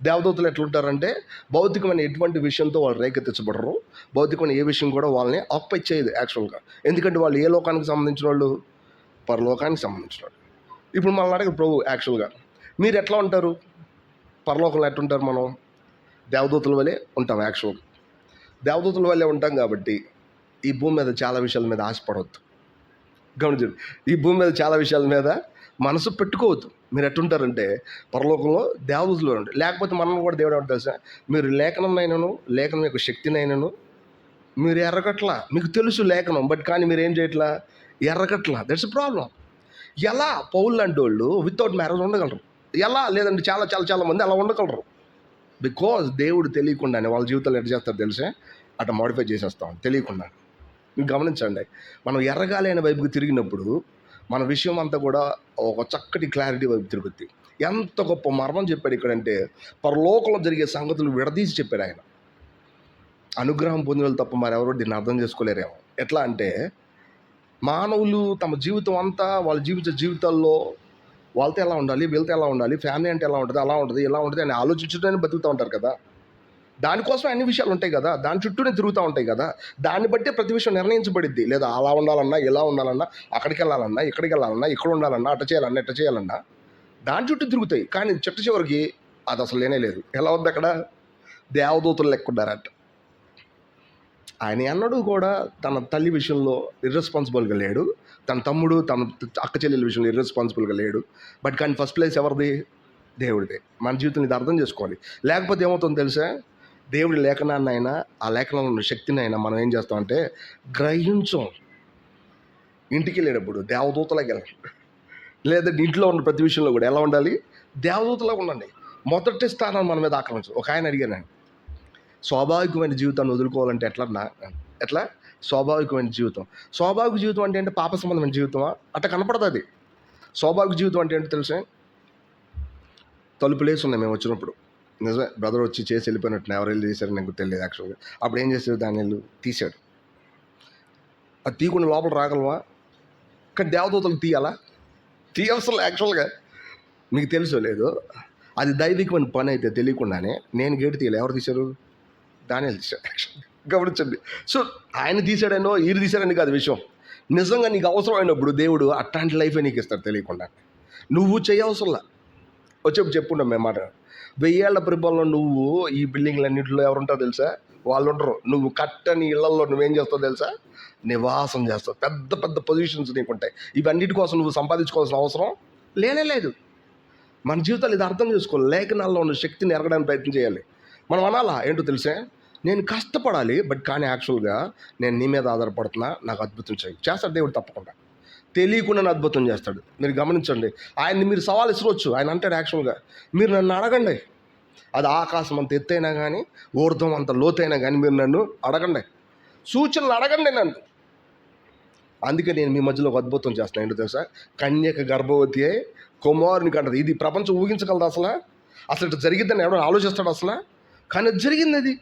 దేవదూతలు ఎట్లుంటారంటే భౌతికమైన ఎటువంటి విషయంతో వాళ్ళు రేకెత్తించబడరు. భౌతికమైన ఏ విషయం కూడా వాళ్ళని ఆక్యుపై చేయదు యాక్చువల్గా. ఎందుకంటే వాళ్ళు ఏ లోకానికి సంబంధించిన వాళ్ళు? పరలోకానికి సంబంధించిన వాళ్ళు. ఇప్పుడు మనల్ని అడగదు ప్రభు యాక్చువల్గా, మీరు ఎట్లా ఉంటారు? పరలోకంలో ఎట్లుంటారు? మనం దేవదూతల వల్లే ఉంటాం. యాక్చువల్గా దేవదూతల వల్లే ఉంటాం కాబట్టి ఈ భూమి మీద చాలా విషయాల మీద ఆశపడవద్దు. గమనించండి, ఈ భూమి మీద చాలా విషయాల మీద మనసు పెట్టుకోవద్దు. మీరు ఎట్టుంటారంటే పరలోకంలో దేవదూతలు ఉంటారు. లేకపోతే మనం కూడా దేవుడు ఏమంటారు తెలుసా? మీరు లేఖనం యొక్క శక్తినైనను మీరు ఎర్రగట్లా. మీకు తెలుసు లేఖనం, బట్ కానీ మీరు ఏం చేయట్లా? ఎర్రగట్లా. That's problem. ఎలా పౌలు లాంటి వాళ్ళు వితౌట్ మ్యారేజ్ ఉండగలరు? ఎలా? లేదంటే చాలా చాలా చాలా మంది అలా ఉండగలరు. బికాజ్ దేవుడు తెలియకుండానే వాళ్ళ జీవితాలు ఎట్లా చేస్తారు తెలిసే? అట్లా మోడిఫై చేసేస్తాం తెలియకుండా. మీరు గమనించండి, మనం ఎర్రగాలి అనే వైపుకి తిరిగినప్పుడు మన విషయం అంతా కూడా ఒక చక్కటి క్లారిటీ వైపు తిరుగుద్ది. ఎంత గొప్ప మర్మం చెప్పాడు ఇక్కడంటే, పరలోకంలో జరిగే సంగతులు విడదీసి చెప్పాడు ఆయన. అనుగ్రహం పొందిన తప్ప మరెవరో దీన్ని అర్థం చేసుకోలేరేమో. ఎట్లా అంటే మానవులు తమ జీవితం అంతా వాళ్ళ జీవితాల్లో వాళ్ళతో ఎలా ఉండాలి, వీళ్ళతో ఎలా ఉండాలి, ఫ్యామిలీ అంటే ఎలా ఉంటుంది, అలా ఉంటుంది, ఇలా ఉంటుంది అని ఆలోచించడానికి బతుకుతూ ఉంటారు కదా. దానికోసం అన్ని విషయాలు ఉంటాయి కదా, దాని చుట్టూనే తిరుగుతూ ఉంటాయి కదా. దాన్ని బట్టే ప్రతి విషయం నిర్ణయించబడిద్ది. లేదా అలా ఉండాలన్నా, ఇలా ఉండాలన్నా, అక్కడికి వెళ్ళాలన్నా, ఇక్కడికి వెళ్ళాలన్నా, ఇక్కడ ఉండాలన్నా, అట్ట చేయాలన్నా, ఇట్ట చేయాలన్నా దాని చుట్టూ తిరుగుతాయి. కానీ చిట్ట చివరికి అది అసలు లేనే లేదు. ఎలా ఉంది అక్కడ? దేవదూతలు లెక్కున్నారట. ఆయన అన్నడు కూడా తన తల్లి విషయంలో ఇర్రెస్పాన్సిబుల్గా లేడు, తన తమ్ముడు తన అక్క చెల్లెల విషయంలో ఇర్రెస్పాన్సిబుల్గా లేడు. బట్ కానీ ఫస్ట్ ప్లేస్ ఎవరిది? దేవుడిదే. మన జీవితం ఇది అర్థం చేసుకోవాలి. లేకపోతే ఏమవుతుందో తెలుసా? దేవుడి లేఖనాన్ని అయినా ఆ లేఖనంలో ఉన్న శక్తిని అయినా మనం ఏం చేస్తామంటే గ్రహించం. ఇంటికి వెళ్ళేటప్పుడు దేవదూతలాగా వెళ్ళాలి. లేదా ఇంట్లో ఉన్న ప్రతి విషయంలో కూడా ఎలా ఉండాలి? దేవదూతలాగా ఉండండి. మొదటి స్థానాన్ని మన మీద ఆక్రమించు. ఒక ఆయన అడిగాను, స్వాభావికమైన జీవితాన్ని వదులుకోవాలంటే ఎట్లా స్వాభావికమైన జీవితం అంటే ఏంటి? పాప సంబంధమైన జీవితమా? అట్లా కనపడదు అది. స్వాభావిక జీవితం అంటే ఏంటో తెలుసా? తలుపులేసి ఉన్నాయి మేము వచ్చినప్పుడు. నిజమే, బ్రదర్ వచ్చి చేసి వెళ్ళిపోయినట్టు. ఎవరు వెళ్ళి చేశారు నాకు తెలియదు యాక్చువల్గా. అప్పుడు ఏం చేశాడు? దాన్ని వెళ్ళి తీశాడు. అది తీయకుండా లోపల రాగలవా? కానీ దేవదూతలు తీయవసరం యాక్చువల్గా. మీకు తెలుసో లేదో, అది దైవికమైన పని అయితే తెలియకుండానే నేను గేటు తీయాలి. ఎవరు తీశారు? దానియలు తీశాడు యాక్చువల్గా. గమనించండి. సో ఆయన తీశాడనో ఈరు తీశాడని కాదు విషయం. నిజంగా నీకు అవసరమైనప్పుడు దేవుడు అట్లాంటి లైఫే నీకు ఇస్తాడు తెలియకుండా. నువ్వు చేయవసరంలా. చెప్పుకుంటాం మేము మాట. 1000 ఏళ్ల పరిపాలన నువ్వు ఈ బిల్డింగ్లన్నింటిలో ఎవరుంటావు తెలుసా? వాళ్ళు ఉండరు. నువ్వు కట్టని ఇళ్లలో నువ్వేం చేస్తావు తెలుసా? నివాసం చేస్తావు. పెద్ద పెద్ద పొజిషన్స్ నీకు ఉంటాయి. ఇవన్నిటి కోసం నువ్వు సంపాదించుకోవాల్సిన అవసరం లేనే లేదు. మన జీవితాలు ఇది అర్థం చేసుకోవాలి. లేఖనాల్లో ఉన్న శక్తిని ఎరగడానికి ప్రయత్నం చేయాలి. మనం అనాలా ఏంటో తెలుసా? నేను కష్టపడాలి, బట్ కానీ యాక్చువల్గా నేను నీ మీద ఆధారపడుతున్నా, నాకు అద్భుతం చేస్తాడు దేవుడు తప్పకుండా. తెలియకుండా అద్భుతం చేస్తాడు. మీరు గమనించండి. ఆయన్ని మీరు సవాల్ ఇసుకోవచ్చు. ఆయన అంటాడు యాక్చువల్గా, మీరు నన్ను అడగండి, అది ఆకాశం అంత ఎత్తైనా కానీ ఊర్ధ్వం అంత లోతైనా కానీ మీరు నన్ను అడగండి, సూచనలు అడగండి నన్ను. అందుకే నేను మీ మధ్యలో ఒక అద్భుతం చేస్తాను. ఏంటో తెలుసా? కన్యక గర్భవతి అయి కుమారునికి అంటది. ఇది ప్రపంచం ఊహించగలదు అసలు ఇట్లా జరిగిద్దని ఎవడో ఆలోచిస్తాడు అసలు? కానీ అది జరిగింది. అది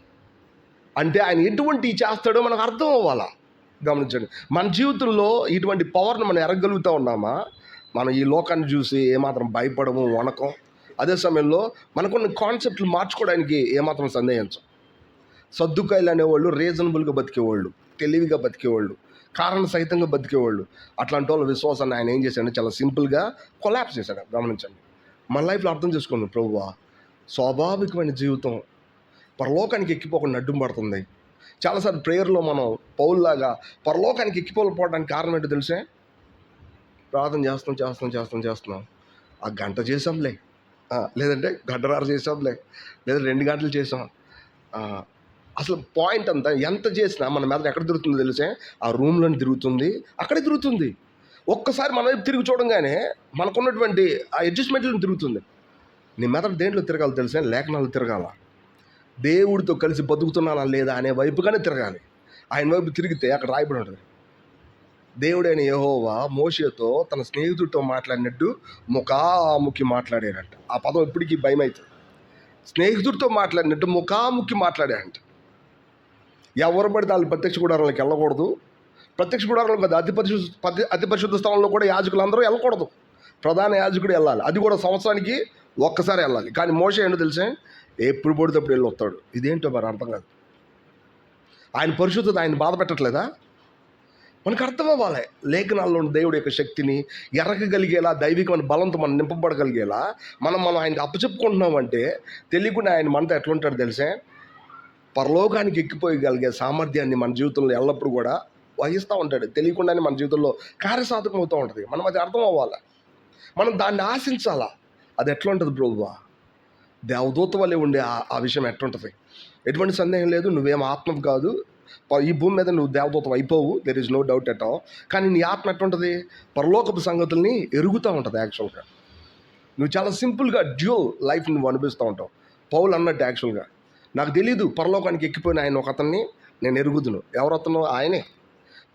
అంటే ఆయన ఎటువంటి చేస్తాడో మనకు అర్థం అవ్వాలా. గమనించండి, మన జీవితంలో ఇటువంటి పవర్ని మనం ఎరగలుగుతూ ఉన్నామా? మనం ఈ లోకాన్ని చూసి ఏమాత్రం భయపడము, వణకం. అదే సమయంలో మనకున్న కాన్సెప్ట్లు మార్చుకోవడానికి ఏమాత్రం సందేహించం. సద్దుకాయలు అనేవాళ్ళు రీజనబుల్గా బతికేవాళ్ళు, తెలివిగా బతికేవాళ్ళు, కారణ సహితంగా బతికేవాళ్ళు. అట్లాంటి వాళ్ళ విశ్వాసాన్ని ఆయన ఏం చేశాడంటే చాలా సింపుల్గా కొలాప్స్ చేశాడు. గమనించండి, మన లైఫ్లో అర్థం చేసుకోండి. ప్రభువా, స్వాభావికమైన జీవితం పరలోకానికి ఎక్కిపోకుండా అడ్డం పడుతుంది. చాలాసార్లు ప్రేయర్లో మనం పౌల్లాగా పరలోకానికి ఎక్కిపోవడానికి కారణం ఏంటో తెలిసే? ప్రార్థన చేస్తున్నాం. ఆ గంట చేసాంలే, లేదంటే గంటన్నర చేసాంలే, లేదా 2 గంటలు చేసాం. అసలు పాయింట్ అంతా ఎంత చేసినా మన మీద ఎక్కడ తిరుగుతుందో తెలిసే? ఆ రూమ్లోనే తిరుగుతుంది, అక్కడే తిరుగుతుంది. ఒక్కసారి మన వైపు తిరిగి చూడంగానే మనకున్నటువంటి ఆ అడ్జస్ట్మెంట్లను తిరుగుతుంది. నీ మెదడు దేంట్లో తిరగాలి తెలిసే? లేఖనాలు తిరగాల. దేవుడితో కలిసి బతుకుతున్నానా లేదా అనే వైపుగానే తిరగాలి. ఆయన వైపు తిరిగితే అక్కడ రాయబడి ఉంటుంది, దేవుడైన యెహోవా మోషేతో తన స్నేహితుడితో మాట్లాడినట్టు ముఖాముఖి మాట్లాడారంట. ఆ పదం ఇప్పటికీ భయం అవుతుంది. స్నేహితుడితో మాట్లాడినట్టు ముఖాముఖి మాట్లాడారంట. ఎవరు పడితే వాళ్ళు ప్రత్యక్ష గుడారాలకు వెళ్ళకూడదు. ప్రత్యక్ష గుడారాలు కదా, అతి పరిశుద్ధ స్థలంలో కూడా యాజకులందరూ వెళ్ళకూడదు. ప్రధాన యాజకుడు వెళ్ళాలి, అది కూడా సంవత్సరానికి ఒక్కసారి వెళ్ళాలి. కానీ మోషే ఏంటో తెలిసే? ఎప్పుడు పడితే అప్పుడు వెళ్ళి వస్తాడు. ఇదేంటో మరి అర్థం కాదు. ఆయన పరిశుద్ధత ఆయన బాధ పెట్టట్లేదా? మనకు అర్థం అవ్వాలి. లేఖనాల్లో ఉన్న దేవుడి యొక్క శక్తిని ఎరగగలిగేలా, దైవికమైన బలంతో మనం నింపబడగలిగేలా మనం ఆయనకి అప్పచెప్పుకుంటున్నామంటే తెలియకుండా ఆయన మనతో ఎట్లుంటాడు తెలిసే? పరలోకానికి ఎక్కిపోయగలిగే సామర్థ్యాన్ని మన జీవితంలో ఎల్లప్పుడూ కూడా వహిస్తూ ఉంటాడు. తెలియకుండానే మన జీవితంలో కార్యసాధకం అవుతూ ఉంటుంది. మనం అది అర్థం అవ్వాలి, మనం దాన్ని ఆశించాలా. అది ఎట్లా ఉంటుంది ప్రభువా? దేవదూత వల్లే ఉండే ఆ విషయం ఎట్లుంటుంది? ఎటువంటి సందేహం లేదు. నువ్వేం ఆత్మవు కాదు, ఈ భూమి మీద నువ్వు దేవదూతం అయిపోవు, there is no doubt at all. కానీ నీ ఆత్మ ఎట్లుంటుంది? పరలోకపు సంగతుల్ని ఎరుగుతూ ఉంటుంది. యాక్చువల్గా నువ్వు చాలా సింపుల్గా డ్యూల్ లైఫ్ నువ్వు అనిపిస్తూ ఉంటావు. పౌలు అన్నట్టు యాక్చువల్గా నాకు తెలీదు, పరలోకానికి ఎక్కిపోయిన ఆయన ఒక అతన్ని నేను ఎరుగుదును. ఎవరతను? ఆయనే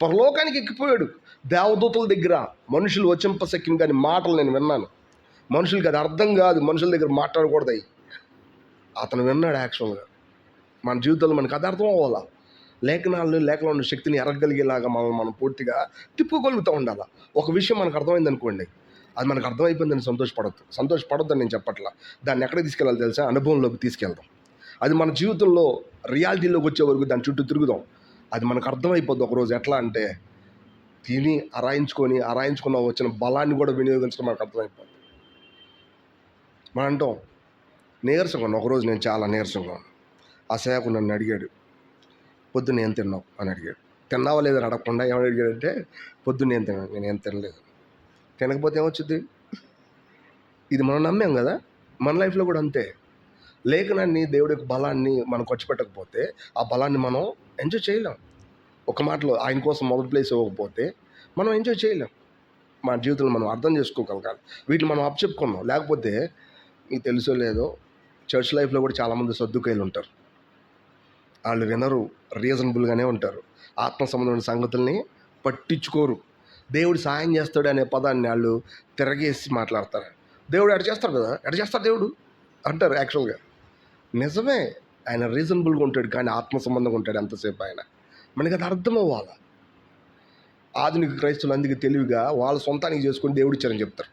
పరలోకానికి ఎక్కిపోయాడు. దేవదూతల దగ్గర మనుషులు వచ్చింపశక్యం కానీ మాటలు నేను విన్నాను. మనుషులకి అది అర్థం కాదు, మనుషుల దగ్గర మాట్లాడకూడదు. అతను విన్నాడు. యాక్చువల్గా మన జీవితంలో మనకు అది అర్థం అవ్వాలా. లేఖనాల్లో ఉన్న శక్తిని ఎరగగలిగేలాగా మనం పూర్తిగా తిప్పుగలుగుతూ ఉండాలి. ఒక విషయం మనకు అర్థమైంది అనుకోండి, అది మనకు అర్థమైపోయిందని సంతోషపడొద్దని నేను చెప్పట్లా. దాన్ని ఎక్కడ తీసుకెళ్ళాలి తెలుసా? అనుభవంలోకి తీసుకెళ్దాం. అది మన జీవితంలో రియాలిటీలోకి వచ్చే వరకు దాని చుట్టూ తిరుగుదాం. అది మనకు అర్థమైపోద్ది ఒకరోజు. ఎట్లా అంటే తిని అరాయించుకున్న వచ్చిన బలాన్ని కూడా వినియోగించడం మనకు అర్థమైపోద్ది. మనం అంటాం నీరసంగా ఉన్నాను. ఒకరోజు నేను చాలా నీరసంగా ఉన్నాను. ఆ సేవకుడు నన్ను అడిగాడు, పొద్దున్న ఏం తిన్నావు అని అడిగాడు. తిన్నావా లేదని అడగకుండా ఏమని అడిగాడంటే, పొద్దున్న ఏం తిన్నాను, నేను ఏం తినలేదు. తినకపోతే ఏమొచ్చుద్ది? ఇది మనం నమ్మాం కదా. మన లైఫ్లో కూడా అంతే. లేఖనాన్ని, దేవుడి యొక్క బలాన్ని మనం ఖర్చు పెట్టకపోతే ఆ బలాన్ని మనం ఎంజాయ్ చేయలేం. ఒక మాటలో ఆయన కోసం మొదటి ప్లేస్ ఇవ్వకపోతే మనం ఎంజాయ్ చేయలేం. మన జీవితంలో మనం అర్థం చేసుకోగలగాలి. వీటిని మనం అప్పచెప్పుకున్నాం. లేకపోతే మీకు తెలుసో లేదో, చర్చ్ లైఫ్లో కూడా చాలామంది సర్దుకాయలు ఉంటారు. వాళ్ళు వినరు, రీజనబుల్గానే ఉంటారు. ఆత్మ సంబంధమైన సంగతుల్ని పట్టించుకోరు. దేవుడు సాయం చేస్తాడు అనే పదాన్ని వాళ్ళు తిరగేసి మాట్లాడతారు. దేవుడు ఎడ చేస్తాడు కదా, ఎడ చేస్తాడు దేవుడు అంటారు. యాక్చువల్గా నిజమే, ఆయన రీజనబుల్గా ఉంటాడు, కానీ ఆత్మ సంబంధంగా ఉంటాడు ఎంతసేపు ఆయన. మనకి అది అర్థం అవ్వాలి. ఆధునిక క్రైస్తవులు అందుకే తెలివిగా వాళ్ళు సొంతానికి చేసుకొని దేవుడు ఇచ్చారని చెప్తారు.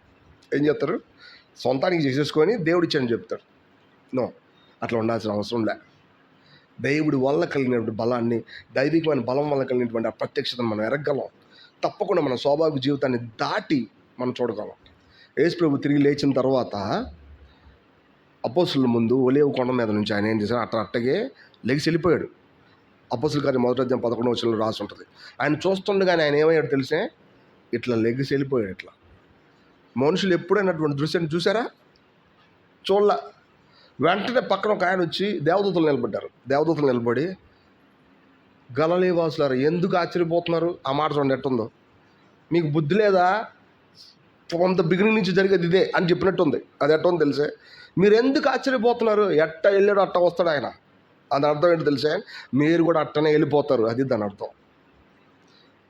ఏం చెప్తారు? సొంతానికి చేసేసుకొని దేవుడు ఇచ్చారని చెప్తారు. నో, అట్లా ఉండాల్సిన అవసరం లే. దేవుడి వల్ల కలిగినటువంటి బలాన్ని, దైవికమైన బలం వల్ల కలిగినటువంటి ఆ ప్రత్యక్షతను మనం ఎరగలం. తప్పకుండా మన స్వాభావిక జీవితాన్ని దాటి మనం చూడగలం. యేసు ప్రభు తిరిగి లేచిన తర్వాత అపోస్తుల ముందు ఒలీవ కొండ మీద నుంచి ఆయన ఏం చేశాడు? అట్టగే లెగిసి వెళ్ళిపోయాడు. అపోస్తుల కార్యం 1:11 రాసి ఉంటుంది. ఆయన చూస్తుండగానే ఆయన ఏమయ్యాడు తెలిసే? ఇట్లా లెగిసి వెళ్ళిపోయాడు. ఇట్లా మనుషులు ఎప్పుడైనటువంటి దృశ్యాన్ని చూసారా? చూడలా. వెంటనే పక్కన ఒక ఆయన వచ్చి దేవదూతలు నిలబడ్డారు. దేవదూతలు నిలబడి, గలిలయ వాసులారా ఎందుకు ఆశ్చర్యపోతున్నారు? ఆ మాట చూడండి ఎట్టుందో. మీకు బుద్ధి లేదా? కొంత బిగినింగ్ నుంచి జరిగేది ఇదే అని చెప్పినట్టుంది. అది ఎట్టుంది తెలిసే? మీరు ఎందుకు ఆశ్చర్యపోతున్నారు? ఎట్ట వెళ్ళాడు అట్ట వస్తాడు ఆయన. దాని అర్థం ఏంటో తెలిసే? మీరు కూడా అట్టనే వెళ్ళిపోతారు. అది దాని అర్థం.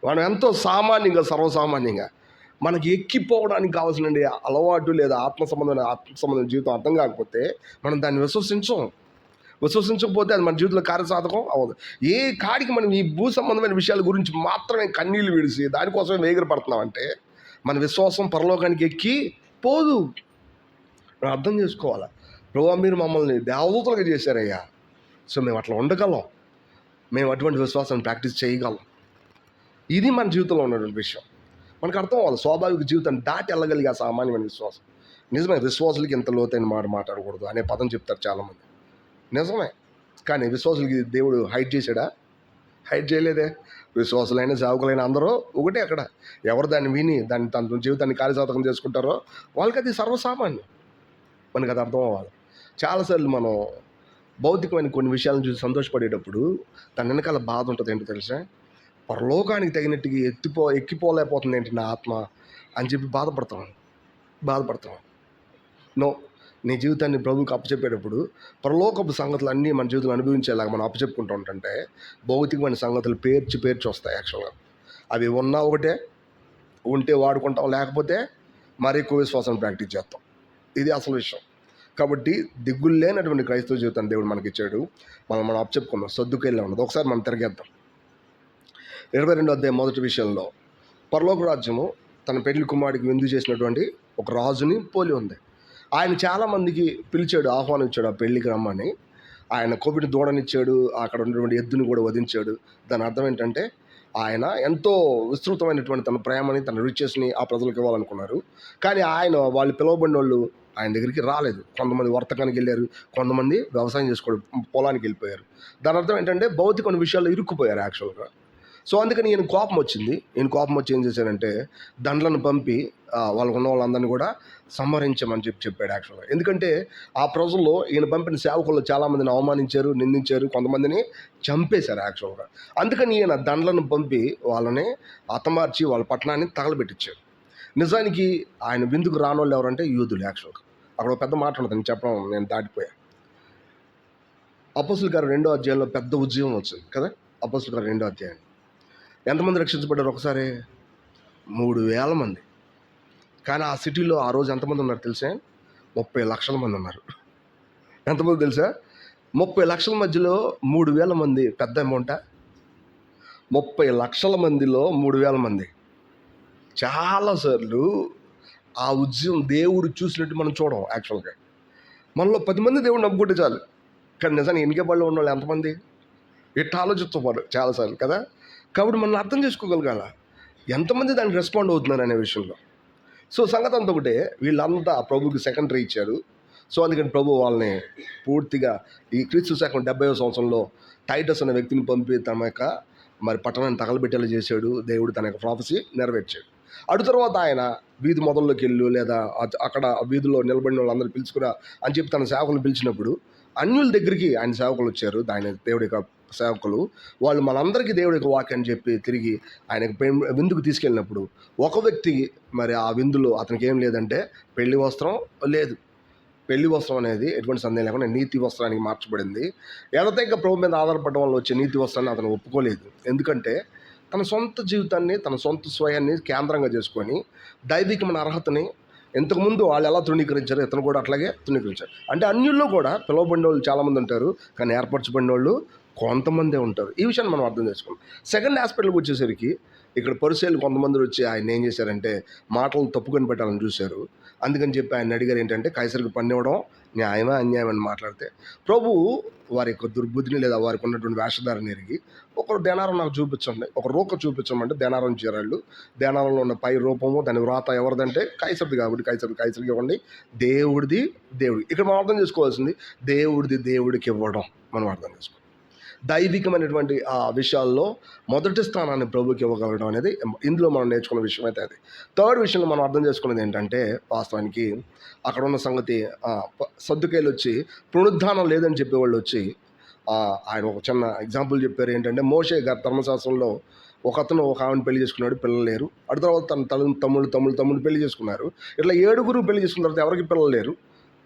మనం ఎంతో సామాన్యంగా, సర్వసామాన్యంగా మనకి ఎక్కిపోవడానికి కావాల్సిన అలవాటు లేదా ఆత్మ సంబంధమైన జీవితం అర్థం కాకపోతే మనం దాన్ని విశ్వసించకపోతే అది మన జీవితంలో కార్యసాధకం అవ్వదు. ఏ కాడికి మనం ఈ భూ సంబంధమైన విషయాల గురించి మాత్రమే కన్నీళ్ళు విడిసి దానికోసమే వేగిరపడుతున్నామంటే మన విశ్వాసం పరలోకానికి ఎక్కి పోదు. మనం అర్థం చేసుకోవాలి. ప్రభువా మీరు మమ్మల్ని దేవదూతలుగా చేశారయ్యా, సో మేము అట్లా ఉండగలం, మేము అటువంటి విశ్వాసాన్ని ప్రాక్టీస్ చేయగలం. ఇది మన జీవితంలో ఉన్నటువంటి విషయం. మనకు అర్థం అవ్వాలి. స్వాభావిక జీవితాన్ని దాటి వెళ్ళగలిగే ఆ సామాన్యమైన విశ్వాసం. నిజమే, విశ్వాసులకి ఇంత లోతైన మాట్లాడకూడదు అనే పదం చెప్తారు చాలామంది. నిజమే, కానీ విశ్వాసులకి దేవుడు హైట్ చేశాడా? హైట్ చేయలేదే. విశ్వాసులైన సేవకులైన అందరూ ఒకటే. అక్కడ ఎవరు దాన్ని విని తన జీవితాన్ని కార్యసాధకం చేసుకుంటారో వాళ్ళకి అది సర్వసామాన్యం. మనకు అది అర్థం అవ్వాలి. చాలాసార్లు మనం భౌతికమైన కొన్ని విషయాలను చూసి సంతోషపడేటప్పుడు దాని వెనకాల బాధ ఉంటుంది. ఏంటో తెలుసా? పరలోకానికి తగినట్టుగా ఎక్కిపోలేకపోతుంది ఏంటి నా ఆత్మ అని చెప్పి బాధపడతాం. నో, నీ జీవితాన్ని ప్రభువుకి అప్పచెప్పేటప్పుడు పరలోకపు సంగతులు అన్నీ మన జీవితంలో అనుభవించేలాగా మనం అప్పచెప్పుకుంటూ ఉంటుంటే భౌతికమైన సంగతులు పేర్చి వస్తాయి. యాక్చువల్గా అవి ఉన్నా ఒకటే, ఉంటే వాడుకుంటాం, లేకపోతే మరి ఎక్కువ విశ్వాసాన్ని ప్రాక్టీస్ చేస్తాం. ఇది అసలు విషయం. కాబట్టి దిగులు లేనటువంటి క్రైస్తవ జీవితాన్ని దేవుడు మనకి ఇచ్చాడు. మనం అప్పచెప్పుకున్నాం. సర్దుకెళ్ళే ఉన్నది. ఒకసారి మనం తిరిగేద్దాం. 22వ అధ్యాయం మొదటి విషయంలో పరలోక రాజ్యము తన పెళ్లి కుమారుడికి విందు చేసినటువంటి ఒక రాజుని పోలి ఉంది. ఆయన చాలామందికి పిలిచాడు, ఆహ్వానించాడు ఆ పెళ్లికి రమ్మని. ఆయన కోవిడ్ దూడనిచ్చాడు, అక్కడ ఉన్నటువంటి ఎద్దుని కూడా వధించాడు. దాని అర్థం ఏంటంటే ఆయన ఎంతో విస్తృతమైనటువంటి తన ప్రేమని, తన రిచెస్ని ఆ ప్రజలకు ఇవ్వాలనుకున్నారు. కానీ వాళ్ళు పిలువబడిన వాళ్ళు ఆయన దగ్గరికి రాలేదు. కొంతమంది వర్తకానికి వెళ్ళారు, కొంతమంది వ్యవసాయం చేసుకోవడం పొలానికి వెళ్ళిపోయారు. దాని అర్థం ఏంటంటే భౌతిక విషయాల్లో ఇరుక్కుపోయారు యాక్చువల్గా. సో అందుకని ఈయన కోపం వచ్చి ఏం చేశాడంటే దండ్లను పంపి వాళ్ళకు ఉన్న వాళ్ళందరినీ కూడా సంహరించమని చెప్పాడు యాక్చువల్గా. ఎందుకంటే ఆ ప్రజల్లో ఈయన పంపిన సేవకుల్లో చాలామందిని అవమానించారు, నిందించారు, కొంతమందిని చంపేశారు యాక్చువల్గా. అందుకని ఈయన దండ్లను పంపి వాళ్ళని హతమార్చి వాళ్ళ పట్టణాన్ని తగలబెట్టించారు. నిజానికి ఆయన విందుకు రానోళ్ళు ఎవరంటే యూదులు. యాక్చువల్గా అక్కడ ఒక పెద్ద మాట ఉంటుంది, చెప్పడం నేను దాటిపోయా. అపోస్తుల కార్యం 2వ అధ్యాయంలో పెద్ద ఉద్యమం వచ్చింది కదా. అపోస్తుల కార్యం 2వ అధ్యాయం ఎంతమంది రక్షించబడ్డారు ఒకసారి? 3,000 మంది. కానీ ఆ సిటీలో ఆ రోజు ఎంతమంది ఉన్నారు తెలుసా? 30 లక్షల మంది ఉన్నారు. ఎంతమంది తెలుసా? 30 లక్షల మధ్యలో 3,000 మంది పెద్ద అమౌంటా? 30 లక్షల మందిలో 3,000 మంది. చాలాసార్లు ఆ ఉద్యమం దేవుడు చూసినట్టు మనం చూడం. యాక్చువల్గా మనలో 10 మంది దేవుడు నమ్ముకుంటే చాలు. కానీ నిజానికి ఎన్నికబడిలో ఉన్న వాళ్ళు ఎంతమంది? ఇట్లా ఆలోచిస్తూ పాడు చాలాసార్లు కదా. కాబట్టి మనం అర్థం చేసుకోగలగాల ఎంతమంది దానికి రెస్పాండ్ అవుతున్నారు అనే విషయంలో. సో సంగతి అంతా ఒకటే, వీళ్ళంతా ప్రభుకి సెకండరీ ఇచ్చారు. సో అందుకని ప్రభు వాళ్ళని పూర్తిగా ఈ క్రీస్తు శకం 70వ సంవత్సరంలో టైటస్ అనే వ్యక్తిని పంపి తన యొక్క పట్టణాన్ని తగలబెట్టేలా చేశాడు. దేవుడు తన యొక్క ప్రాఫెసీ నెరవేర్చాడు. అటు తర్వాత ఆయన వీధి మొదల్లోకి వెళ్ళు, లేదా అక్కడ వీధిలో నిలబడిన వాళ్ళందరూ పిలుచుకురా అని చెప్పి తన సేవకులను పిలిచినప్పుడు అన్యుల దగ్గరికి ఆయన సేవకులు వచ్చారు. ఆయన దేవుడి యొక్క సేవకులు వాళ్ళు మనందరికీ దేవుడి యొక్క వాక్యాన్ని చెప్పి తిరిగి ఆయనకు విందుకు తీసుకెళ్ళినప్పుడు ఒక వ్యక్తి ఆ విందులో అతనికి ఏం లేదంటే పెళ్లి వస్త్రం లేదు. పెళ్లి వస్త్రం అనేది ఎటువంటి సందేహం లేకుండా నీతి వస్త్రానికి మార్చబడింది. ఏదైతే ప్రభు మీద ఆధారపడడం వల్ల వచ్చే నీతి వస్త్రాన్ని అతను ఒప్పుకోలేదు. ఎందుకంటే తన సొంత జీవితాన్ని, తన సొంత స్వయాన్ని కేంద్రంగా చేసుకొని దైవికమైన అర్హతని ఇంతకుముందు వాళ్ళు ఎలా తృణీకరించారు, ఇతను కూడా అట్లాగే తృణీకరించారు. అంటే అన్యుల్లో కూడా పిలువబడిన వాళ్ళు చాలామంది ఉంటారు, కానీ ఏర్పరచబడిన వాళ్ళు కొంతమందే ఉంటారు. ఈ విషయాన్ని మనం అర్థం చేసుకున్నాం. సెకండ్ ఆస్పెక్ట్కి వచ్చేసరికి ఇక్కడ పరిచయాలు కొంతమంది వచ్చి ఆయన ఏం చేశారంటే మాటలు తప్పుకొని పెట్టాలని చూశారు. అందుకని చెప్పి ఆయన అడిగారు ఏంటంటే కైసరికి పన్నివ్వడం న్యాయమా అన్యాయం అని మాట్లాడితే ప్రభు వారి యొక్క దుర్బుద్ధిని లేదా వారికి ఉన్నటువంటి వేషధారని ఎరిగి ఒక దేనారం నాకు చూపించండి, ఒక రూక చూపించమంటే దేనారం చీరాళ్ళు, దేనారంలో ఉన్న పై రూపము దాని వ్రాత ఎవరిదంటే కైసరిది కాబట్టి కైసరికి ఇవ్వండి, దేవుడిది దేవుడికి. ఇక్కడ మనం అర్థం చేసుకోవాల్సింది దేవుడికి ఇవ్వడం మనం అర్థం చేసుకోవాలి. దైవికమైనటువంటి ఆ విషయాల్లో మొదటి స్థానాన్ని ప్రభుకి ఇవ్వగలగడం అనేది ఇందులో మనం నేర్చుకున్న విషయం అయితే అది. థర్డ్ విషయంలో మనం అర్థం చేసుకున్నది ఏంటంటే వాస్తవానికి అక్కడ ఉన్న సంగతి సద్దుకాయలు వచ్చి పునరుద్ధానం లేదని చెప్పేవాళ్ళు వచ్చి ఆయన ఒక చిన్న ఎగ్జాంపుల్ చెప్పారు. ఏంటంటే మోషే గారి ధర్మశాస్త్రంలో ఒక ఆమెను పెళ్లి చేసుకున్నాడు, పిల్లలు లేరు. అటు తర్వాత తన తమ్ముడు పెళ్లి చేసుకున్నారు. ఇట్లా 7 పెళ్లి చేసుకున్న తర్వాత ఎవరికి పిల్లలు లేరు.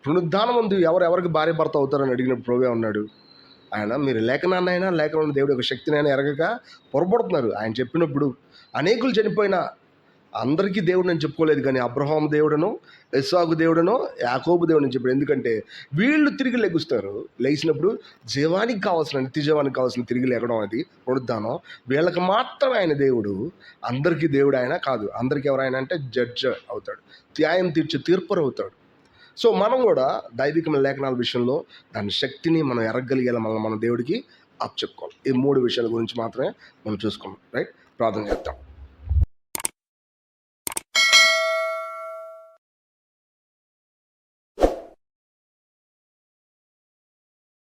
పునరుద్ధానం ముందు ఎవరికి భార్య భర్త అవుతారని అడిగినప్పుడు ప్రభువే ఉన్నాడు. ఆయన మీరు లేఖనాన్నైనా లేఖనంలో దేవుడి యొక్క శక్తినైనా ఎరగక పొరపడుతున్నారు. ఆయన చెప్పినప్పుడు అనేకులు చనిపోయినా అందరికీ దేవుడు నేను చెప్పుకోలేదు, కానీ అబ్రహాము దేవుడను, ఇస్సాకు దేవుడను, యాకోబు దేవుడని చెప్పాడు. ఎందుకంటే వీళ్ళు తిరిగి లెగుస్తారు. లేచినప్పుడు జీవానికి కావాల్సిన నిత్య జీవానికి కావాల్సిన తిరిగి లేకడం అది పునరుద్ధానం. వీళ్ళకి మాత్రమే ఆయన దేవుడు, అందరికీ దేవుడు ఆయన కాదు. అందరికీ ఎవరైనా అంటే జడ్జ్ అవుతాడు, న్యాయం తీర్చే తీర్పరు అవుతాడు. సో మనం కూడా దైవికమైన లేఖనాల విషయంలో దాని శక్తిని మనం ఎరగలిగేలా మన దేవుడికి అప్పచెప్పుకోవాలి. ఈ 3 విషయాల గురించి మాత్రమే మనం చూసుకున్నాం. రైట్, ప్రార్థన చేద్దాం.